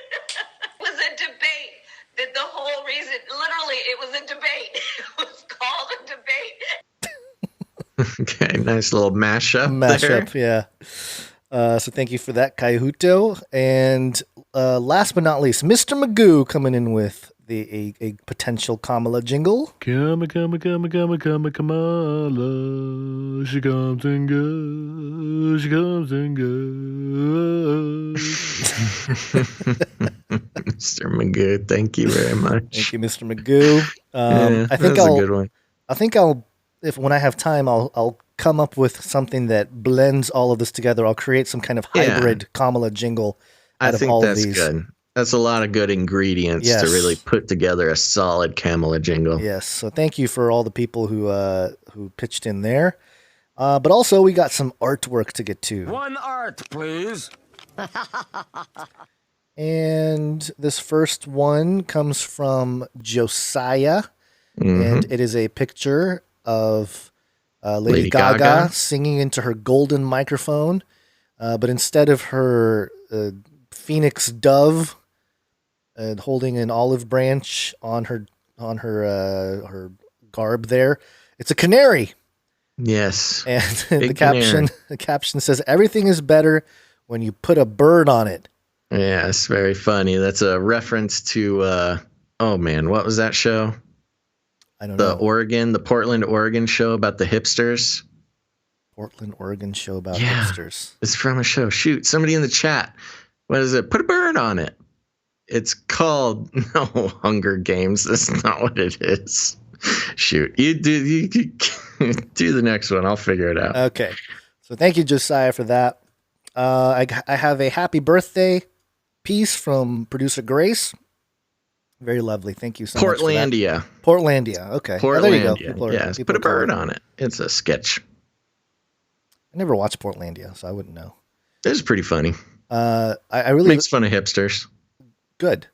was a debate. That the whole reason, literally, it was a debate. It was called a debate. Okay, nice little mashup. Yeah. So thank you for that, Kaihuto. And last but not least, Mr. Magoo coming in with a potential Kamala jingle. Kamala. She comes and goes. She comes and goes. Mr. Magoo, thank you very much. Thank you, Mr. Magoo. I think that's a good one. I think when I have time, I'll come up with something that blends all of this together. I'll create some kind of hybrid Kamala jingle out of all of these. Good. That's a lot of good ingredients to really put together a solid Kamala jingle. Yes. So thank you for all the people who pitched in there. But also we got some artwork to get to. One art, please. And this first one comes from Josiah. and it is a picture of Lady Gaga singing into her golden microphone, but instead of her phoenix dove holding an olive branch on her garb there, it's a canary. Yes. And the caption says, "Everything is better when you put a bird on it." Yeah, it's very funny. That's a reference to oh man, what was that show? I don't know. The Portland, Oregon show about the hipsters. Portland, Oregon show about hipsters. It's from a show. Shoot, somebody in the chat. What is it? Put a bird on it. It's called Hunger Games. That's not what it is. Shoot, you do the next one. I'll figure it out. Okay. So thank you, Josiah, for that. I have a happy birthday piece from producer Grace. Very lovely. Thank you so much. Portlandia. Portlandia. Okay. Portlandia. There you go. Yes. Put a bird on it. It's a sketch. I never watched Portlandia, so I wouldn't know. It's pretty funny. I really makes fun of hipsters. Good.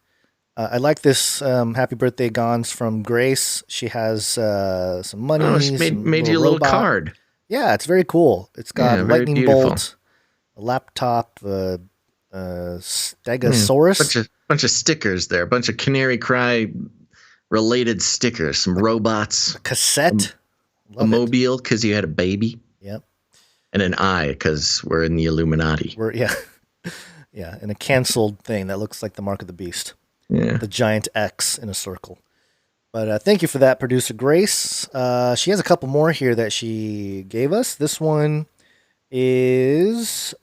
I like this happy birthday Gonz from Grace. She has some money. Oh, she made you a little card. Yeah, it's very cool. It's got a lightning bolt, a laptop, Stegosaurus. Bunch of stickers there. A bunch of Canary Cry related stickers. Some robots. A cassette. A mobile because you had a baby. Yep. And an eye because we're in the Illuminati. Yeah, and a canceled thing that looks like the mark of the beast. Yeah. The giant X in a circle. But thank you for that, producer Grace. She has a couple more here that she gave us. This one is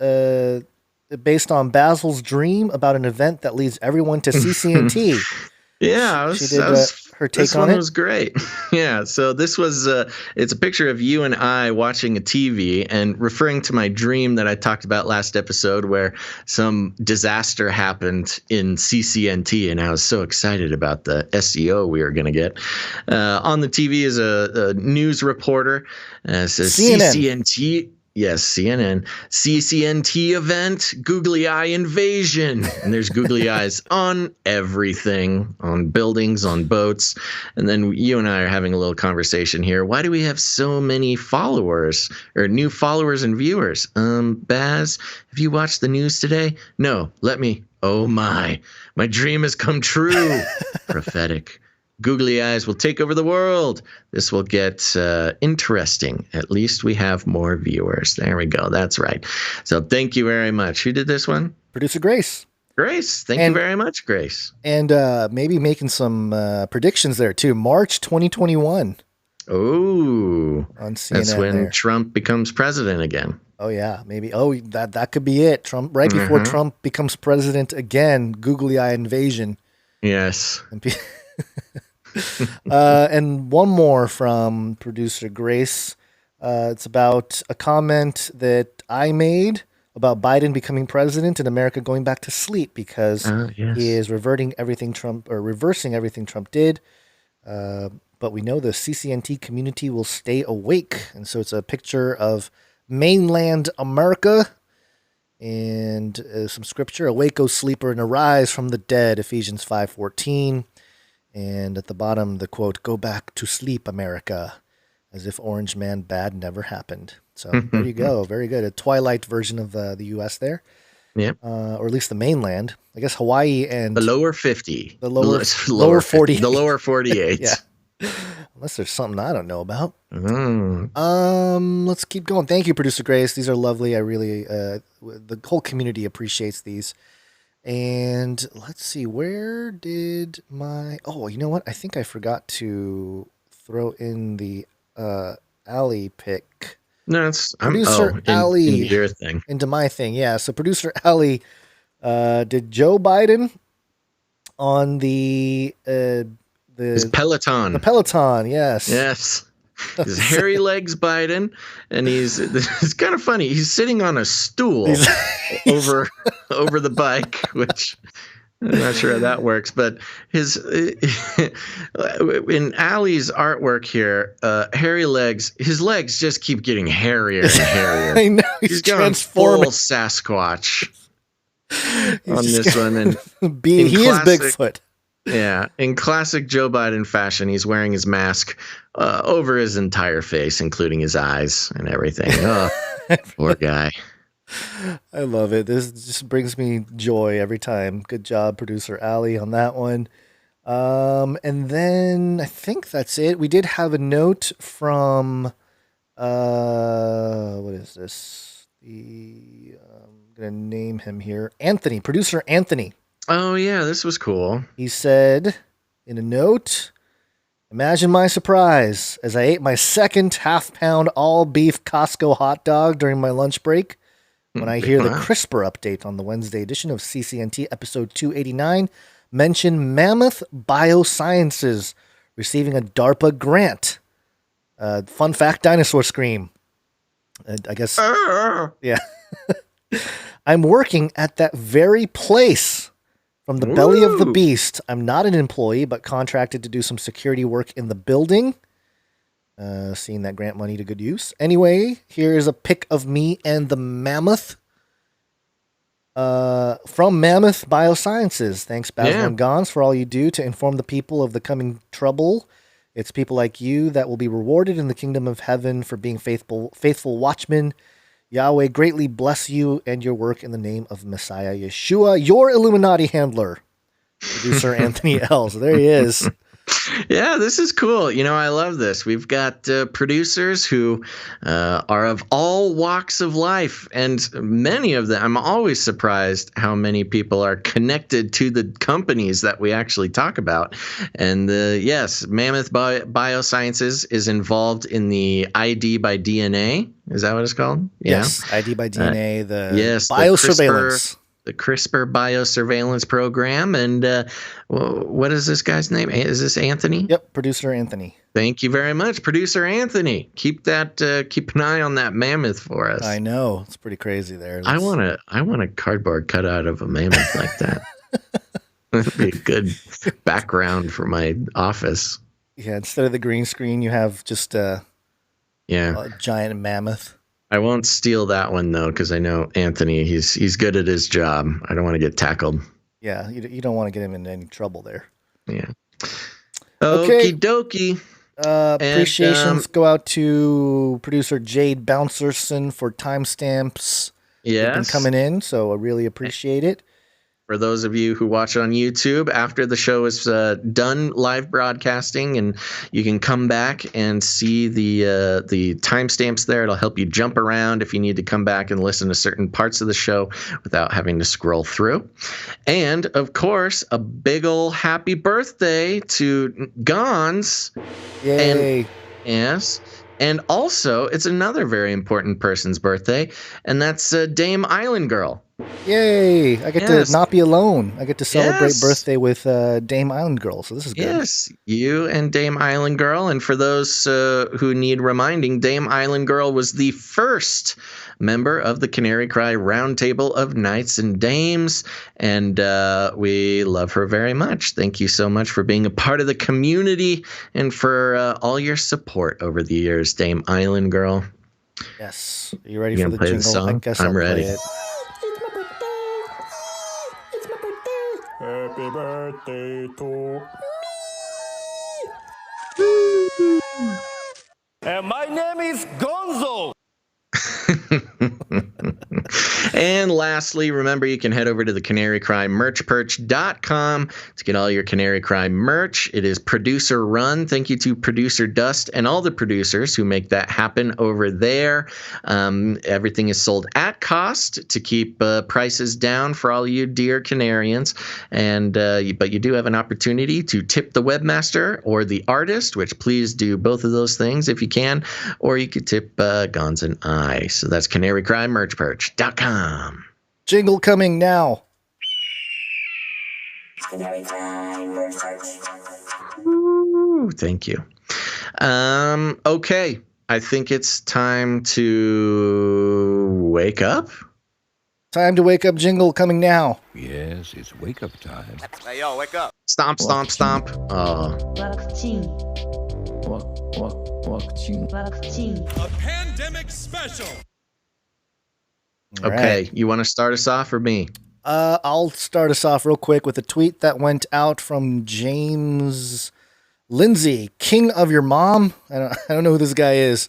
based on Basil's dream about an event that leads everyone to CCNT. Yeah, she did her take this on one it. Was great. Yeah, so this was it's a picture of you and I watching a TV and referring to my dream that I talked about last episode where some disaster happened in CCNT, and I was so excited about the SEO we were going to get. On the TV is a news reporter. Says CNN. CCNT. Yes, CNN. CCNT event, googly eye invasion. And there's googly eyes on everything, on buildings, on boats. And then you and I are having a little conversation here. Why do we have so many followers or new followers and viewers? Baz, have you watched the news today? No, let me. Oh my dream has come true. Prophetic. Googly eyes will take over the world. This will get interesting. At least we have more viewers. There we go. That's right. So thank you very much. Who did this one? Producer Grace. Grace. Thank you very much, Grace. And maybe making some predictions there too. March 2021. Oh, on CNN. That's when Trump becomes president again. Oh yeah, maybe. Oh, that could be it. Trump right before Trump becomes president again. Googly eye invasion. Yes. And one more from producer Grace. It's about a comment that I made about Biden becoming president and America going back to sleep because he is reversing everything Trump did. But we know the CCNT community will stay awake. And so it's a picture of mainland America and some scripture, awake, O sleeper, and arise from the dead, Ephesians 5:14. And at the bottom, the quote, "Go back to sleep, America," as if Orange Man bad never happened. So there you go. Very good. A Twilight version of the U.S. there. Yeah. Or at least the mainland. I guess Hawaii and... The lower 50. The lower 48. The lower 48. Yeah. Unless there's something I don't know about. Mm. Let's keep going. Thank you, Producer Grace. These are lovely. I really... the whole community appreciates these. And let's see, where did my... Oh, you know what? I think I forgot to throw in the Alley pick. No, it's... Producer Alley. Into your thing. Into my thing, yeah. So Producer Alley did Joe Biden on his Peloton. The Peloton, yes. Yes. He's hairy legs Biden, and it's kind of funny. He's sitting on a stool over the bike, which I'm not sure how that works. But in Ali's artwork here, hairy legs, his legs just keep getting hairier and hairier. I know he's going full Sasquatch on this one, and he is Bigfoot. Yeah, in classic Joe Biden fashion, he's wearing his mask over his entire face, including his eyes and everything. Oh, poor guy. I love it. This just brings me joy every time. Good job, producer Ali, on that one. And then I think that's it. We did have a note from what is this? I'm gonna name him here. Anthony, producer Anthony. Oh yeah, this was cool. He said in a note, imagine my surprise as I ate my second half-pound all-beef Costco hot dog during my lunch break when I hear the CRISPR update on the Wednesday edition of CCNT episode 289 mention Mammoth Biosciences receiving a DARPA grant. Fun fact, dinosaur scream. I guess. Yeah. I'm working at that very place. From the belly of the beast. I'm not an employee, but contracted to do some security work in the building. Seeing that grant money to good use. Anyway, here's a pic of me and the mammoth. From Mammoth Biosciences. Thanks, Baffled and Gonz, for all you do to inform the people of the coming trouble. It's people like you that will be rewarded in the kingdom of heaven for being faithful watchmen. Yahweh greatly bless you and your work in the name of Messiah Yeshua, your Illuminati handler, producer Anthony L. So there he is. Yeah, this is cool. You know, I love this. We've got producers who are of all walks of life, and many of them, I'm always surprised how many people are connected to the companies that we actually talk about. And yes, Mammoth Biosciences is involved in the ID by DNA. Is that what it's called? Yes, ID by DNA, the yes, biosurveillance. The CRISPR biosurveillance program. And what is this guy's name? Is this Anthony? Yep, producer Anthony. Thank you very much, producer Anthony. Keep an eye on that mammoth for us. I know, it's pretty crazy there. I want a cardboard cutout of a mammoth like that. That'd be a good background for my office. Yeah, instead of the green screen, you have just a giant mammoth. I won't steal that one though, because I know Anthony. He's good at his job. I don't want to get tackled. Yeah, you don't want to get him into any trouble there. Yeah. Okay. Okie dokie. Appreciations go out to producer Jade Bouncerson for timestamps. Yes. Been coming in, so I really appreciate it. For those of you who watch it on YouTube, after the show is done live broadcasting, and you can come back and see the timestamps there. It'll help you jump around if you need to come back and listen to certain parts of the show without having to scroll through. And, of course, a big ol' happy birthday to Gonz. Yay. Yes. And also, it's another very important person's birthday, and that's Dame Island Girl. Yay! I get to not be alone. I get to celebrate birthday with Dame Island Girl, so this is good. Yes, you and Dame Island Girl. And for those who need reminding, Dame Island Girl was the first member of the Canary Cry Roundtable of Knights and Dames, and we love her very much. Thank you so much for being a part of the community and for all your support over the years, Dame Island Girl. Yes. Are you ready for the jingle? The song? I guess I'm I'll ready. Play it. Happy birthday to me. And my name is Gonzo. And lastly, remember you can head over to the canarycrymerchperch.com to get all your Canary Cry merch. It is producer run. Thank you to producer Dust and all the producers who make that happen over there. Everything is sold at cost to keep prices down for all you dear Canarians. And but you do have an opportunity to tip the webmaster or the artist, which please do both of those things if you can, or you could tip Gonz and I. So that's canarycrymerchperch.com. Jingle coming now. Ooh, thank you. Okay, I think it's time to wake up. Time to wake up jingle coming now. Yes, it's wake up time. Hey, yo, wake up. Stomp, stomp, stomp. Oh. A pandemic special. Okay, you want to start us off or me? I'll start us off real quick with a tweet that went out from James Lindsay, King of Your Mom. I don't know who this guy is,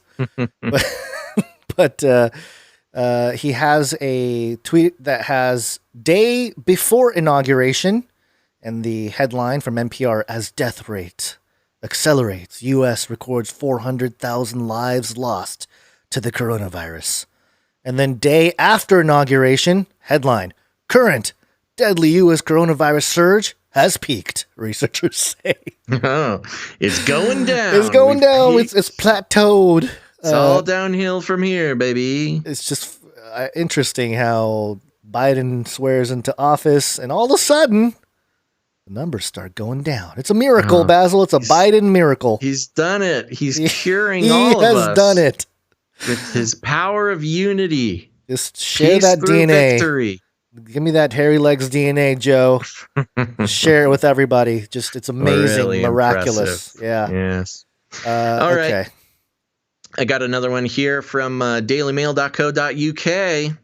but he has a tweet that has day before inauguration, and the headline from NPR: as death rate accelerates, U.S. records 400,000 lives lost to the coronavirus. And then day after inauguration, headline: current deadly U.S. coronavirus surge has peaked, researchers say. Oh, it's going down. It's going down. It's plateaued. It's all downhill from here, baby. It's just interesting how Biden swears into office, and all of a sudden, the numbers start going down. It's a miracle, Basil. It's a Biden miracle. He's done it. He's curing all of us. He has done it. With his power of unity. Just share that DNA. Victory. Give me that hairy legs DNA, Joe. Share it with everybody. Just, it's amazing, really miraculous. Impressive. Yeah. Yes. All right. Okay. I got another one here from dailymail.co.uk.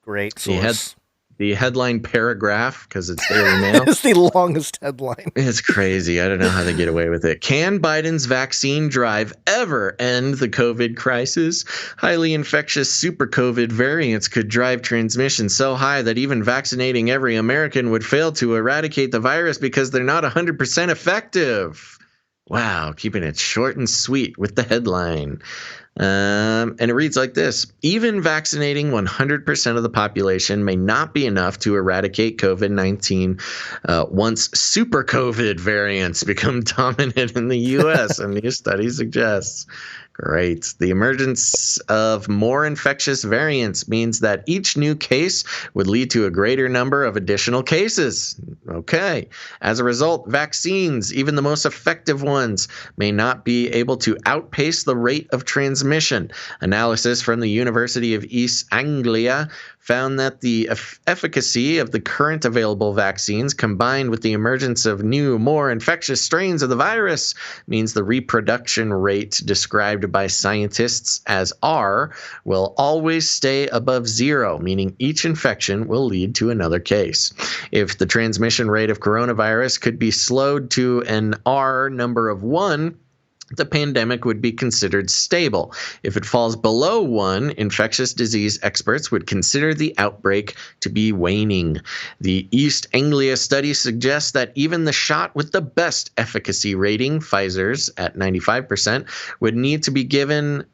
Great source. The headline paragraph, because it's Daily Mail. It's the longest headline. It's crazy. I don't know how they get away with it. Can Biden's vaccine drive ever end the COVID crisis? Highly infectious super COVID variants could drive transmission so high that even vaccinating every American would fail to eradicate the virus because they're not 100% effective. Wow, keeping it short and sweet with the headline. And it reads like this: even vaccinating 100% of the population may not be enough to eradicate COVID-19 once super COVID variants become dominant in the U.S., a new study suggests. Great. The emergence of more infectious variants means that each new case would lead to a greater number of additional cases. Okay. As a result, vaccines, even the most effective ones, may not be able to outpace the rate of transmission. Analysis from the University of East Anglia found that the efficacy of the current available vaccines combined with the emergence of new, more infectious strains of the virus means the reproduction rate described by scientists as R will always stay above 0, meaning each infection will lead to another case. If the transmission rate of coronavirus could be slowed to an R number of 1, the pandemic would be considered stable. If it falls below 1, infectious disease experts would consider the outbreak to be waning. The East Anglia study suggests that even the shot with the best efficacy rating, Pfizer's at 95%, would need to be given.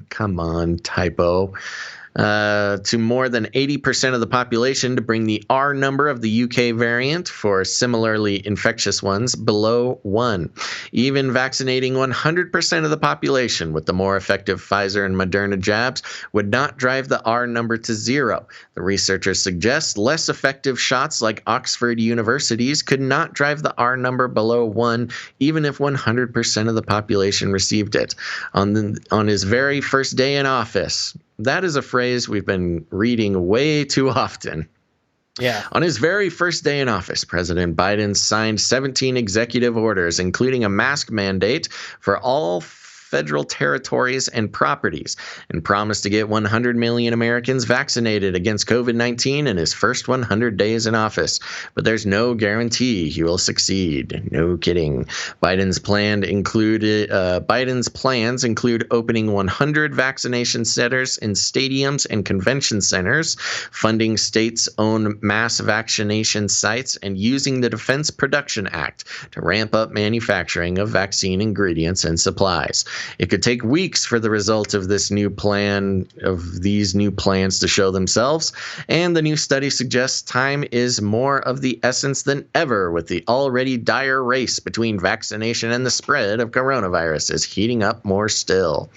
Come on, typo. To more than 80% of the population to bring the R number of the UK variant for similarly infectious ones below 1. Even vaccinating 100% of the population with the more effective Pfizer and Moderna jabs would not drive the R number to 0. The researchers suggest less effective shots like Oxford University's could not drive the R number below 1, even if 100% of the population received it. On his very first day in office, that is a phrase we've been reading way too often. Yeah. On his very first day in office, President Biden signed 17 executive orders, including a mask mandate for all federal territories and properties, and promised to get 100 million Americans vaccinated against COVID-19 in his first 100 days in office. But there's no guarantee he will succeed. No kidding. Biden's plans include opening 100 vaccination centers in stadiums and convention centers, funding states' own mass vaccination sites, and using the Defense Production Act to ramp up manufacturing of vaccine ingredients and supplies. It could take weeks for the result of these new plans to show themselves, and the new study suggests time is more of the essence than ever, with the already dire race between vaccination and the spread of coronavirus is heating up more still.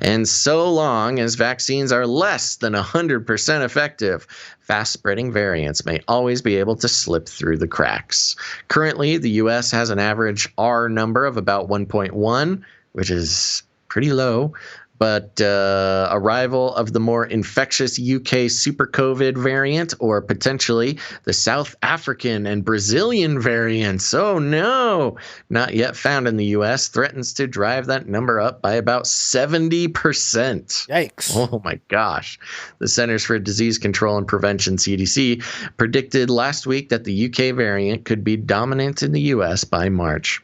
And so long as vaccines are less than 100% effective, fast-spreading variants may always be able to slip through the cracks. Currently, the U.S. has an average R number of about 1.1, which is pretty low. But arrival of the more infectious UK super COVID variant, or potentially the South African and Brazilian variants, oh no, not yet found in the US, threatens to drive that number up by about 70%. Yikes. Oh my gosh. The Centers for Disease Control and Prevention, CDC, predicted last week that the UK variant could be dominant in the US by March.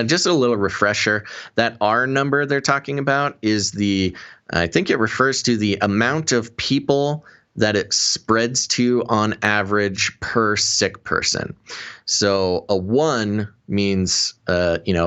Just a little refresher, that R number they're talking about is I think it refers to the amount of people that it spreads to on average per sick person. So a 1 means,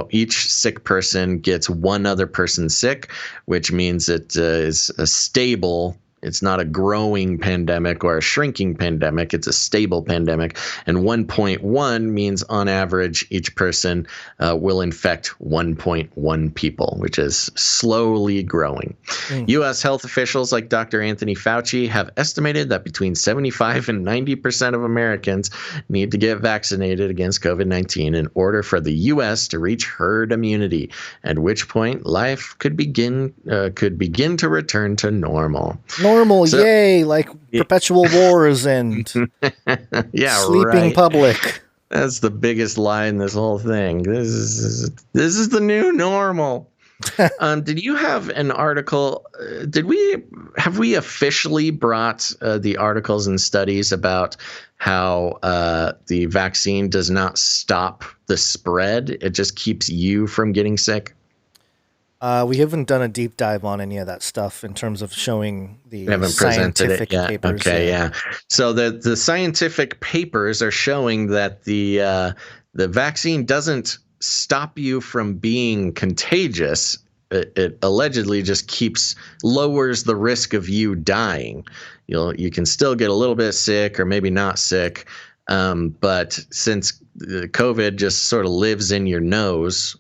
each sick person gets one other person sick, which means it is a stable. It's not a growing pandemic or a shrinking pandemic. It's a stable pandemic. And 1.1 means on average, each person will infect 1.1 people, which is slowly growing. U.S. health officials like Dr. Anthony Fauci have estimated that between 75 and 90% of Americans need to get vaccinated against COVID-19 in order for the U.S. to reach herd immunity, at which point life could begin to return to normal. Normal, yay, like perpetual wars and sleeping public. That's the biggest lie in this whole thing. This is the new normal. Did you have an article? Have we officially brought the articles and studies about how the vaccine does not stop the spread? It just keeps you from getting sick? We haven't done a deep dive on any of that stuff in terms of showing the scientific papers. Okay, yeah. So the scientific papers are showing that the vaccine doesn't stop you from being contagious. It allegedly just lowers the risk of you dying. You can still get a little bit sick or maybe not sick. But since COVID just sort of lives in your nose,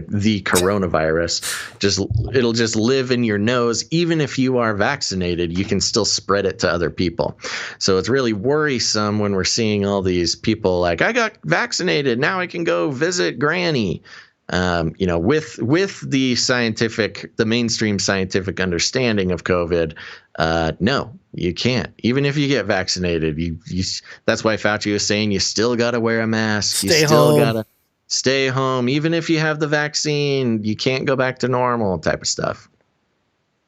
the coronavirus, it'll just live in your nose. Even if you are vaccinated, you can still spread it to other people. So it's really worrisome when we're seeing all these people like, I got vaccinated, now I can go visit Granny. With the mainstream scientific understanding of COVID, no, you can't. Even if you get vaccinated, that's why Fauci was saying you still got to wear a mask. You still got to stay home. Even if you have the vaccine, you can't go back to normal type of stuff.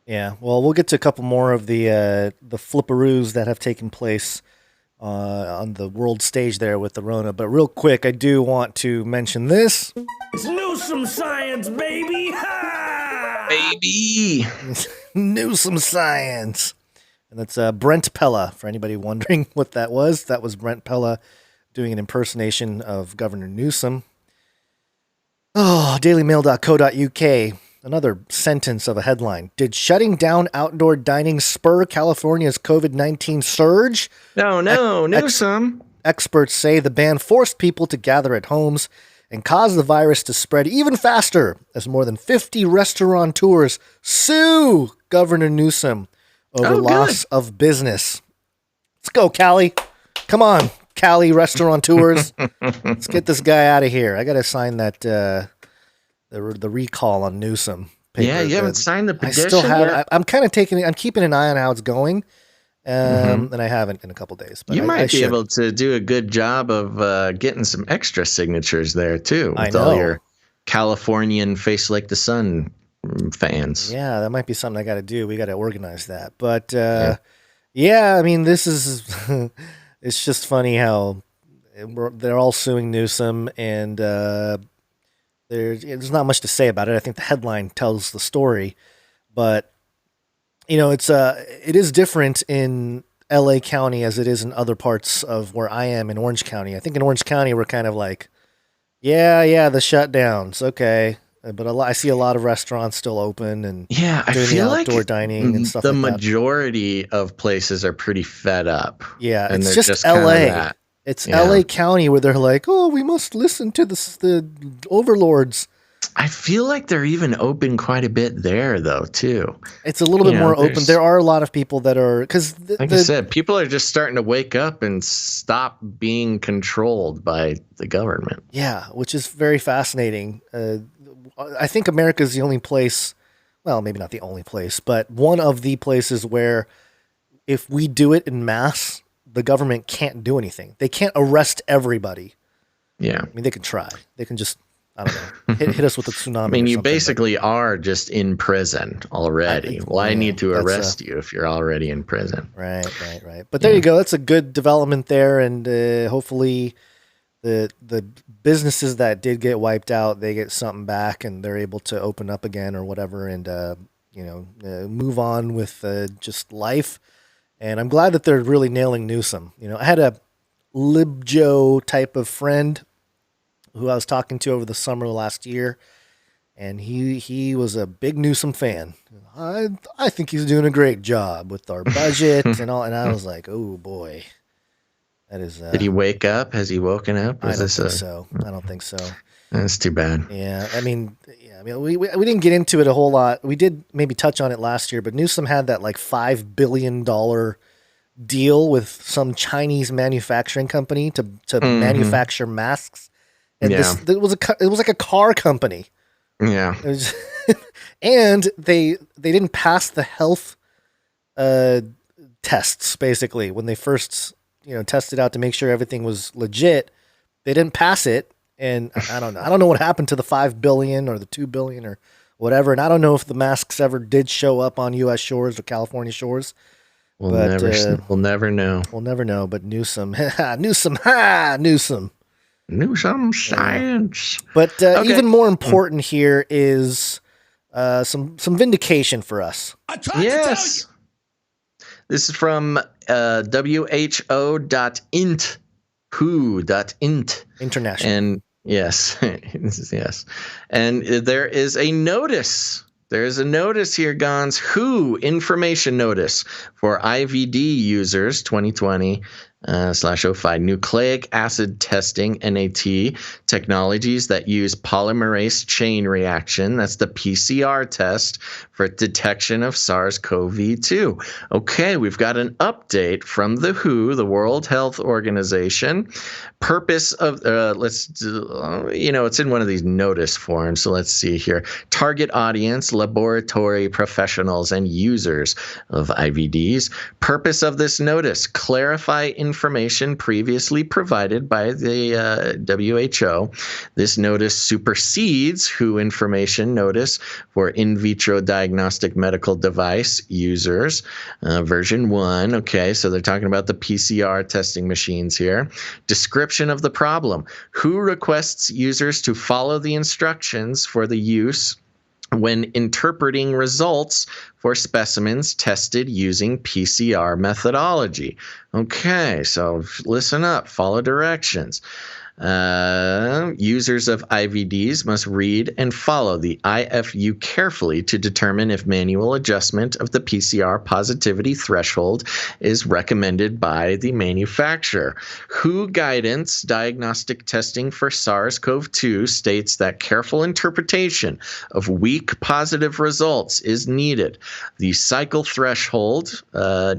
Yeah, well, we'll get to a couple more of the flipperoos that have taken place on the world stage there with the Rona. But real quick, I do want to mention this. It's Newsome science, baby! Ha! Baby! Newsome science! And that's Brent Pella, for anybody wondering what that was. That was Brent Pella doing an impersonation of Governor Newsom. Oh, dailymail.co.uk. Another sentence of a headline. Did shutting down outdoor dining spur California's COVID-19 surge? No, Newsom. Experts say the ban forced people to gather at homes and caused the virus to spread even faster as more than 50 restaurateurs sue Governor Newsom over loss of business. Let's go, Cali. Come on, Cali restaurateurs. Let's get this guy out of here. I got to sign that the recall on Newsom paper. Yeah, you haven't signed the petition I still have. yet? I'm kind of I'm keeping an eye on how it's going, and I haven't in a couple days. But You might be should. able to do a good job of getting some extra signatures there, too, I with all know. your Californian Face Like the Sun fans. Yeah, that might be something I got to do. We got to organize that. But yeah, I mean, this is it's just funny how they're all suing Newsom, and there's not much to say about it. I think the headline tells the story, but it is different in LA County as it is in other parts of where I am in Orange County. I think in Orange County we're kind of like, yeah, the shutdowns, okay. But I see a lot of restaurants still open and I doing feel the outdoor like dining and stuff the like that. majority of places are pretty fed up. Yeah, and it's they're just kinda LA. that. It's Yeah. LA County where they're like, oh, we must listen to the overlords. I feel like they're even open quite a bit there, though, too. It's a little bit more open. There are a lot of people that are, because like I said, people are just starting to wake up and stop being controlled by the government. Yeah, which is very fascinating. I think America is the only place well, maybe not the only place, but one of the places where if we do it in mass, the government can't do anything. They can't arrest everybody. Yeah. I mean, they can try. They can just, I don't know, hit us with a tsunami. I mean, you basically are just in prison already. Why need to arrest you if you're already in prison? Right. But there you go. That's a good development there, and hopefully the businesses that did get wiped out, they get something back, and they're able to open up again or whatever, and move on with just life. And I'm glad that they're really nailing Newsom. I had a LibJo type of friend who I was talking to over the summer last year, and he was a big Newsom fan. I think he's doing a great job with our budget and all. And I was like, oh boy, that is. Did he wake up? Has he woken up? I don't think so. I don't think so. That's too bad. Yeah, I mean, we didn't get into it a whole lot. We did maybe touch on it last year, but Newsom had that like $5 billion deal with some Chinese manufacturing company to manufacture masks. And it was like a car company. Yeah. It was and they didn't pass the health tests basically when they first tested out to make sure everything was legit. They didn't pass it, and I don't know what happened to the $5 billion or the $2 billion or whatever. And I don't know if the masks ever did show up on U.S. shores or California shores. We'll never know. We'll never know. But Newsom. Newsom science. But even more important here is some vindication for us. Yes. This is from WHO.int, WHO.int. International. And yes, yes. And there is a notice. There's a notice here, Gonz. WHO information notice for IVD users 2020/05 nucleic acid testing NAT technologies that use polymerase chain reaction. That's the PCR test for detection of SARS-CoV-2. Okay, we've got an update from the WHO, the World Health Organization. Purpose of it's in one of these notice forms, so let's see here. Target audience, laboratory professionals and users of IVDs. Purpose of this notice: clarify information previously provided by the WHO. This notice supersedes WHO information notice for in vitro diagnostic medical device users, version 1. Okay, so they're talking about the PCR testing machines here. Description of the problem: WHO requests users to follow the instructions for the use when interpreting results for specimens tested using PCR methodology. Okay, so listen up, follow directions. Users of IVDs must read and follow the IFU carefully to determine if manual adjustment of the PCR positivity threshold is recommended by the manufacturer. WHO guidance diagnostic testing for SARS-CoV-2 states that careful interpretation of weak positive results is needed. The cycle threshold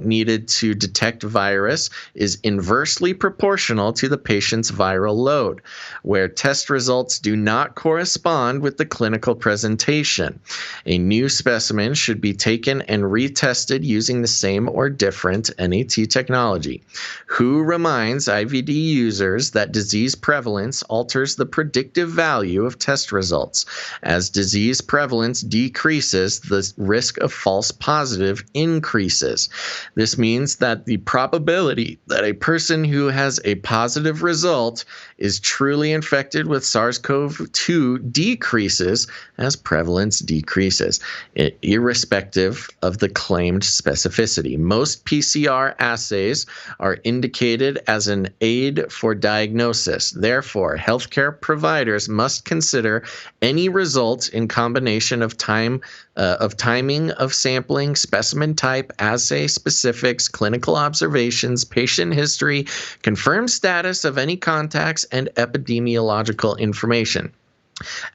needed to detect virus is inversely proportional to the patient's viral load, where test results do not correspond with the clinical presentation. A new specimen should be taken and retested using the same or different NAT technology. WHO reminds IVD users that disease prevalence alters the predictive value of test results. As disease prevalence decreases, the risk of false positive increases. This means that the probability that a person who has a positive result is truly infected with SARS-CoV-2 decreases as prevalence decreases, irrespective of the claimed specificity. Most PCR assays are indicated as an aid for diagnosis. Therefore, healthcare providers must consider any results in combination of timing of sampling, specimen type, assay specifics, clinical observations, patient history, confirmed status of any contacts, and epidemiological information.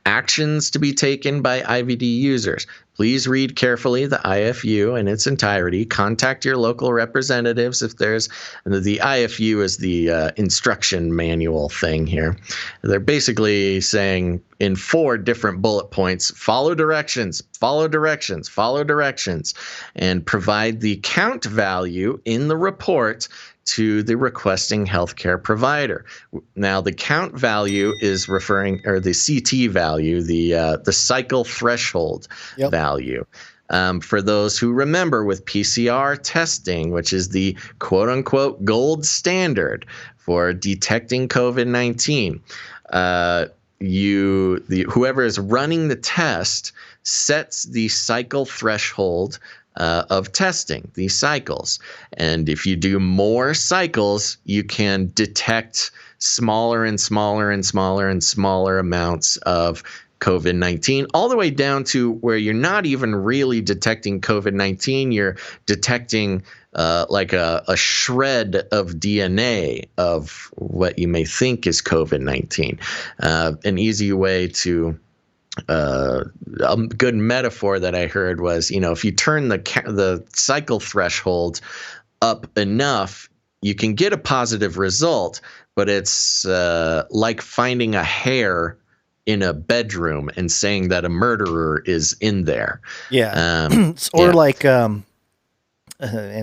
Actions to be taken by IVD users. Please read carefully the IFU in its entirety. Contact your local representatives if there's the IFU is the instruction manual thing here. They're basically saying in 4 different bullet points, follow directions, follow directions, follow directions, and provide the count value in the report to the requesting healthcare provider. Now, the count value is referring, or the CT value, the cycle threshold value. For those who remember, with PCR testing, which is the quote unquote gold standard for detecting COVID-19, whoever is running the test sets the cycle threshold of testing, these cycles. And if you do more cycles, you can detect smaller and smaller and smaller and smaller amounts of COVID-19, all the way down to where you're not even really detecting COVID-19. You're detecting like a shred of DNA of what you may think is COVID-19. An easy way to a good metaphor that I heard was, if you turn the cycle threshold up enough, you can get a positive result, but it's like finding a hair in a bedroom and saying that a murderer is in there. Yeah. Or like, and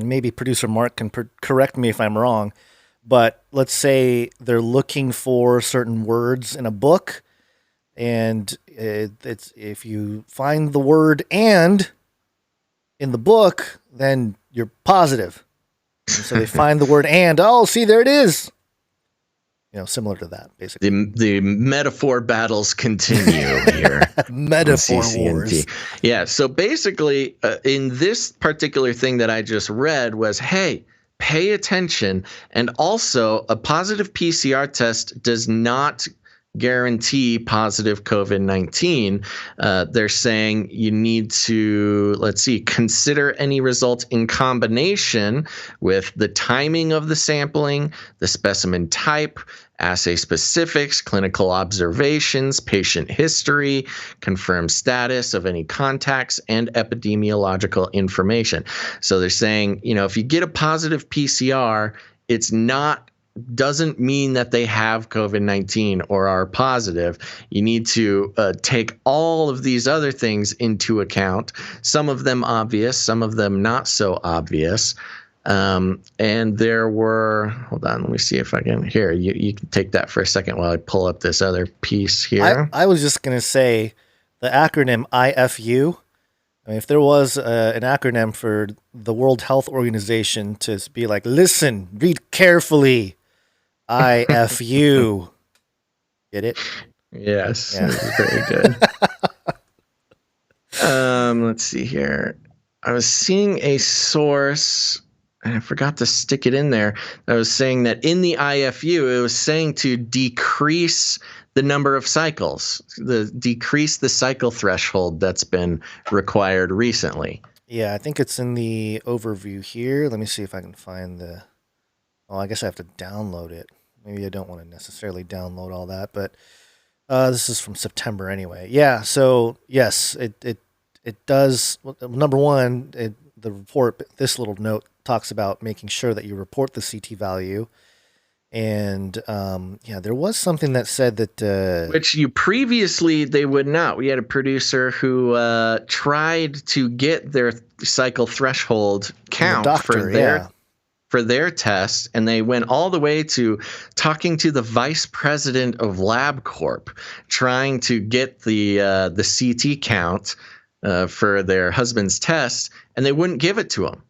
maybe producer Mark can correct me if I'm wrong, but let's say they're looking for certain words in a book, and it's if you find the word "and" in the book, then you're positive. And so they find the word "and." Oh, see, there it is. Similar to that, basically. The metaphor battles continue here. Metaphor wars. Yeah. So basically, in this particular thing that I just read was, hey, pay attention. And also, a positive PCR test does not guarantee positive COVID-19. They're saying you need to, consider any result in combination with the timing of the sampling, the specimen type, assay specifics, clinical observations, patient history, confirmed status of any contacts, and epidemiological information. So they're saying, if you get a positive PCR, doesn't mean that they have COVID-19 or are positive. You need to take all of these other things into account, some of them obvious, some of them not so obvious. And there were, hold on, let me see if I can, here, you can take that for a second while I pull up this other piece here. I was just going to say the acronym IFU. I mean, if there was an acronym for the World Health Organization to be like, listen, read carefully, IFU. Get it? Yes. Yeah. Very good. Let's see here. I was seeing a source, and I forgot to stick it in there. I was saying that in the IFU, it was saying to decrease the number of cycles, decrease the cycle threshold that's been required recently. Yeah, I think it's in the overview here. Let me see if I can find I guess I have to download it. Maybe I don't want to necessarily download all that, but this is from September anyway. Yeah, so yes, it does. Number one, the report, this little note talks about making sure that you report the CT value. And there was something that said that which they would not. We had a producer who tried to get their cycle threshold count for their test, and they went all the way to talking to the vice president of LabCorp, trying to get the CT count for their husband's test, and they wouldn't give it to him.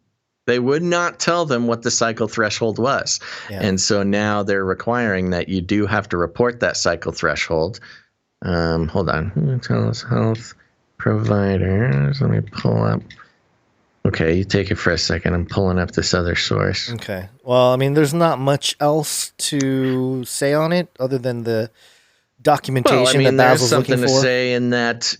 They would not tell them what the cycle threshold was. Yeah. And so now they're requiring that you do have to report that cycle threshold. Hold on. Tell us health providers. Let me pull up. Okay, you take it for a second. I'm pulling up this other source. Okay. Well, I mean, there's not much else to say on it other than the documentation Well, I mean, that there's Basil's something looking to for. say in that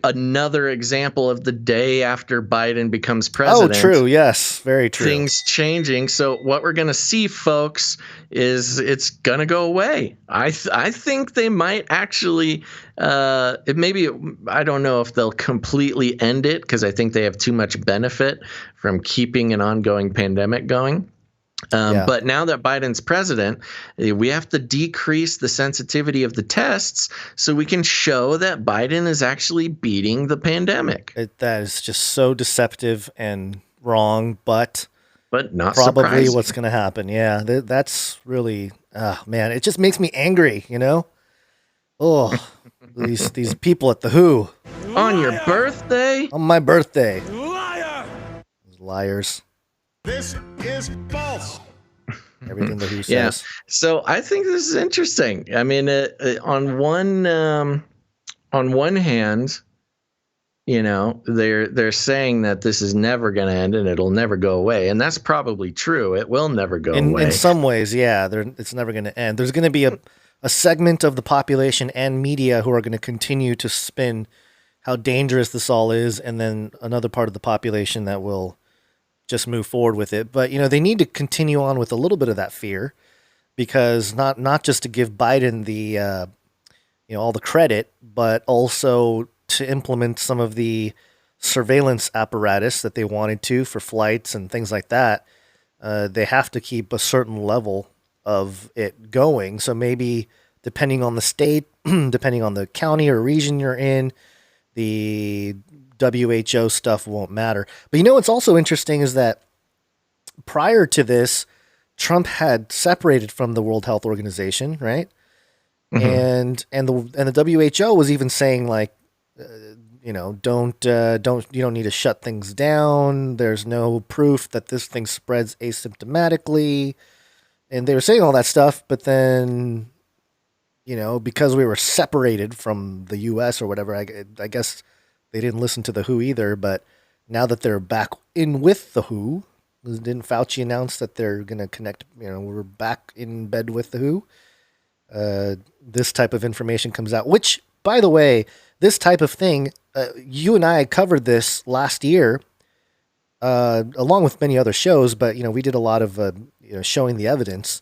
another example of the day after Biden becomes president. Oh, true. Yes, very true. Things changing. So what we're going to see, folks, is it's going to go away. I think they might actually. I don't know if they'll completely end it because I think they have too much benefit from keeping an ongoing pandemic going. But now that Biden's president, we have to decrease the sensitivity of the tests so we can show that Biden is actually beating the pandemic. That is just so deceptive and wrong, but not probably surprising. what's going to happen. Yeah, that's really, man, it just makes me angry, you know? Oh, these people at the WHO. On your birthday? On my birthday. Liar! Liars. This is false. Everything the WHO says. Yeah. So I think this is interesting. I mean, on one hand, you know, they're saying that this is never going to end and it'll never go away, and that's probably true. It will never go away. In some ways, yeah, it's never going to end. There's going to be a segment of the population and media who are going to continue to spin how dangerous this all is, and then another part of the population that will just move forward with it. But, you know, they need to continue on with a little bit of that fear, because not just to give Biden the, all the credit, but also to implement some of the surveillance apparatus that they wanted to for flights and things like that. They have to keep a certain level of it going. So maybe depending on the state, depending on the county or region you're in, the WHO stuff won't matter. But you know what's also interesting is that prior to this, Trump had separated from the World Health Organization, right? Mm-hmm. And the WHO was even saying, like, don't you don't need to shut things down. There's no proof that this thing spreads asymptomatically, and they were saying all that stuff. But then, you know, because we were separated from the U.S. or whatever, I guess they didn't listen to the WHO either. But now that they're back in with the WHO, didn't Fauci announce that they're going to connect? You know, we're back in bed with the WHO. This type of information comes out, which, by the way, this type of thing, you and I covered this last year, along with many other shows, but, you know, we did a lot of, showing the evidence.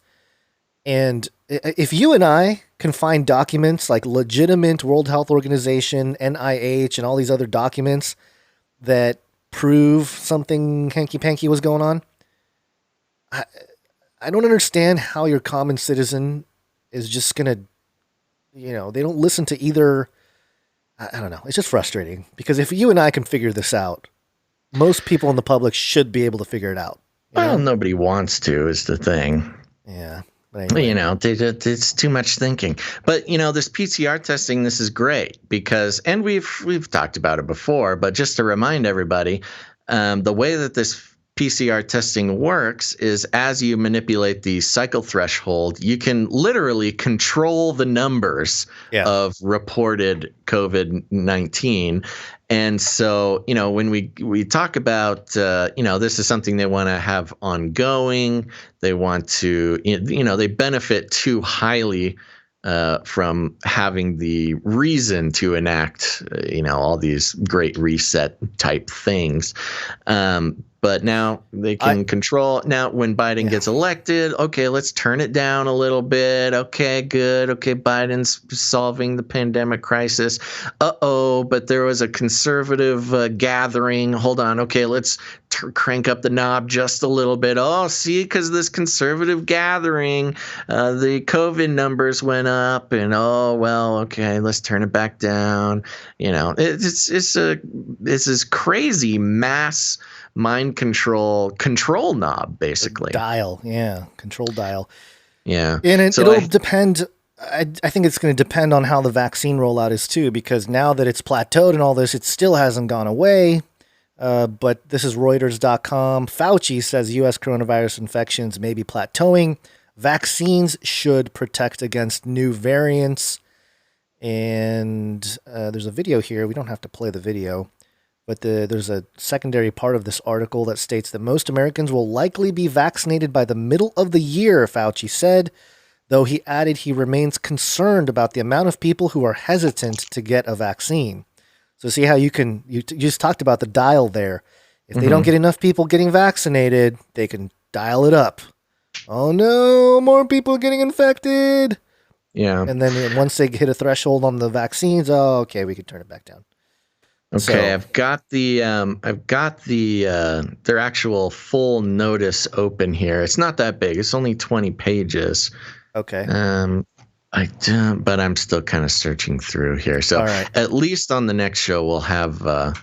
And if you and I can find documents like legitimate World Health Organization, NIH, and all these other documents that prove something hanky-panky was going on, I don't understand how your common citizen is just going to, they don't listen to either. I don't know. It's just frustrating, because if you and I can figure this out, most people in the public should be able to figure it out. Well, nobody wants to, is the thing. Yeah. But anyway. It's too much thinking. But, this PCR testing, this is great because, and we've talked about it before, but just to remind everybody, the way that this PCR testing works is as you manipulate the cycle threshold, you can literally control the numbers of reported COVID-19. And so, when we talk about, this is something they want to have ongoing, they want to, they benefit too highly from having the reason to enact, all these great reset type things. But now they can control. Now, when Biden gets elected, okay, let's turn it down a little bit. Okay, good. Okay, Biden's solving the pandemic crisis. But there was a conservative gathering. Hold on. Okay, let's crank up the knob just a little bit. Oh, see, because this conservative gathering, the COVID numbers went up, and okay, let's turn it back down. It's this crazy mass mind control knob, basically. Control dial. Yeah. And it'll depend. I think it's going to depend on how the vaccine rollout is too, because now that it's plateaued and all this, it still hasn't gone away. But this is Reuters.com. Fauci says U.S. coronavirus infections may be plateauing. Vaccines should protect against new variants. And there's a video here. We don't have to play the video. But there's a secondary part of this article that states that most Americans will likely be vaccinated by the middle of the year, Fauci said. though he added he remains concerned about the amount of people who are hesitant to get a vaccine. So see how you just talked about the dial there. If they don't get enough people getting vaccinated, they can dial it up. Oh no, more people getting infected. Yeah. And then once they hit a threshold on the vaccines, okay, we can turn it back down. Okay, I've got their actual full notice open here. It's not that big. It's only 20 pages. Okay. But I'm still kind of searching through here. So at least on the next show, we'll have a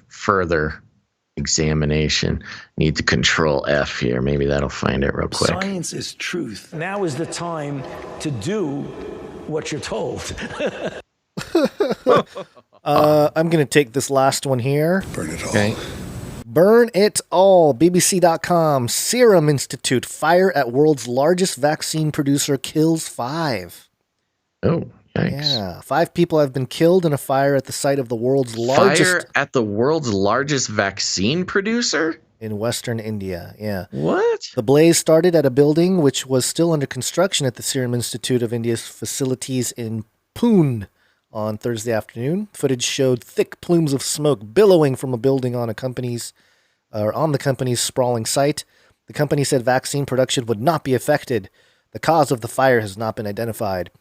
further examination. Need to control F here. Maybe that'll find it real quick. Science is truth. Now is the time to do what you're told. I'm going to take this last one here. Burn it all. Okay. Burn it all. BBC.com. Serum Institute. Fire at world's largest vaccine producer kills 5. Oh, yikes. Yeah. 5 people have been killed in a fire at the site of the world's largest... Fire at the world's largest vaccine producer? In Western India, yeah. What? The blaze started at a building which was still under construction at the Serum Institute of India's facilities in Pune on Thursday afternoon. Footage showed thick plumes of smoke billowing from a building on the company's sprawling site. The company said vaccine production would not be affected. The cause of the fire has not been identified.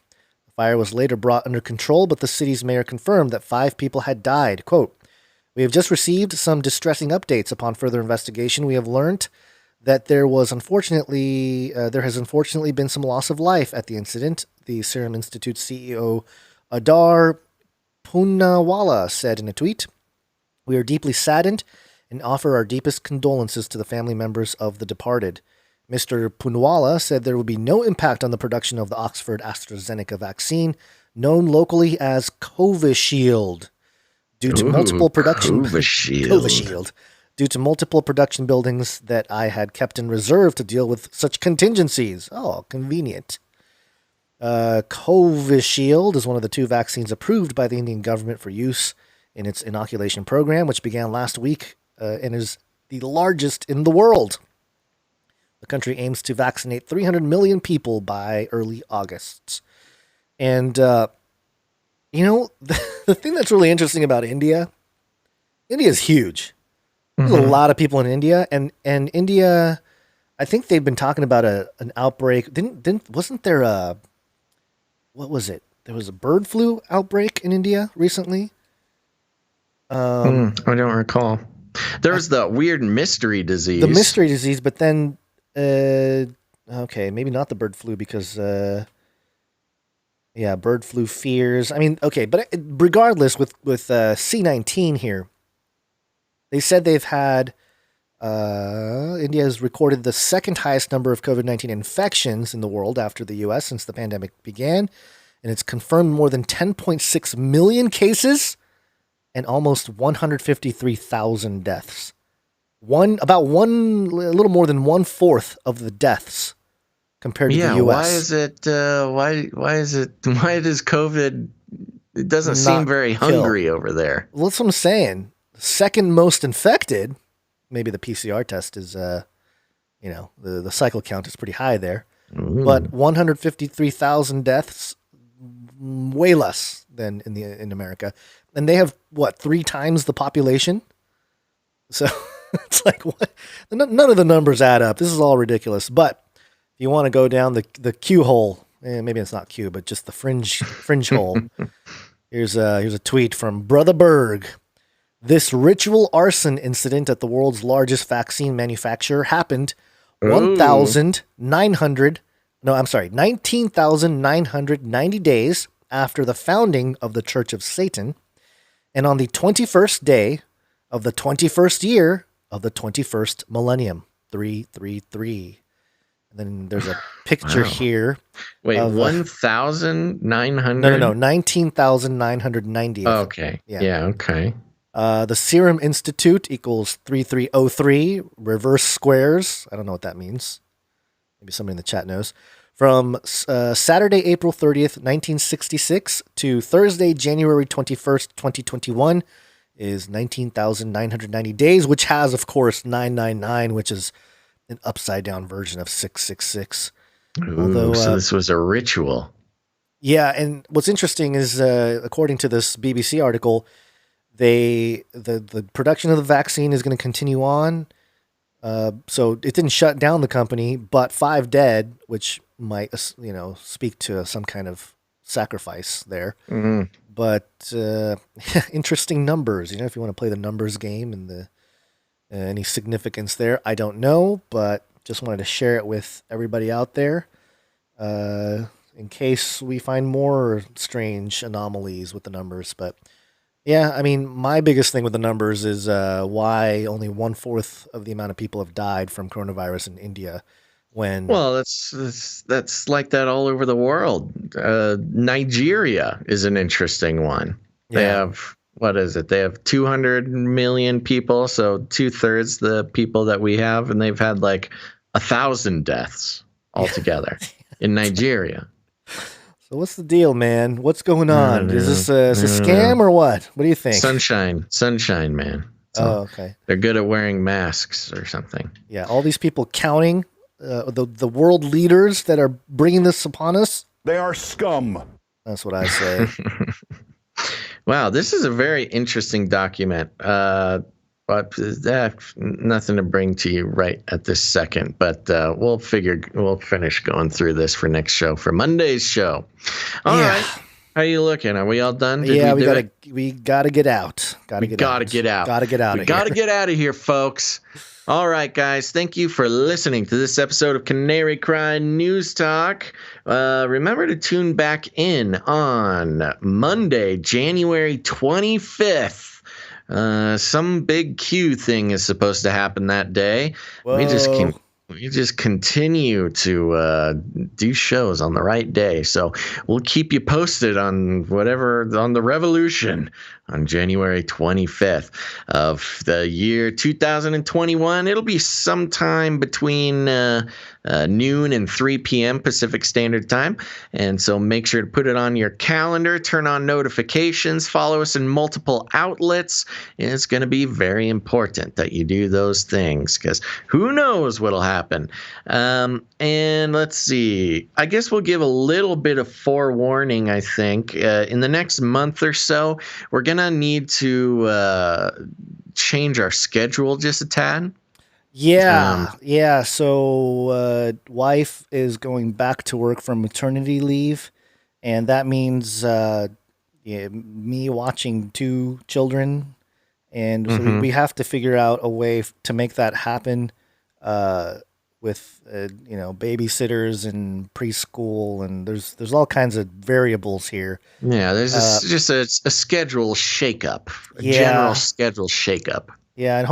The fire was later brought under control, but the city's mayor confirmed that 5 people had died. Quote, "We have just received some distressing updates. Upon further investigation, we have learned that there has unfortunately been some loss of life at the incident," the Serum Institute CEO Adar Poonawala said in a tweet. "We are deeply saddened and offer our deepest condolences to the family members of the departed." Mr. Poonawala said there will be no impact on the production of the Oxford AstraZeneca vaccine, known locally as Covishield, due to multiple production Covishield, due to multiple production buildings that I had kept in reserve to deal with such contingencies. Oh, convenient. Covishield is one of the 2 vaccines approved by the Indian government for use in its inoculation program, which began last week and is the largest in the world. The country aims to vaccinate 300 million people by early August. And, the thing that's really interesting about India is huge. There's a lot of people in India, and India, I think they've been talking about an outbreak. Wasn't there what was it? There was a bird flu outbreak in India recently. I don't recall. There was the weird mystery disease. The mystery disease, but then, okay, maybe not the bird flu because, bird flu fears. I mean, okay, but regardless, with C-19 here, they said they've had, India has recorded the second highest number of COVID-19 infections in the world after the U.S. since the pandemic began, and it's confirmed more than 10.6 million cases and almost 153,000 deaths. A little more than 1/4 of the deaths compared to the U.S. Why does COVID? It doesn't seem very hungry over there. Well, that's what I'm saying. Second most infected. Maybe the PCR test is, the cycle count is pretty high there. Ooh. But 153,000 deaths, way less than in America. And they have, 3 times the population? So it's like, what? None of the numbers add up. This is all ridiculous. But if you want to go down the Q hole, maybe it's not Q, but just the fringe hole, here's a tweet from Brother Berg. This ritual arson incident at the world's largest vaccine manufacturer happened 19,990 days after the founding of the Church of Satan, and on the 21st day of the 21st year of the 21st millennium, 333. And then there's a picture here. Wait, 1,900? No, 19,990. Okay. Yeah, okay. The Serum Institute equals 3303, reverse squares. I don't know what that means. Maybe somebody in the chat knows. From Saturday, April 30th, 1966 to Thursday, January 21st, 2021 is 19,990 days, which has, of course, 999, which is an upside down version of 666. Ooh, so this was a ritual. Yeah, and what's interesting is, according to this BBC article, the production of the vaccine is going to continue on. So it didn't shut down the company, but 5 dead, which might speak to some kind of sacrifice there. Mm-hmm. But interesting numbers. If you want to play the numbers game and the any significance there, I don't know, but just wanted to share it with everybody out there. In case we find more strange anomalies with the numbers. But yeah, I mean, my biggest thing with the numbers is why only 1/4 of the amount of people have died from coronavirus in India. Well, that's like that all over the world. Nigeria is an interesting one. They have, what is it? They have 200 million people, so 2/3 the people that we have, and they've had like 1,000 deaths altogether in Nigeria. So what's the deal, man? What's going on? Is this a scam or what? What do you think? Sunshine, man. So okay. They're good at wearing masks or something. Yeah, all these people counting, the world leaders that are bringing this upon us. They are scum. That's what I say. Wow, this is a very interesting document. But nothing to bring to you right at this second. But we'll finish going through this for next show, for Monday's show. All right. How you looking? Are we all done? We gotta get out. Gotta get out. We gotta get out of here, folks. All right, guys. Thank you for listening to this episode of Canary Cry News Talk. Remember to tune back in on Monday, January 25th. Some big Q thing is supposed to happen that day. Whoa. We just continue to do shows on the right day. So we'll keep you posted on on the revolution on January 25th of the year 2021. It'll be sometime between noon and 3 p.m. Pacific Standard Time. And so make sure to put it on your calendar, turn on notifications, follow us in multiple outlets. It's going to be very important that you do those things because who knows what'll happen. And let's see. I guess we'll give a little bit of forewarning, I think. In the next month or so, we're going to need to change our schedule just a tad. Yeah. So wife is going back to work from maternity leave, and that means me watching 2 children, and so we have to figure out a way to make that happen with babysitters and preschool, and there's all kinds of variables here. Yeah, there's just a schedule shakeup, general schedule shakeup. Yeah, and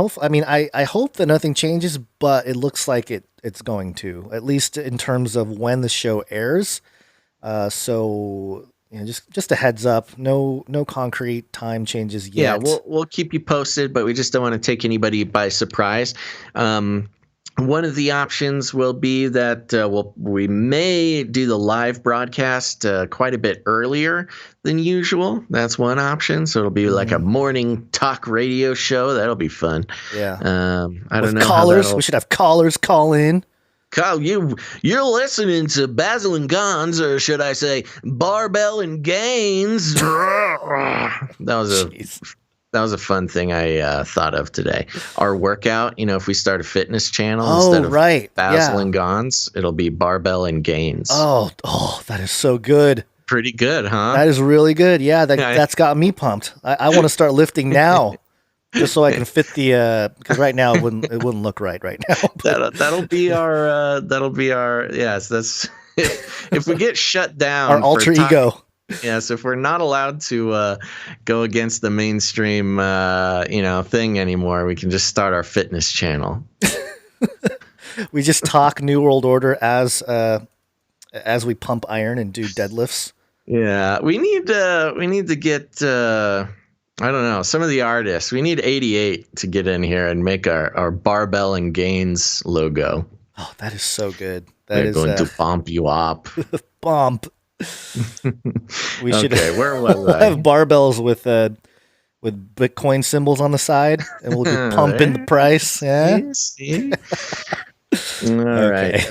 I hope that nothing changes, but it looks like it's going to, at least in terms of when the show airs. So just a heads up, no concrete time changes yet. Yeah, we'll keep you posted, but we just don't want to take anybody by surprise. One of the options will be that we may do the live broadcast quite a bit earlier than usual. That's one option. So it'll be like a morning talk radio show. That'll be fun. Yeah. I don't know. Callers. We should have callers call in. Kyle, you're listening to Basil and Gonz, or should I say Barbell and Gainz. That was a fun thing I thought of today. Our workout, if we start a fitness channel instead of Basil and Gonz, it'll be Barbell and Gainz. Oh, that is so good. Pretty good, huh? That is really good. Yeah, that's got me pumped. I want to start lifting now, just so I can fit the. Because right now it wouldn't look right now. That'll be our. Yes, that's if we get shut down. Our alter ego. Yes, if we're not allowed to go against the mainstream, thing anymore, we can just start our fitness channel. We just talk New World Order as we pump iron and do deadlifts. Yeah, we need to get I don't know, some of the artists. We need 88 to get in here and make our Barbell and Gainz logo. Oh, that is so good. We're going to bump you up. Bump. We should where was I? have barbells with Bitcoin symbols on the side, and we'll be pumping the price. Yeah. See? All Okay. right.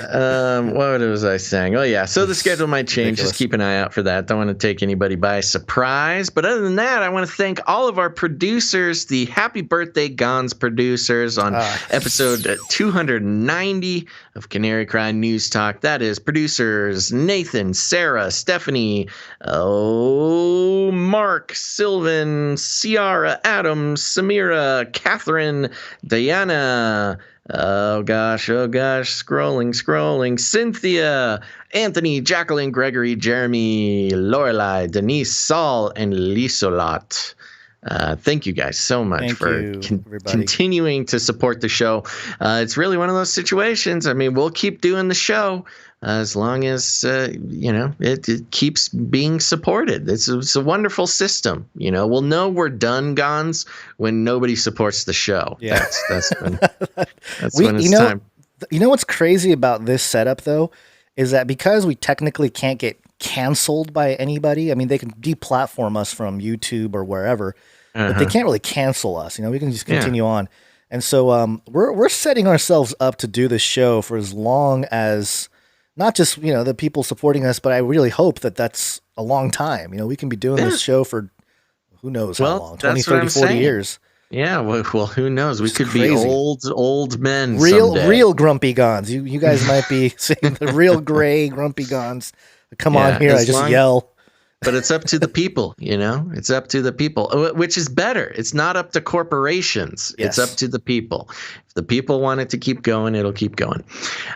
What was I saying? Oh, yeah. So the schedule might change. Ridiculous. Just keep an eye out for that. Don't want to take anybody by surprise. But other than that, I want to thank all of our producers, the Happy Birthday Gonz producers on episode 290 of Canary Cry News Talk. That is producers Nathan, Sarah, Stephanie, Mark, Sylvan, Ciara, Adam, Samira, Catherine, Diana, oh gosh, scrolling. Cynthia, Anthony, Jacqueline, Gregory, Jeremy, Lorelai, Denise, Saul, and Lisolot. Thank you guys so much for continuing to support the show. It's really one of those situations. I mean, we'll keep doing the show as long as it keeps being supported. It's a wonderful system. We'll know we're done, Gonz, when nobody supports the show. Yeah, that's when it's time. You know what's crazy about this setup though is that because we technically can't get canceled by anybody. I mean, they can deplatform us from YouTube or wherever, but they can't really cancel us. We can just continue on. And so we're setting ourselves up to do this show for as long as not just, the people supporting us, but I really hope that that's a long time. We can be doing this show for who knows how long, 20, 30, 40 years. Yeah, well, who knows? We could be old men someday. Real grumpy Gonz. You guys might be seeing the real gray grumpy Gonz. Come on here, I just yell. But it's up to the people, It's up to the people, which is better. It's not up to corporations. Yes. It's up to the people. If the people want it to keep going, it'll keep going.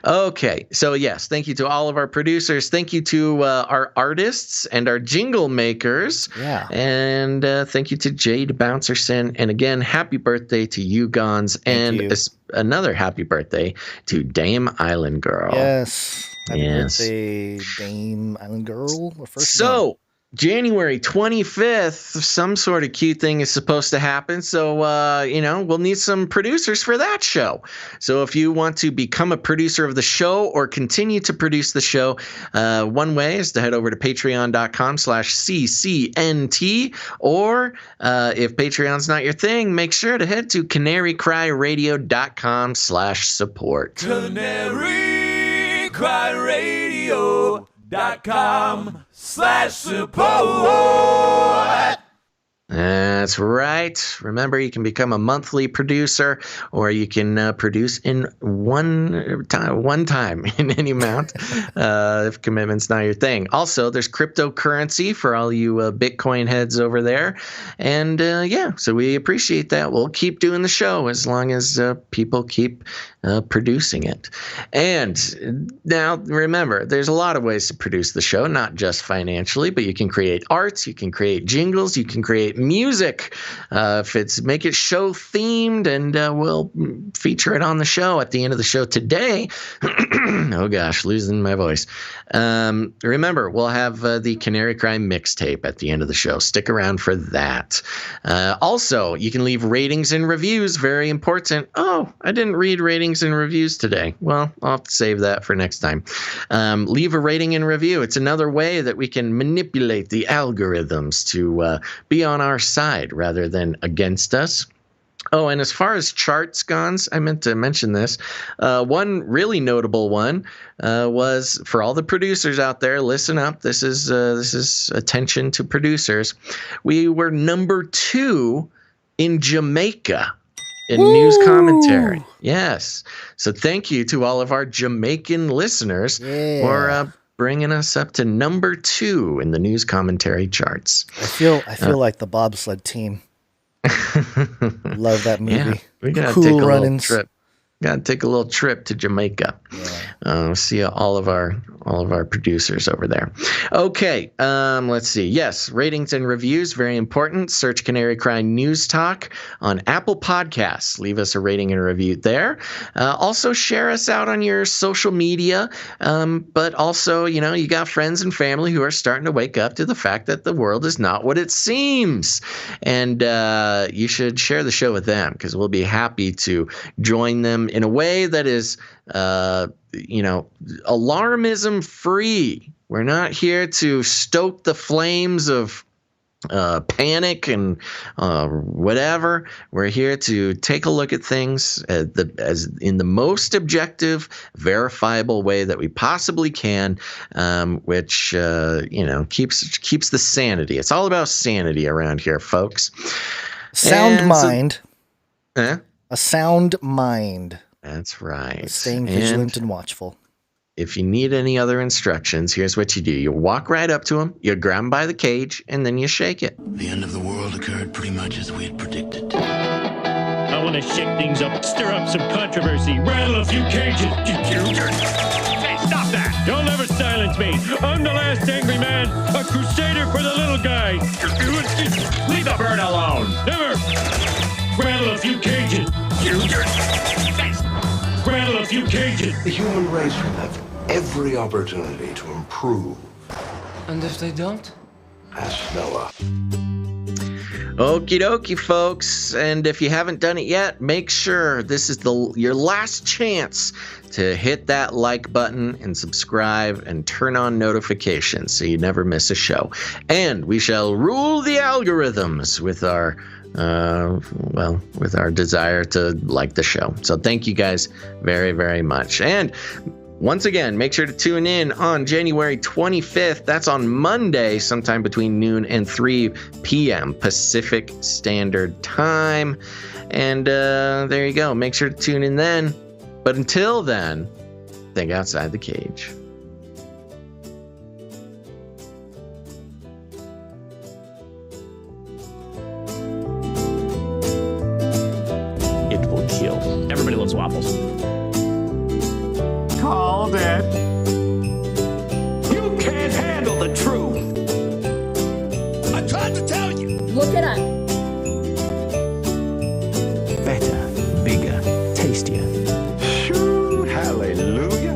Okay, so yes, thank you to all of our producers. Thank you to our artists and our jingle makers. Yeah. And thank you to Jade Bouncerson. And again, happy birthday to you, Gonz. And another happy birthday to Dame Island Girl. Yes. Happy birthday, Dame Island Girl. So, January 25th, some sort of cute thing is supposed to happen. So, we'll need some producers for that show. So if you want to become a producer of the show or continue to produce the show, one way is to head over to patreon.com/CCNT. Or if Patreon's not your thing, make sure to head to canarycryradio.com/support. canarycryradio.com/support. That's right. Remember, you can become a monthly producer, or you can produce in one time in any amount if commitment's not your thing. Also, there's cryptocurrency for all you Bitcoin heads over there. And so we appreciate that. We'll keep doing the show as long as people keep producing it. And now remember, there's a lot of ways to produce the show, not just financially, but you can create arts, you can create jingles, you can create music. Make it show themed, and we'll feature it on the show at the end of the show today. Oh gosh, losing my voice. Remember, we'll have the Canary Cry mixtape at the end of the show. Stick around for that. Also, you can leave ratings and reviews. Very important. Oh, I didn't read ratings and reviews today. Well, I'll have to save that for next time. Leave a rating and review. It's another way that we can manipulate the algorithms to be on our side rather than against us. Oh, and as far as charts, Gonz, I meant to mention this. One really notable one was for all the producers out there. Listen up. This is attention to producers. We were number 2 in Jamaica in news commentary. Yes. So thank you to all of our Jamaican listeners for bringing us up to number 2 in the news commentary charts. I feel like the bobsled team. Love that movie. Yeah, we gotta cool take a runnings. little trip. Got to take a little trip to Jamaica. See all of our producers over there. Okay, let's see. Yes, ratings and reviews, very important. Search Canary Cry News Talk on Apple Podcasts. Leave us a rating and a review there. Also, share us out on your social media. But also, you got friends and family who are starting to wake up to the fact that the world is not what it seems. And you should share the show with them, because we'll be happy to join them in a way that is, alarmism free. We're not here to stoke the flames of panic and whatever. We're here to take a look at things as in the most objective, verifiable way that we possibly can, which keeps the sanity. It's all about sanity around here, folks. Sound mind. A sound mind. That's right. Staying vigilant and watchful. If you need any other instructions, here's what you do. You walk right up to him, you grab him by the cage, and then you shake it. The end of the world occurred pretty much as we had predicted. I want to shake things up, stir up some controversy, rattle a few cages. Hey, stop that! You'll never silence me. I'm the last angry man, a crusader for the little guy. Leave the bird alone. Never. Rattle a few cages. Rattle a few cages. The human race will have every opportunity to improve. And if they don't? Ask Noah. Okie dokie, folks. And if you haven't done it yet, make sure this is your last chance to hit that like button and subscribe and turn on notifications so you never miss a show. And we shall rule the algorithms with our desire to like the show. So thank you guys very, very much. And once again, make sure to tune in on January 25th. That's on Monday, sometime between noon and 3 p.m. Pacific Standard Time. And there you go. Make sure to tune in then. But until then, think outside the cage. Everybody loves waffles. Called it. You can't handle the truth. I tried to tell you. Look it up. Better, bigger, tastier. Shoot, hallelujah.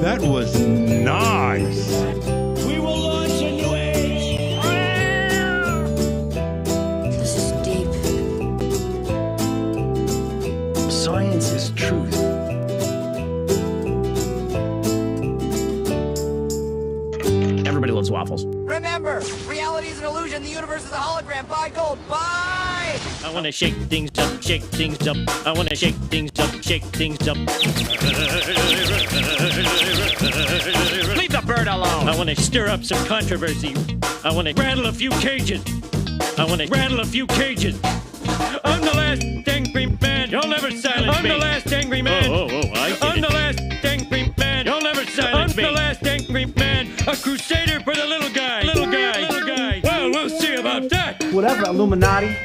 That was nice. We will launch a new age. This is deep. Science is truth. Everybody loves waffles. Remember, reality is an illusion. The universe is a hologram. Buy gold. Buy! I want to shake things up, shake things up. I want to shake things up, shake things up. Leave the bird alone. I want to stir up some controversy. I want to rattle a few cages. I'm the last angry man. You'll never silence me. I'm the last angry man. I'm the last angry man. You'll never silence me. I'm the last angry man. A crusader for the little guy. Little guy. Well, we'll see about that. Whatever, Illuminati.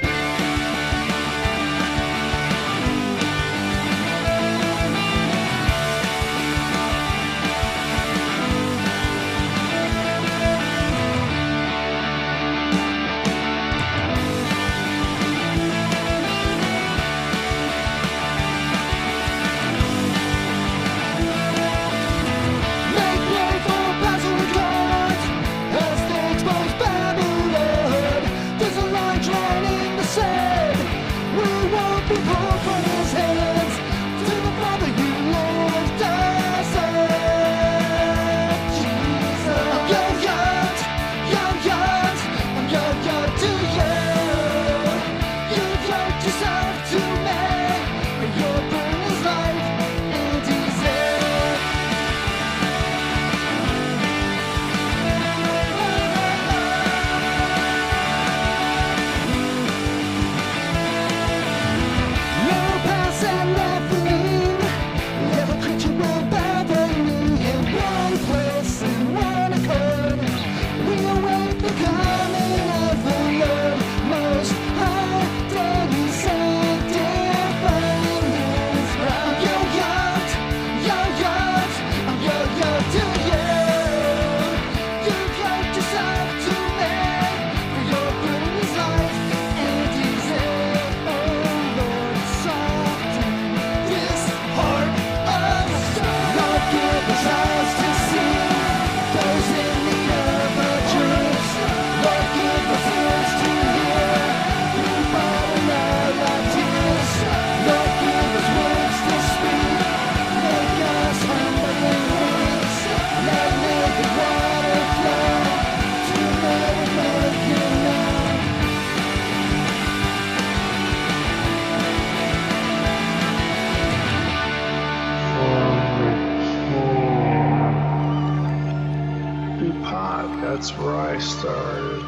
That's where I started.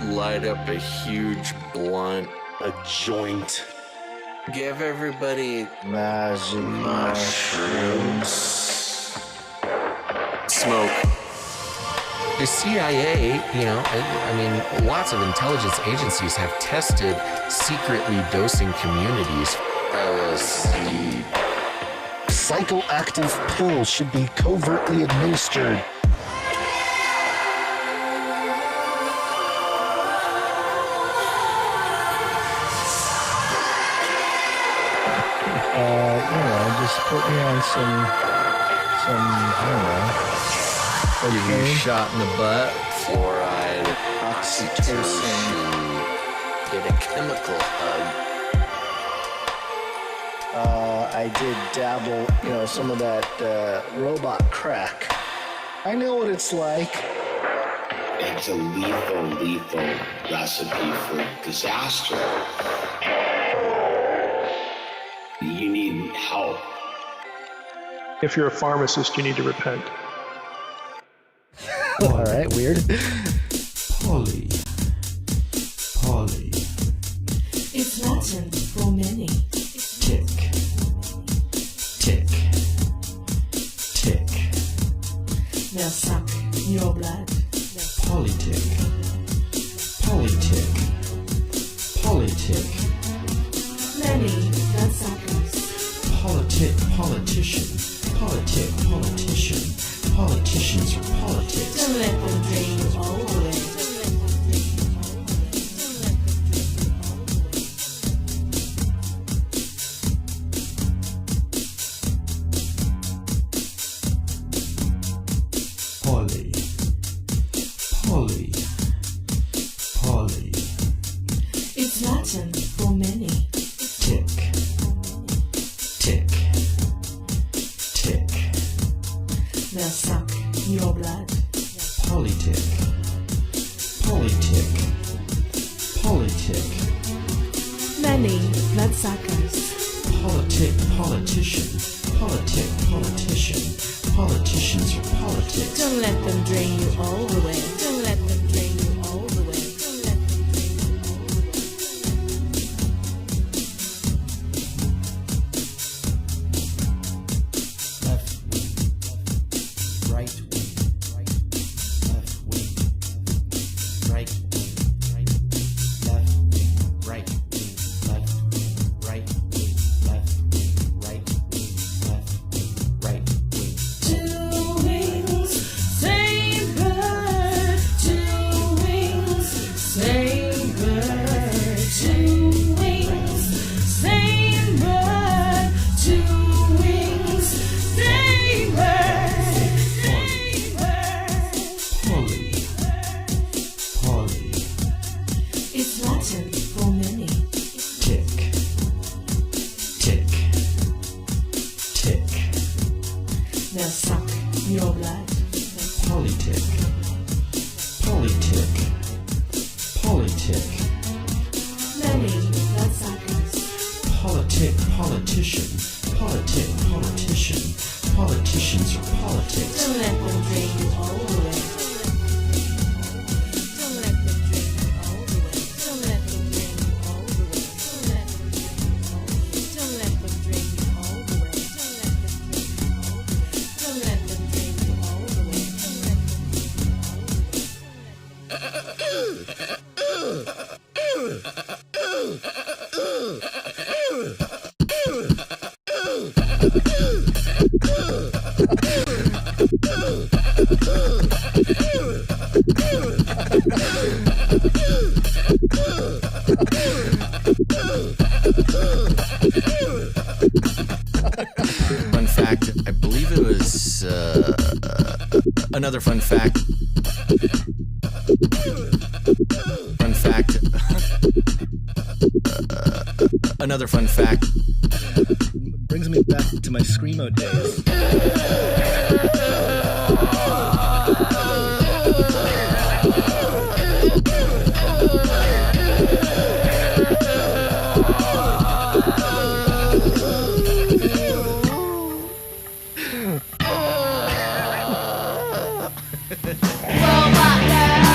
Light up a huge blunt. A joint. Give everybody magic mushrooms. Smoke. The CIA, I mean, lots of intelligence agencies have tested secretly dosing communities. LSD. Psychoactive pills should be covertly administered. Just put me on some, I don't know. Give you a shot in the butt. Fluoride. Oxytocin. Get a chemical hug. I did dabble, some of that robot crack. I know what it's like. It's a lethal recipe for disaster. You need help. If you're a pharmacist, you need to repent. All right, weird. Poly. It's Latin for many. Tick. They'll suck your blood. Poli-tick. Many bloodsuckers. Politician. Politicians are politics. Don't let them drain you all away. Poly. It's Latin for many. Tick. They'll suck your blood. Poli-tick. Many bloodsuckers. Politicians are politics. Don't let them drain you all the way. Don't let them drain you all the way. Don't let them drain you all the way. Left wing, right wing, left wing, right wing, left wing, right wing, left wing, right wing, left wing, right wing, left wing, right wing. Two wings, same bird. Two wings, same bird. Two wings, same bird. Two wings, same bird. Poly. It's Latin for many. Tick. They'll suck your blood. Poli-tick. Many bloodsuckers. Politicians are politics. Don't let them drain you all the way. Don't let them drain you all the way. Don't let them drain you all the way. Don't let them drain you all the way. Don't let them drain you all the way. Fun fact, I believe it was another fun fact. Another fun fact. Brings me back to my Screamo days. Robot girl.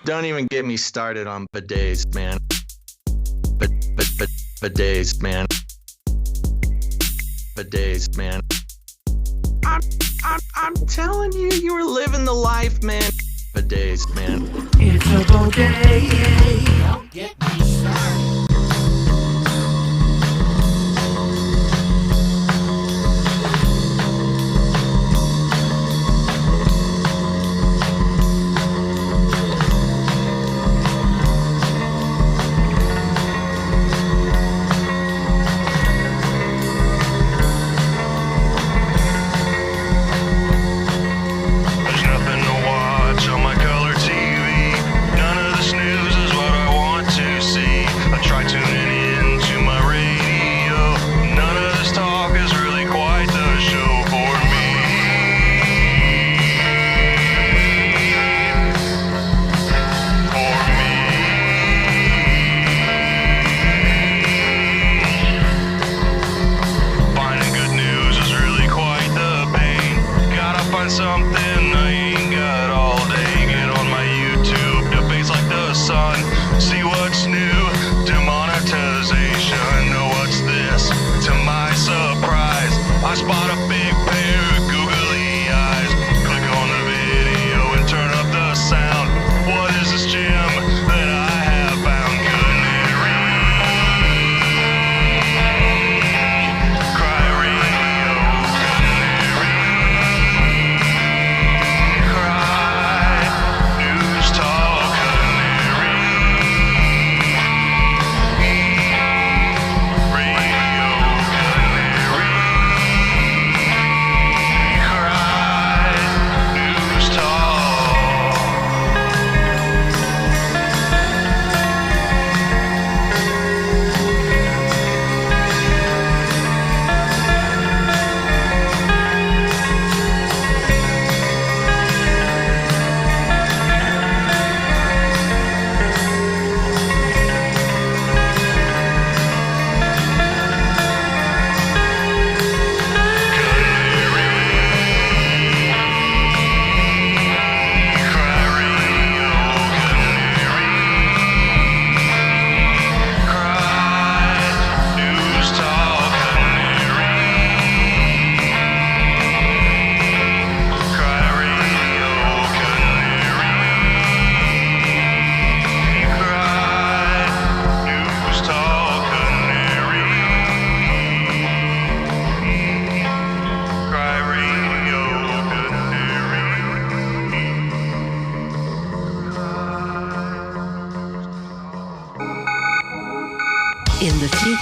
Don't even get me started on bidets, man. Bidets, man. Bidets, man. I'm telling you, you were living the life, man. Bidets, man. It's a bidet. Don't get me started.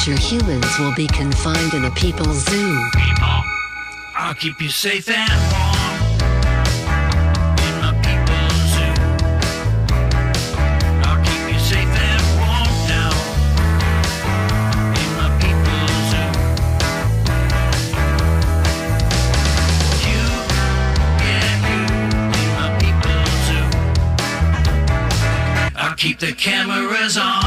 Humans will be confined in a people's zoo. People, I'll keep you safe and warm in my people's zoo. I'll keep you safe and warm now in my people's zoo. You, yeah, you in my people's zoo. I'll keep the cameras on.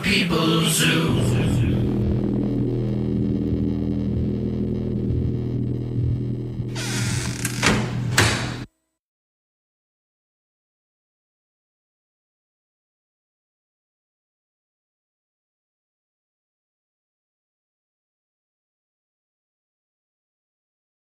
People's Zoo.